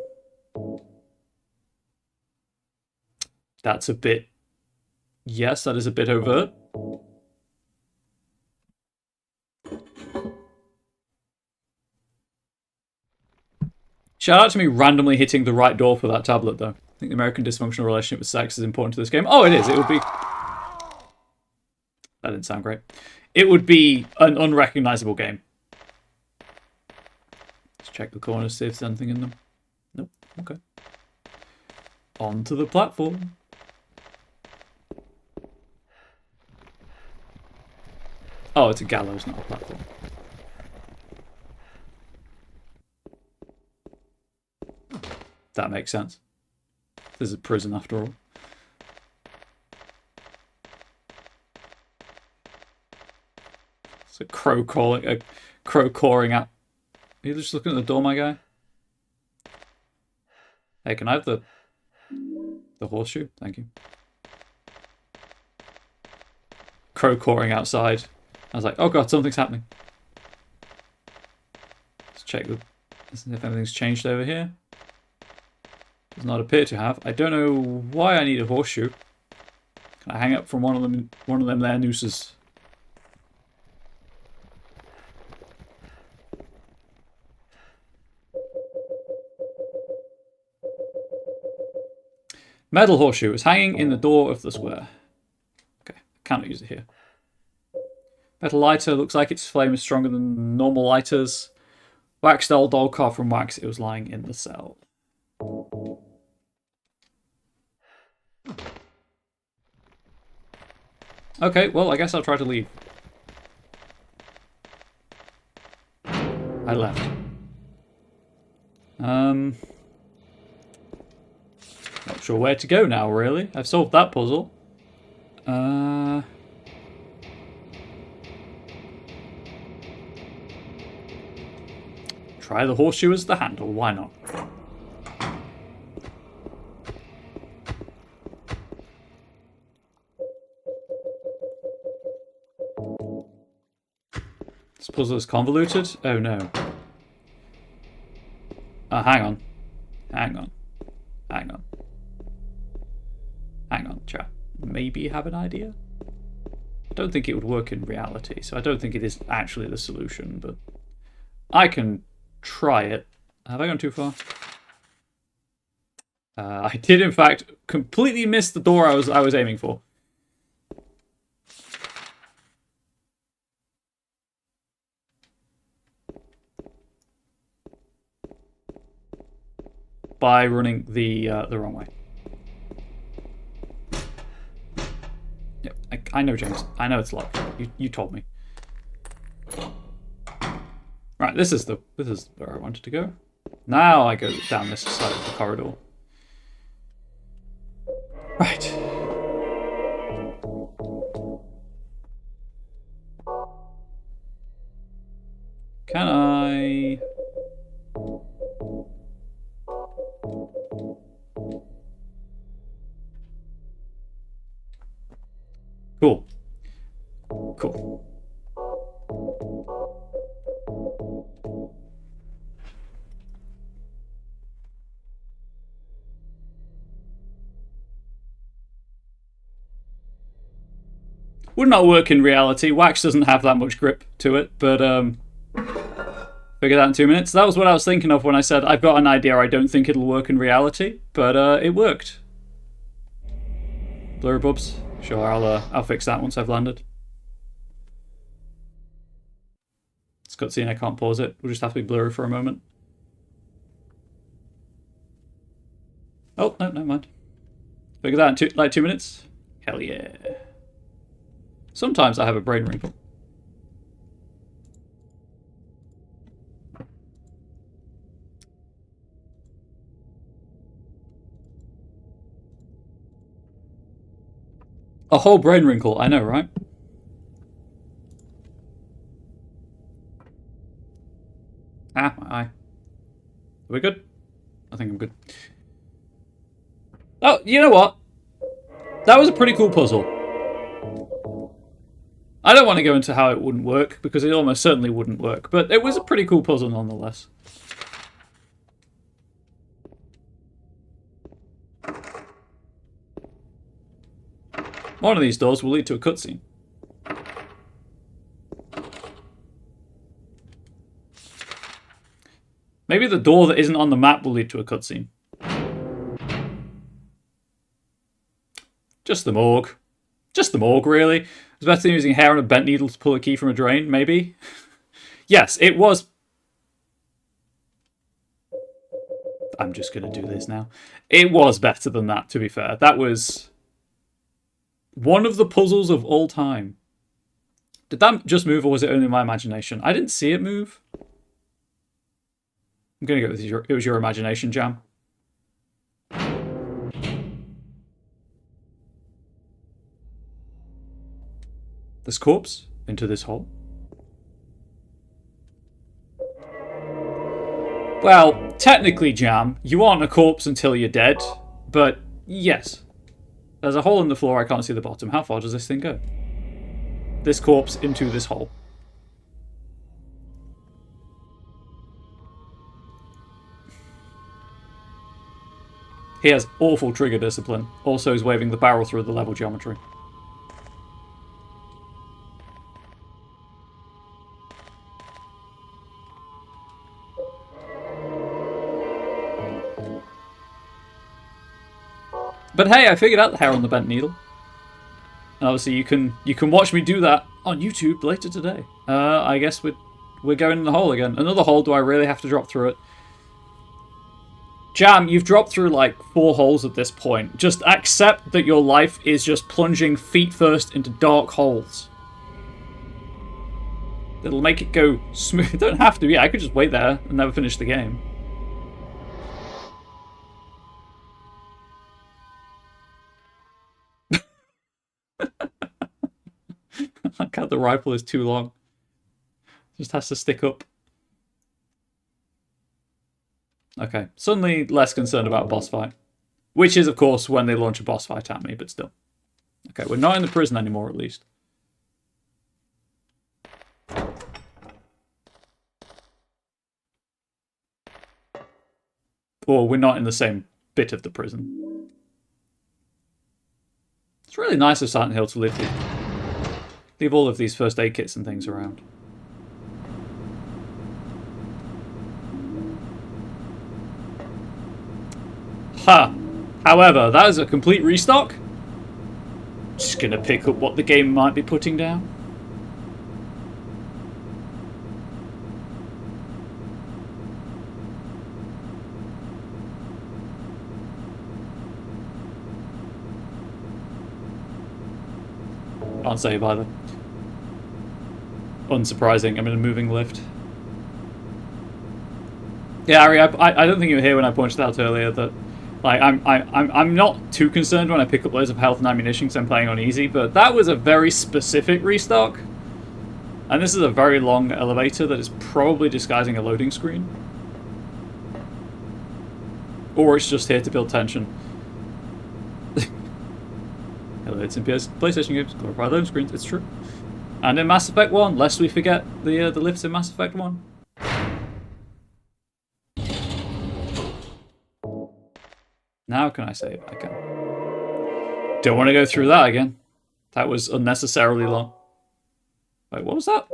That's a bit... Yes, that is a bit overt. Shout out to me randomly hitting the right door for that tablet, though. I think the American dysfunctional relationship with sex is important to this game. Oh, it is. It would be... That didn't sound great. It would be an unrecognizable game. Let's check the corners, see if there's anything in them. Nope. Okay. Onto the platform. Oh, it's a gallows, not a platform. that makes sense. This is a prison after all. It's a crow cawing out. Are you just looking at the door, my guy? Hey, can I have the horseshoe? Thank you. Crow cawing outside. I was like, oh god, something's happening. Let's check if anything's changed over here. Does not appear to have. I don't know why I need a horseshoe. Can I hang up from one of them there nooses? Metal horseshoe is hanging in the door of the square. Okay, cannot use it here. Metal lighter looks like its flame is stronger than normal lighters. Wax doll carved from wax. It was lying in the cell. Okay, well, I guess I'll try to leave. I left. Not sure where to go now, really. I've solved that puzzle. Try the horseshoe as the handle, why not? This puzzle is convoluted? Oh no. Hang on. Hang on. Hang on. Hang on, chat. Maybe you have an idea? I don't think it would work in reality, so I don't think it is actually the solution, but I can try it. Have I gone too far? I did, in fact, completely miss the door I was aiming for. By running the wrong way. Yep, I know, James. I know it's locked. You told me. Right, this is where I wanted to go. Now I go down this side of the corridor. Right. Can I... Cool. Cool. Would not work in reality. Wax doesn't have that much grip to it, but figure that in 2 minutes. That was what I was thinking of when I said I've got an idea. I don't think it'll work in reality, but it worked. Blurry bubs. Sure, I'll fix that once I've landed. It's cutscene. I can't pause it. We'll just have to be blurry for a moment. Oh no, never mind. Figure that in like 2 minutes. Hell yeah. Sometimes I have a brain wrinkle. A whole brain wrinkle, I know, right? Ah, my eye. Are we good? I think I'm good. Oh, you know what? That was a pretty cool puzzle. I don't want to go into how it wouldn't work, because it almost certainly wouldn't work, but it was a pretty cool puzzle nonetheless. One of these doors will lead to a cutscene. Maybe the door that isn't on the map will lead to a cutscene. Just the morgue. Just the morgue, really. It's better than using hair and a bent needle to pull a key from a drain, maybe? Yes, it was... I'm just going to do this now. It was better than that, to be fair. That was one of the puzzles of all time. Did that just move, or was it only my imagination? I didn't see it move. I'm going to go with it was your imagination, Jam. this corpse into this hole. Well, technically, Jam, you aren't a corpse until you're dead, but yes. There's a hole in the floor, I can't see the bottom. How far does this thing go? This corpse into this hole. He has awful trigger discipline. Also, he's waving the barrel through the level geometry. But hey, I figured out the hair on the bent needle. And obviously, you can watch me do that on YouTube later today. I guess we're going in the hole again. Another hole. Do I really have to drop through it? Jam, you've dropped through like 4 holes at this point. Just accept that your life is just plunging feet first into dark holes. It'll make it go smooth. Don't have to. Yeah, I could just wait there and never finish the game. I can't. The rifle is too long. Just has to stick up. Okay, suddenly less concerned about a boss fight. Which is, of course, when they launch a boss fight at me, but still. Okay, we're not in the prison anymore, at least. Or we're not in the same bit of the prison. It's really nice of Silent Hill to leave all of these first aid kits and things around. Ha! However, that is a complete restock. Just gonna pick up what the game might be putting down. Can't save either. Unsurprising, I'm in a moving lift. Yeah, Ari, I don't think you were here when I pointed out earlier that, like, I'm not too concerned when I pick up loads of health and ammunition because I'm playing on easy, but that was a very specific restock, and this is a very long elevator that is probably disguising a loading screen, or it's just here to build tension. Elevators in PlayStation games glorify loading screens. It's true. And in Mass Effect 1, lest we forget the lifts in Mass Effect 1. Now can I save? I can. Don't want to go through that again. That was unnecessarily long. Wait, what was that?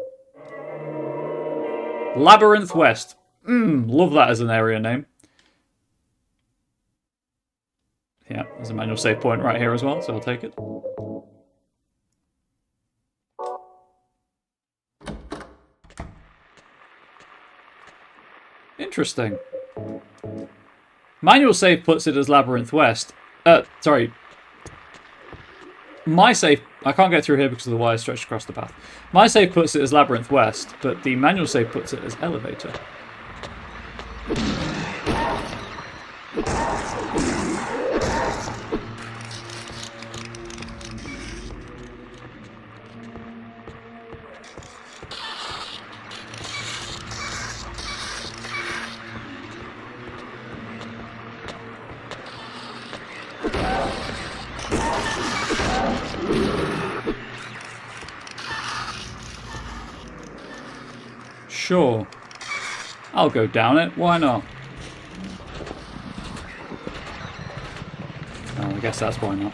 Labyrinth West. Love that as an area name. Yeah, there's a manual save point right here as well, so I'll take it. Interesting. Manual save puts it as Labyrinth West. Sorry. My save... I can't get through here because of the wire stretched across the path. My save puts it as Labyrinth West, but the manual save puts it as Elevator. Sure. I'll go down it. Why not? Oh, I guess that's why not.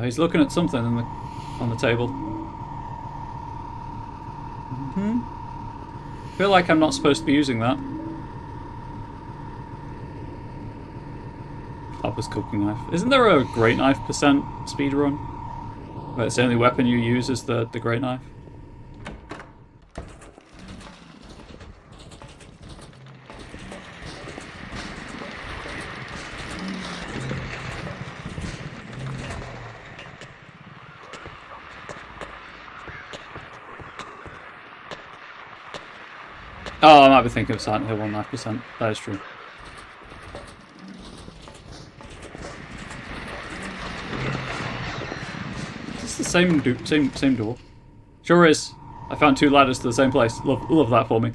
He's looking at something on the table. I feel like I'm not supposed to be using that. Papa's cooking knife. Isn't there a great knife % speedrun? Where it's the only weapon you use is the great knife? Oh, I might be thinking of Silent Hill 1 knife %. That is true. It's the same door. Sure is. I found 2 ladders to the same place. Love that for me.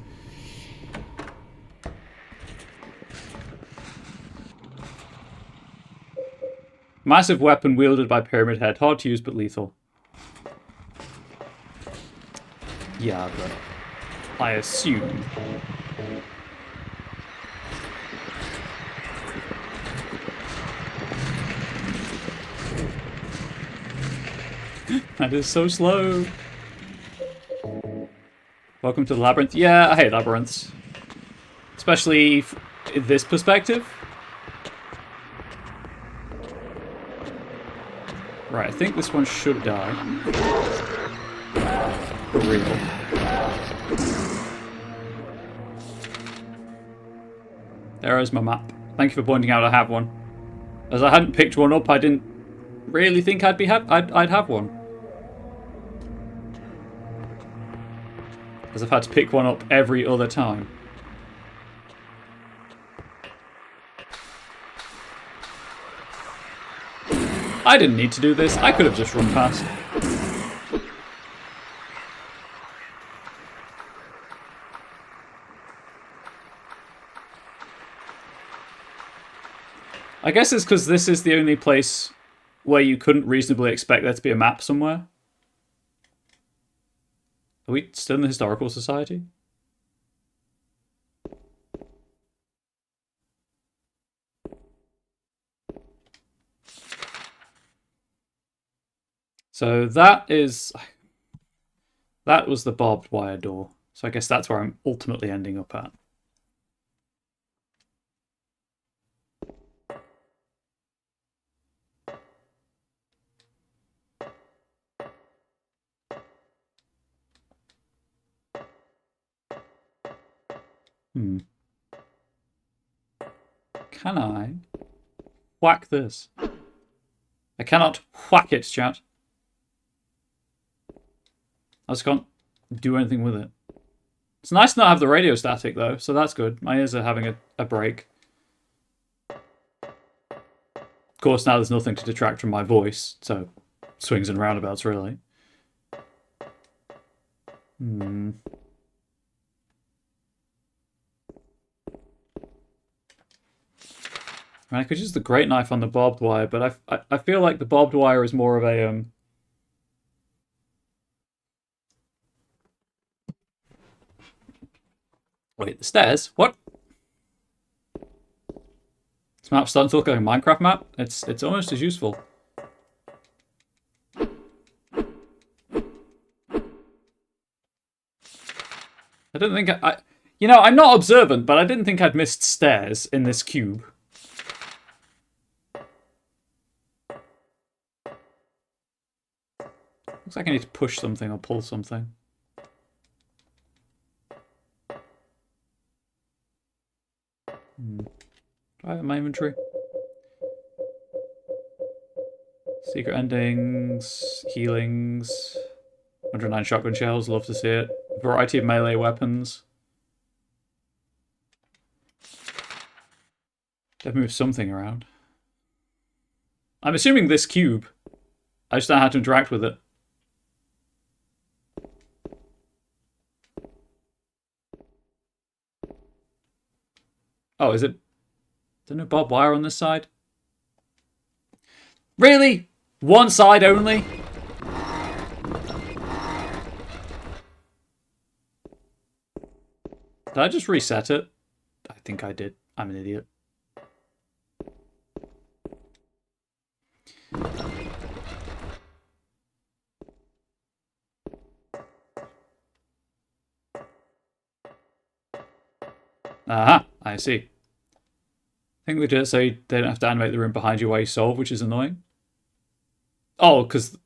Massive weapon wielded by Pyramid Head. Hard to use but lethal. Yeah, but I assume. That is so slow. Welcome to the labyrinth. Yeah, I hate labyrinths. Especially in this perspective. Right, I think this one should die. For real. There is my map. Thank you for pointing out I have one. As I hadn't picked one up, I didn't really think I'd have one. As I've had to pick one up every other time. I didn't need to do this. I could have just run past. I guess it's because this is the only place where you couldn't reasonably expect there to be a map somewhere. Are we still in the Historical Society? So that was the barbed wire door. So I guess that's where I'm ultimately ending up at. Can I whack this? I cannot whack it, chat. I just can't do anything with it. It's nice to not have the radio static, though, so that's good. My ears are having a break. Of course, now there's nothing to detract from my voice, so swings and roundabouts, really. I could use the great knife on the barbed wire, but I feel like the barbed wire is more of a Wait, the stairs? What? This map's starting to look like a Minecraft map. It's almost as useful. I don't think you know, I'm not observant, but I didn't think I'd missed stairs in this cube. Looks like I need to push something or pull something. Do I have my inventory? Secret endings, healings, 109 shotgun shells, love to see it. Variety of melee weapons. They've moved something around. I'm assuming this cube. I just don't know how to interact with it. Oh, is it? There's no barbed wire on this side? Really? One side only? Did I just reset it? I think I did. I'm an idiot. Aha, I see. I think they just say they don't have to animate the room behind you while you solve, which is annoying. Oh, because...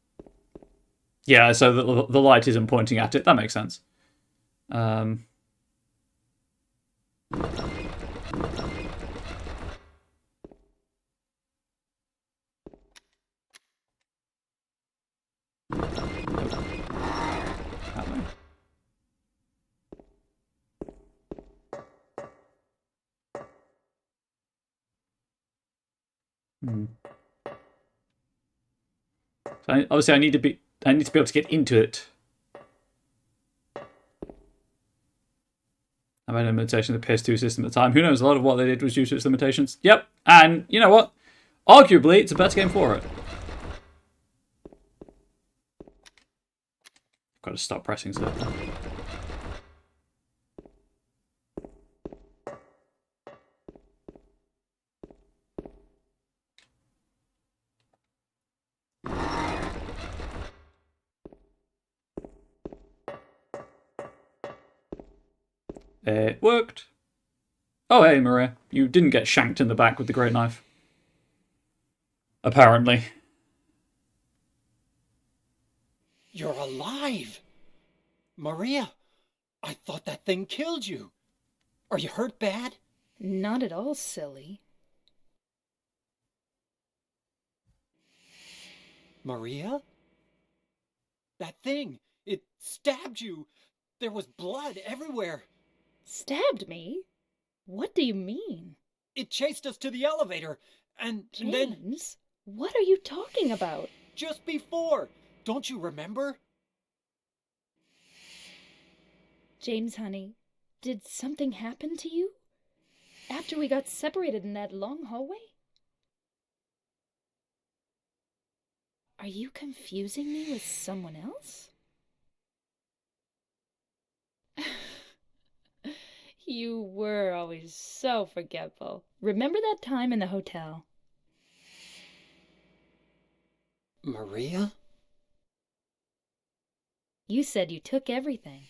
Yeah, so the light isn't pointing at it. That makes sense. So Obviously, I need to be able to get into it. I made a limitation of the PS2 system at the time. Who knows? A lot of what they did was due to its limitations. Yep. And you know what? Arguably, it's a better game for it. Got to stop pressing stuff. It worked. Oh, hey, Maria. You didn't get shanked in the back with the great knife. Apparently. You're alive! Maria, I thought that thing killed you. Are you hurt bad? Not at all, silly. Maria? That thing, it stabbed you. There was blood everywhere. Stabbed me? What do you mean? It chased us to the elevator, and then James, what are you talking about? just before, don't you remember? James, honey, did something happen to you? After we got separated in that long hallway? Are you confusing me with someone else? You were always so forgetful. Remember that time in the hotel? Maria? You said you took everything,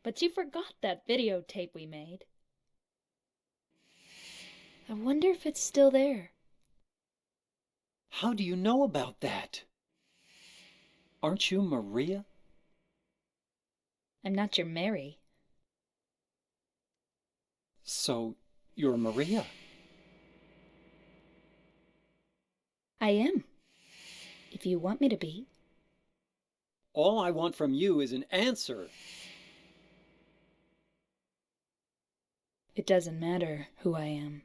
but you forgot that videotape we made. I wonder if it's still there. How do you know about that? Aren't you Maria? I'm not your Mary. So, you're Maria? I am. If you want me to be. All I want from you is an answer. It doesn't matter who I am.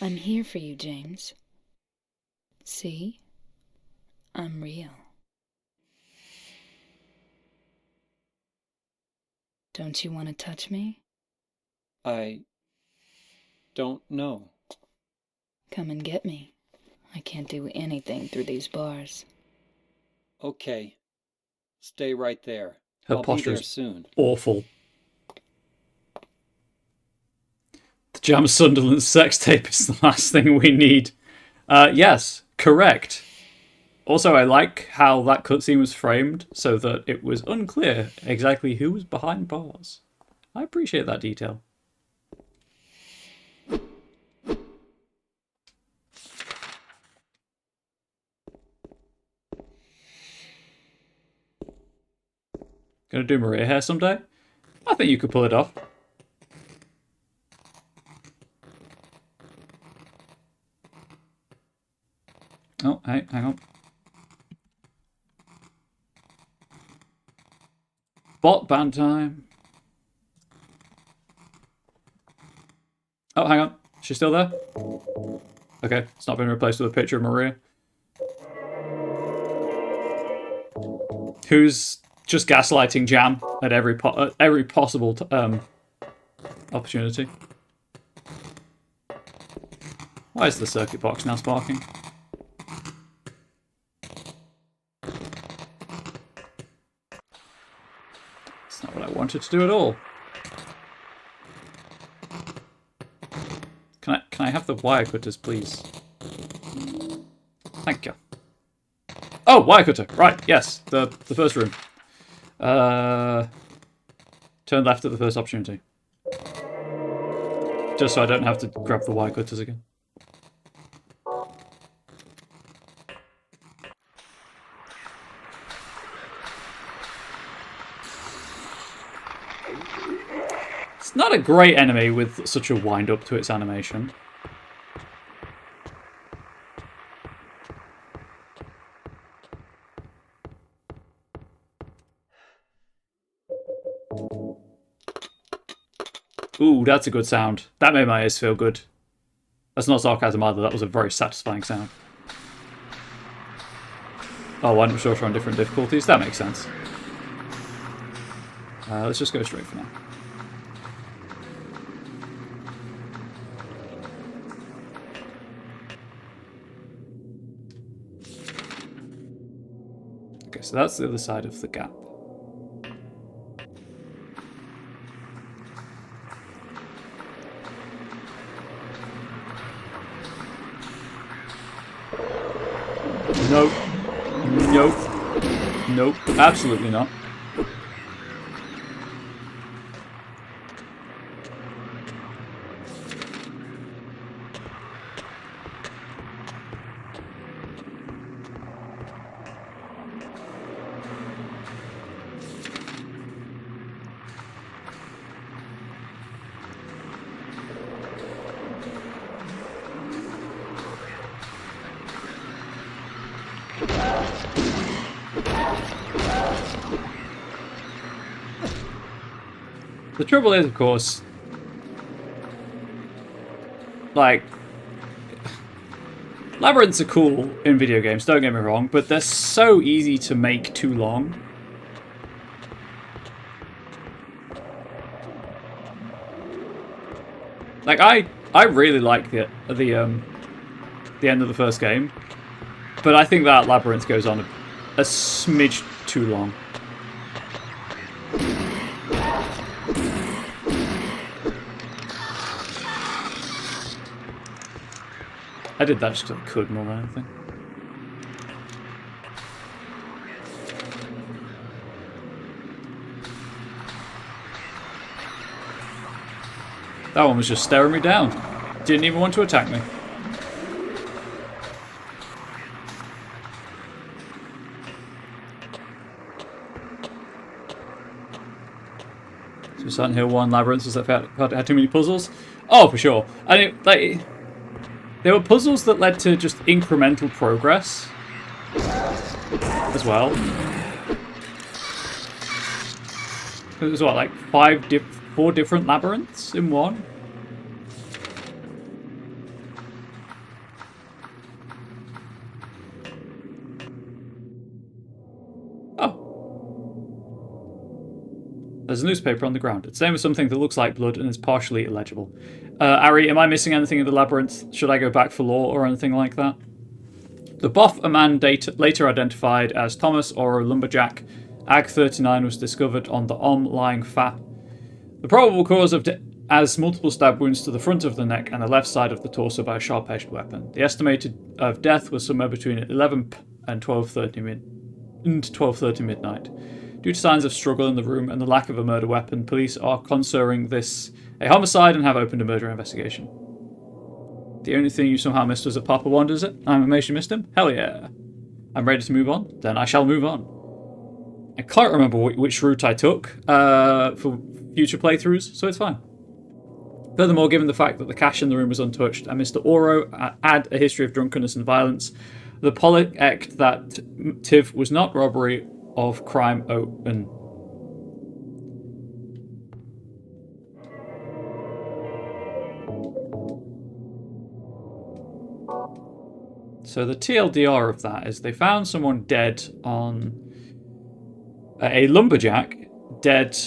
I'm here for you, James. See? I'm real. Don't you want to touch me? I don't know. Come and get me. I can't do anything through these bars. Okay. Stay right there. Her I'll be posture there is soon. awful. The Jam Sunderland sex tape is the last thing we need. Yes, correct. Also, I like how that cutscene was framed so that it was unclear exactly who was behind bars. I appreciate that detail. Gonna do Maria hair someday? I think you could pull it off. Oh, hey, hang on. Bot band time. Oh, hang on. She's still there? Okay, it's not been replaced with a picture of Maria. Who's just gaslighting Jam at every possible opportunity. Why is the circuit box now sparking? It's not what I wanted to do at all. Can I have the wire cutters, please? Thank you. Oh, wire cutter. Right, yes, the first room. Turn left at the first opportunity. Just so I don't have to grab the wire cutters again. It's not a great enemy with such a wind up to its animation. Ooh, that's a good sound. That made my ears feel good. That's not sarcasm either, that was a very satisfying sound. Oh, why not sure on different difficulties? That makes sense. Let's just go straight for now. Okay, so that's the other side of the gap. Nope. Nope. Nope. Absolutely not. The trouble is, of course, like, labyrinths are cool in video games, don't get me wrong, but they're so easy to make too long. Like, I really like the end of the first game, but I think that labyrinth goes on a smidge too long. I did that just because I could more than anything. That one was just staring me down. Didn't even want to attack me. So Silent Hill 1 labyrinths was that had too many puzzles? Oh, for sure. And it, like, there were puzzles that led to just incremental progress as well. It was what, like 4 different labyrinths in one? There's a newspaper on the ground. It's saying with something that looks like blood and is partially illegible. Ari, am I missing anything in the labyrinth? Should I go back for lore or anything like that? The buff a man later identified as Thomas or a lumberjack. Ag-39 was discovered on the lying fa. The probable cause of as multiple stab wounds to the front of the neck and the left side of the torso by a sharp-edged weapon. The estimated of death was somewhere between 11 and 12:30 midnight. Due to signs of struggle in the room and the lack of a murder weapon, police are considering this a homicide and have opened a murder investigation. The only thing you somehow missed was that Papa Wanda, is it? I'm amazed you missed him? Hell yeah. I'm ready to move on. Then I shall move on. I can't remember which route I took for future playthroughs, so it's fine. Furthermore, given the fact that the cash in the room was untouched and Mr. Oro had a history of drunkenness and violence, the Pollock act that Tiv was not robbery of crime open. So the TLDR of that is they found someone dead on a lumberjack, dead,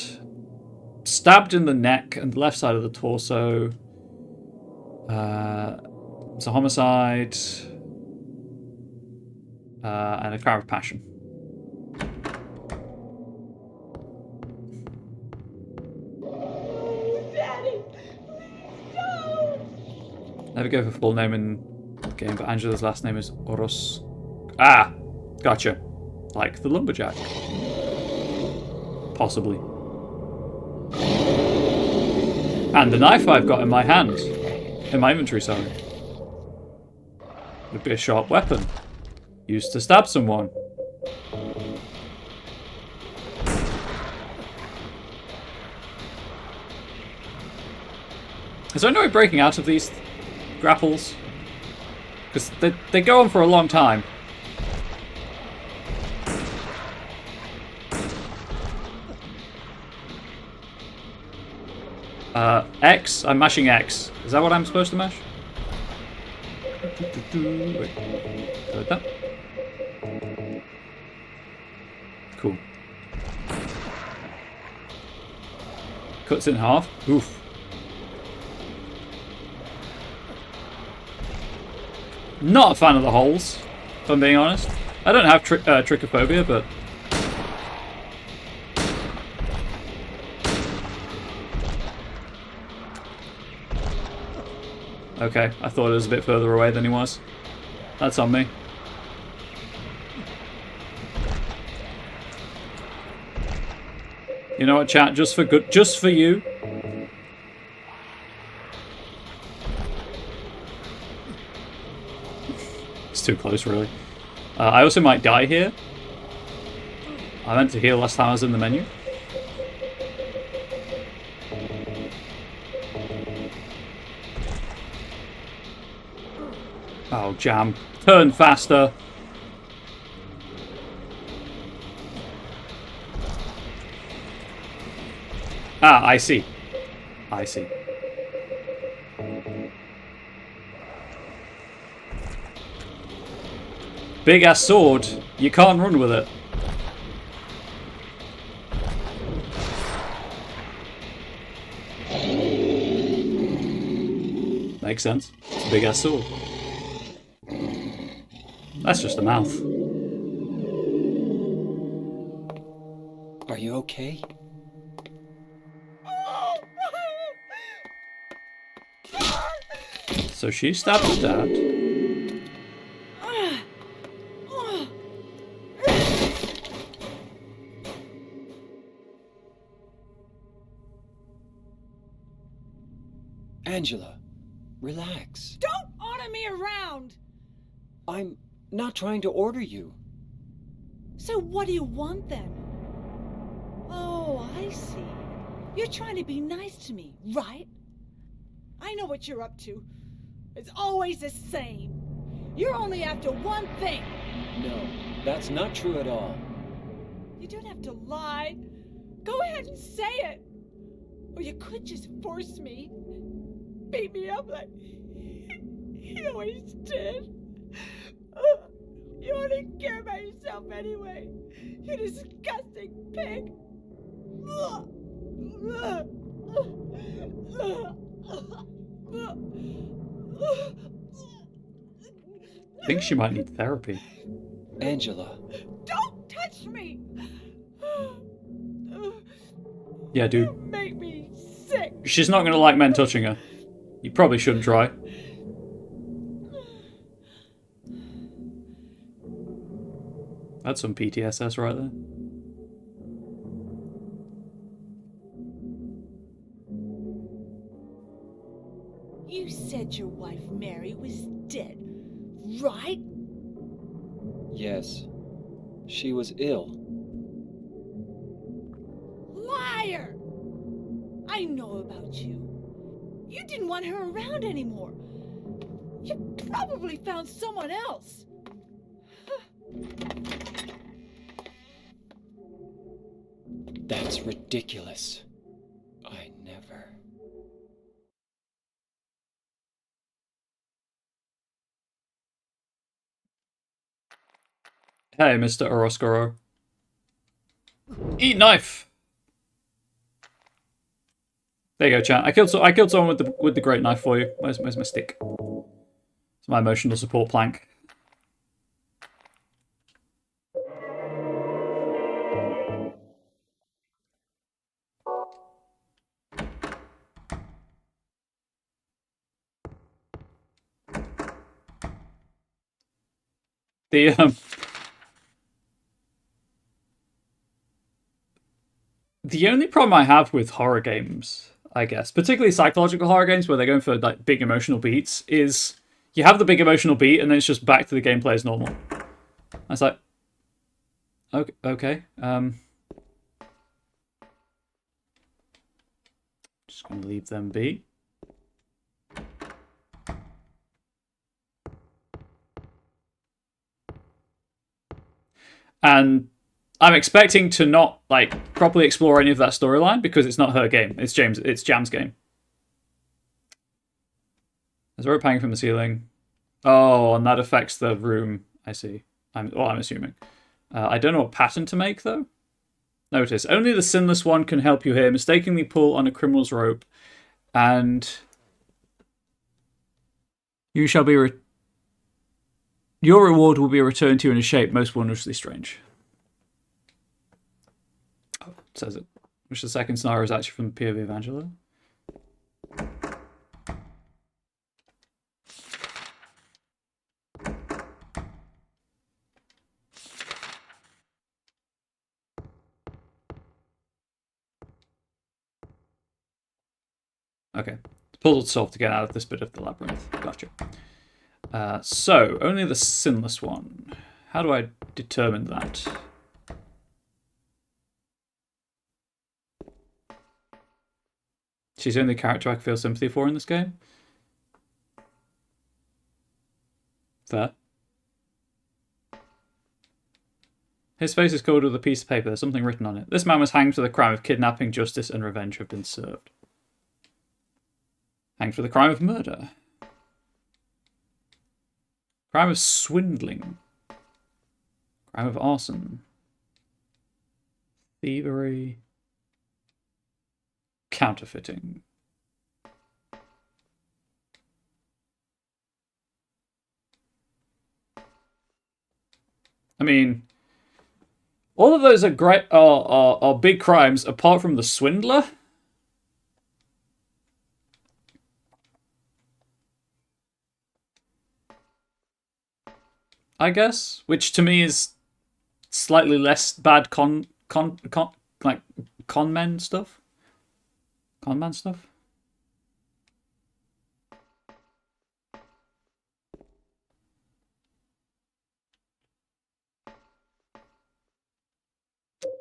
stabbed in the neck and the left side of the torso. It's a homicide and a crime of passion. Never go for full name in the game, but Angela's last name is Oros. Ah! Gotcha. Like the lumberjack. Possibly. And the knife I've got in my hand. In my inventory, sorry. Would be a sharp weapon. Used to stab someone. Is there no way breaking out of these grapples? Because they go on for a long time. X? I'm mashing X. Is that what I'm supposed to mash? Wait. Like that? cuts in half. Oof. Not a fan of the holes, if I'm being honest. I don't have trichophobia, but... Okay, I thought it was a bit further away than he was. That's on me. You know what, chat? Just for you. It's too close, really. I also might die here. I meant to heal last time I was in the menu. Oh, jam. Turn faster. Ah, I see. I see. Big ass sword. You can't run with it. Makes sense. It's a big ass sword. That's just a mouth. Are you okay? So she stabbed her dad. Angela, relax. Don't order me around! I'm not trying to order you. So what do you want then? Oh, I see. You're trying to be nice to me, right? I know what you're up to. It's always the same. You're only after one thing. No, that's not true at all. You don't have to lie. Go ahead and say it. Or you could just force me. Beat me up like you always did. You only care about yourself anyway. You disgusting pig. I think she might need therapy. Angela. Don't touch me. Yeah, dude. You make me sick. She's not gonna like men touching her. You probably shouldn't try. That's some PTSS right there. You said your wife Mary was dead, right? Yes. She was ill. Liar! I know about you. You didn't want her around anymore. You probably found someone else. That's ridiculous. I never. Hey, Mr. Oroscoro. Eat knife! There you go, chat. I killed someone with the great knife for you. Where's my stick? It's my emotional support plank. The only problem I have with horror games, I guess, particularly psychological horror games where they're going for like big emotional beats, is you have the big emotional beat and then it's just back to the gameplay as normal. I was like, okay, just gonna leave them be. And I'm expecting to not like properly explore any of that storyline because it's not her game. It's Jam's game. There's a rope hanging from the ceiling. Oh, and that affects the room. I see. I'm assuming. I don't know what pattern to make though. Notice, only the sinless one can help you here. Mistakenly pull on a criminal's rope, and you shall be... Your reward will be returned to you in a shape most wondrously strange. Oh, it says it. Which the second scenario is actually from the POV of Angelo. Okay. Puzzle to solve to get out of this bit of the labyrinth. Gotcha. So, only the sinless one. How do I determine that? She's the only character I can feel sympathy for in this game. Fair. His face is covered with a piece of paper. There's something written on it. This man was hanged for the crime of kidnapping. Justice and revenge have been served. Hanged for the crime of murder. Crime of swindling. Crime of arson. Thievery. Counterfeiting. I mean, all of those are great, are big crimes apart from the swindler. I guess, which to me is slightly less bad con man stuff. Con man stuff.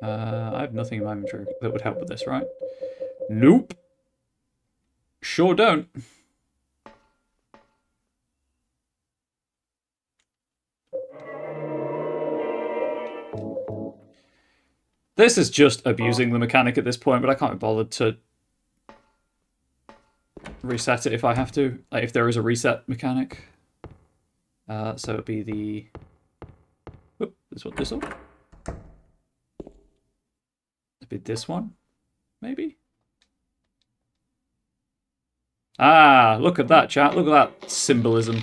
I have nothing in my inventory that would help with this, right? Nope. Sure don't. This is just abusing the mechanic at this point, but I can't be bothered to reset it if I have to. Like, if there is a reset mechanic. So it'd be the... Oop, this one? It'd be this one? Maybe? Ah, look at that, chat. Look at that symbolism.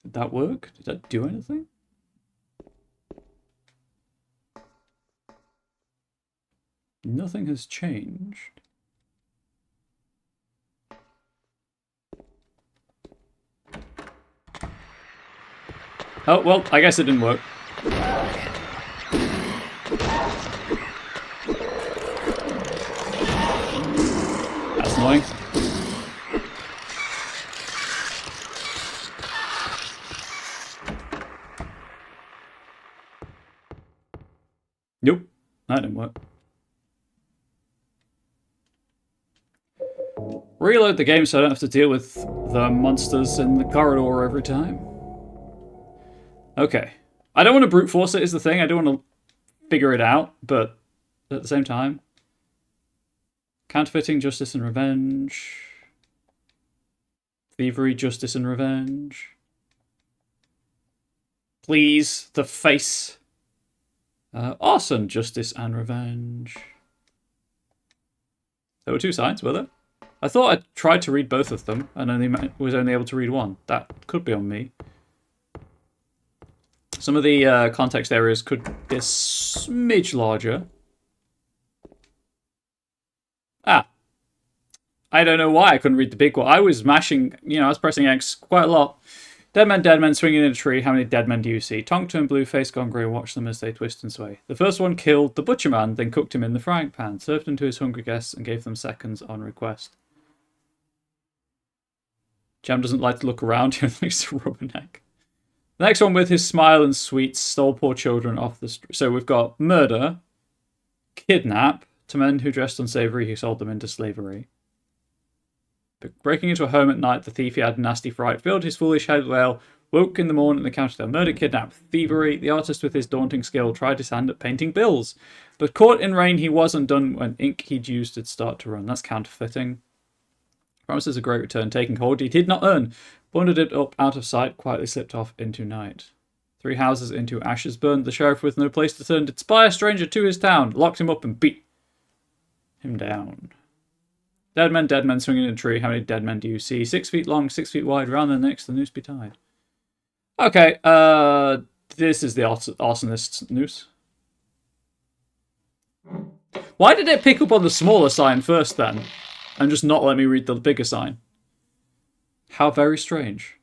Did that work? Did that do anything? Nothing has changed. Oh, well, I guess it didn't work. That's annoying. Nope, that didn't work. Reload the game so I don't have to deal with the monsters in the corridor every time. Okay. I don't want to brute force it is the thing. I don't want to figure it out, but at the same time. Counterfeiting, justice and revenge. Thievery, justice and revenge. Please, the face. Arson, justice and revenge. There were two sides, were there? I thought I tried to read both of them and was only able to read one. That could be on me. Some of the context areas could be a smidge larger. Ah. I don't know why I couldn't read the big one. I was mashing, I was pressing X quite a lot. Dead men swinging in a tree. How many dead men do you see? Tongue turned blue, face gone grey. Watch them as they twist and sway. The first one killed the butcher man, then cooked him in the frying pan, served him to his hungry guests, and gave them seconds on request. Jam doesn't like to look around. He likes to rubberneck. The next one, with his smile and sweets, stole poor children off the street. So we've got murder, kidnap, to men who dressed unsavory, who sold them into slavery. Breaking into a home at night, the thief he had a nasty fright, filled his foolish head with ale, Woke in the morning and encountered a murder, kidnap, thievery. The artist with his daunting skill tried his hand at painting bills. But caught in rain, he was undone when ink he'd used had started to run. That's counterfeiting. Promises a great return. Taking hold he did not earn. Bundled it up out of sight, quietly slipped off into night. 3 houses into ashes burned. The sheriff with no place to turn did spy a stranger to his town. Locked him up and beat him down. Dead men swinging in a tree. How many dead men do you see? 6 feet long, 6 feet wide. Round their necks, the noose be tied. Okay, this is the arsonist's noose. Why did it pick up on the smaller sign first then? And just not let me read the bigger sign? How very strange.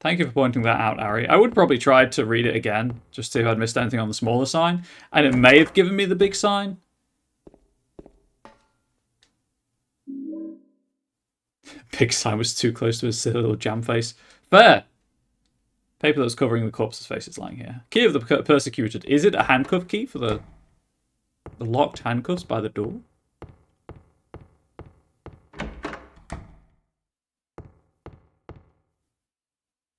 Thank you for pointing that out, Ari. I would probably try to read it again, just to see if I'd missed anything on the smaller sign. And it may have given me the big sign. Big sign was too close to his silly little jam face. Fair! Paper that was covering the corpse's face is lying here. Key of the persecuted. Is it a handcuff key for the locked handcuffs by the door?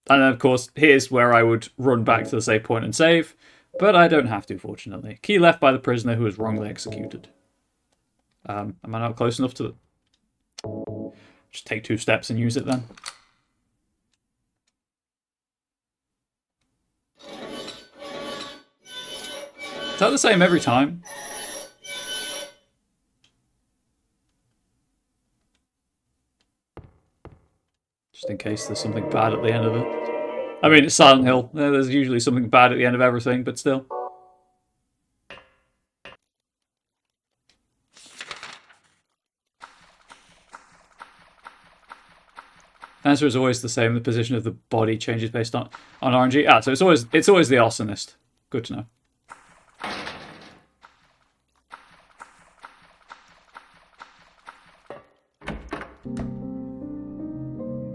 And then, of course, here's where I would run back to the save point and save. But I don't have to, fortunately. Key left by the prisoner who was wrongly executed. Am I not close enough to the... Just take 2 steps and use it then. Is that the same every time? Just in case there's something bad at the end of it. I mean, it's Silent Hill. There's usually something bad at the end of everything, but still. Answer is always the same. The position of the body changes based on RNG. Ah, so it's always the arsonist. Good to know.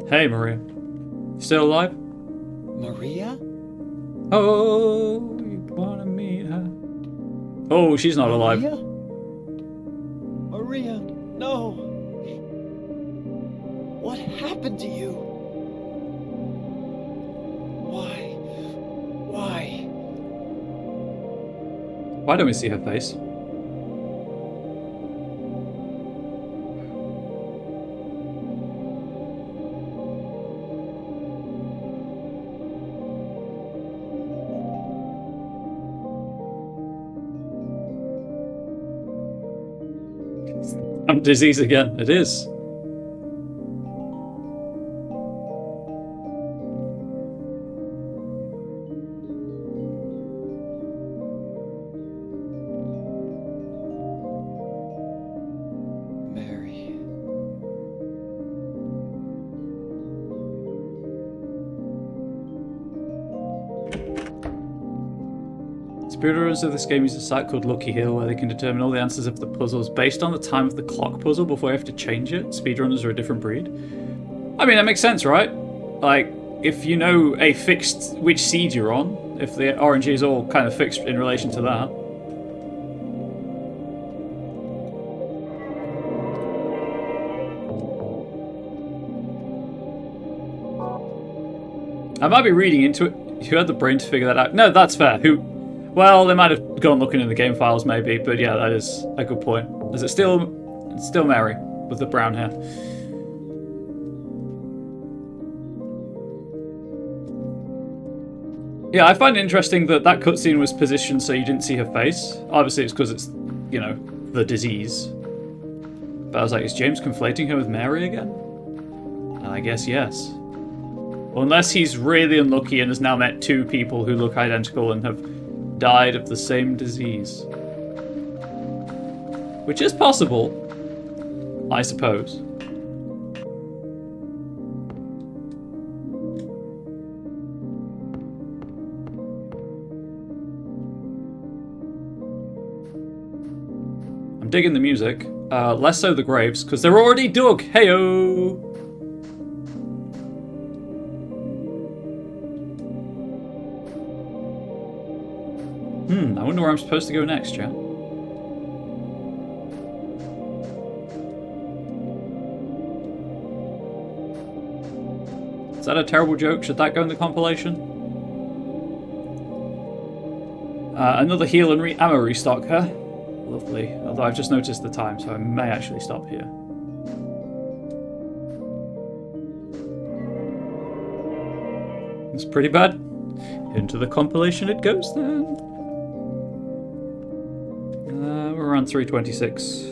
Hey, Maria. Still alive? Maria? Oh, you wanna meet her? Oh, she's not alive. Maria? Maria, no. What happened to you? Why? Why don't we see her face? I'm disease again. It is. Mary. Speedrunners of this game use a site called Lucky Hill where they can determine all the answers of the puzzles based on the time of the clock puzzle before you have to change it. Speedrunners are a different breed. I mean, that makes sense, right? Like, if you know a fixed which seed you're on, if the RNG is all kind of fixed in relation to that. I might be reading into it. Who had the brain to figure that out? No, that's fair. Well, they might have gone looking in the game files, maybe, but yeah, that is a good point. Is it still... It's still Mary, with the brown hair. Yeah, I find it interesting that that cutscene was positioned so you didn't see her face. Obviously, it's because it's, you know, the disease. But I was like, is James conflating her with Mary again? And I guess yes. Unless he's really unlucky and has now met 2 people who look identical and have died of the same disease. Which is possible, I suppose. I'm digging the music. Less so the graves, because they're already dug! Heyo! I wonder where I'm supposed to go next, chat. Is that a terrible joke? Should that go in the compilation? Another heal and ammo restock, huh? Lovely. Although I've just noticed the time, so I may actually stop here. It's pretty bad. Into the compilation it goes then. We're around 326.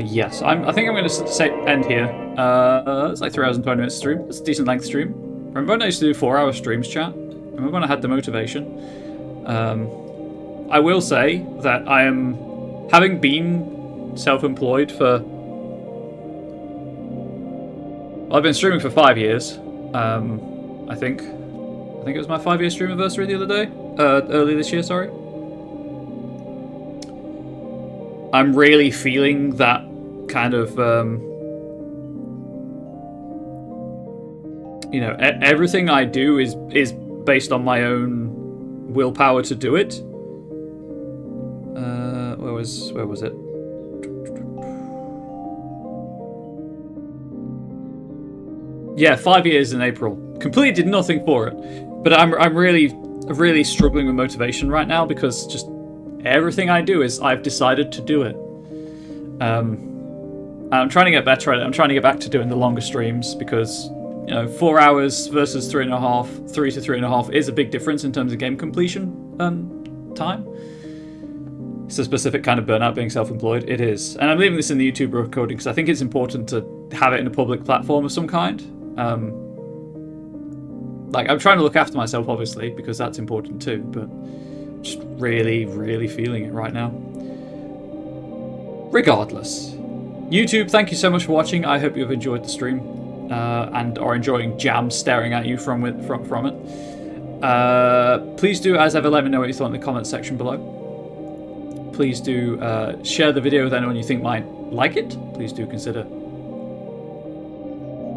Yes, I think I'm going to end here. It's like 3 hours and 20 minutes stream. It's a decent length stream. Remember when I used to do 4-hour streams, chat? Remember when I had the motivation? I will say that I am, having been self-employed for... Well, I've been streaming for 5 years. I think it was my 5-year stream anniversary the other day. Early this year, sorry. I'm really feeling that kind of, you know, everything I do is based on my own willpower to do it. Where was it? Yeah, 5 years in April. Completely did nothing for it, but I'm really struggling with motivation right now because just everything I do is I've decided to do it. I'm trying to get better at it. I'm trying to get back to doing the longer streams because, you know, 4 hours versus 3.5, 3 to 3.5 is a big difference in terms of game completion time. It's a specific kind of burnout being self-employed. It is. And I'm leaving this in the YouTube recording because I think it's important to have it in a public platform of some kind. Like, I'm trying to look after myself, obviously, because that's important too, but just really, really feeling it right now. Regardless. YouTube, thank you so much for watching. I hope you've enjoyed the stream and are enjoying Jam staring at you from it. Please do, as ever, let me know what you thought in the comments section below. Please do share the video with anyone you think might like it. Please do consider...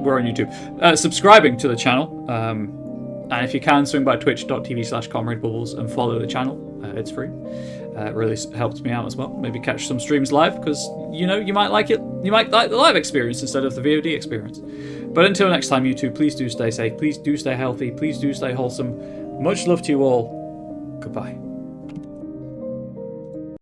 We're on YouTube. Subscribing to the channel. And if you can, swing by twitch.tv/ComradeBubbles and follow the channel. It's free. It really helps me out as well. Maybe catch some streams live because, you know, you might like it. You might like the live experience instead of the VOD experience. But until next time, YouTube, please do stay safe. Please do stay healthy. Please do stay wholesome. Much love to you all. Goodbye.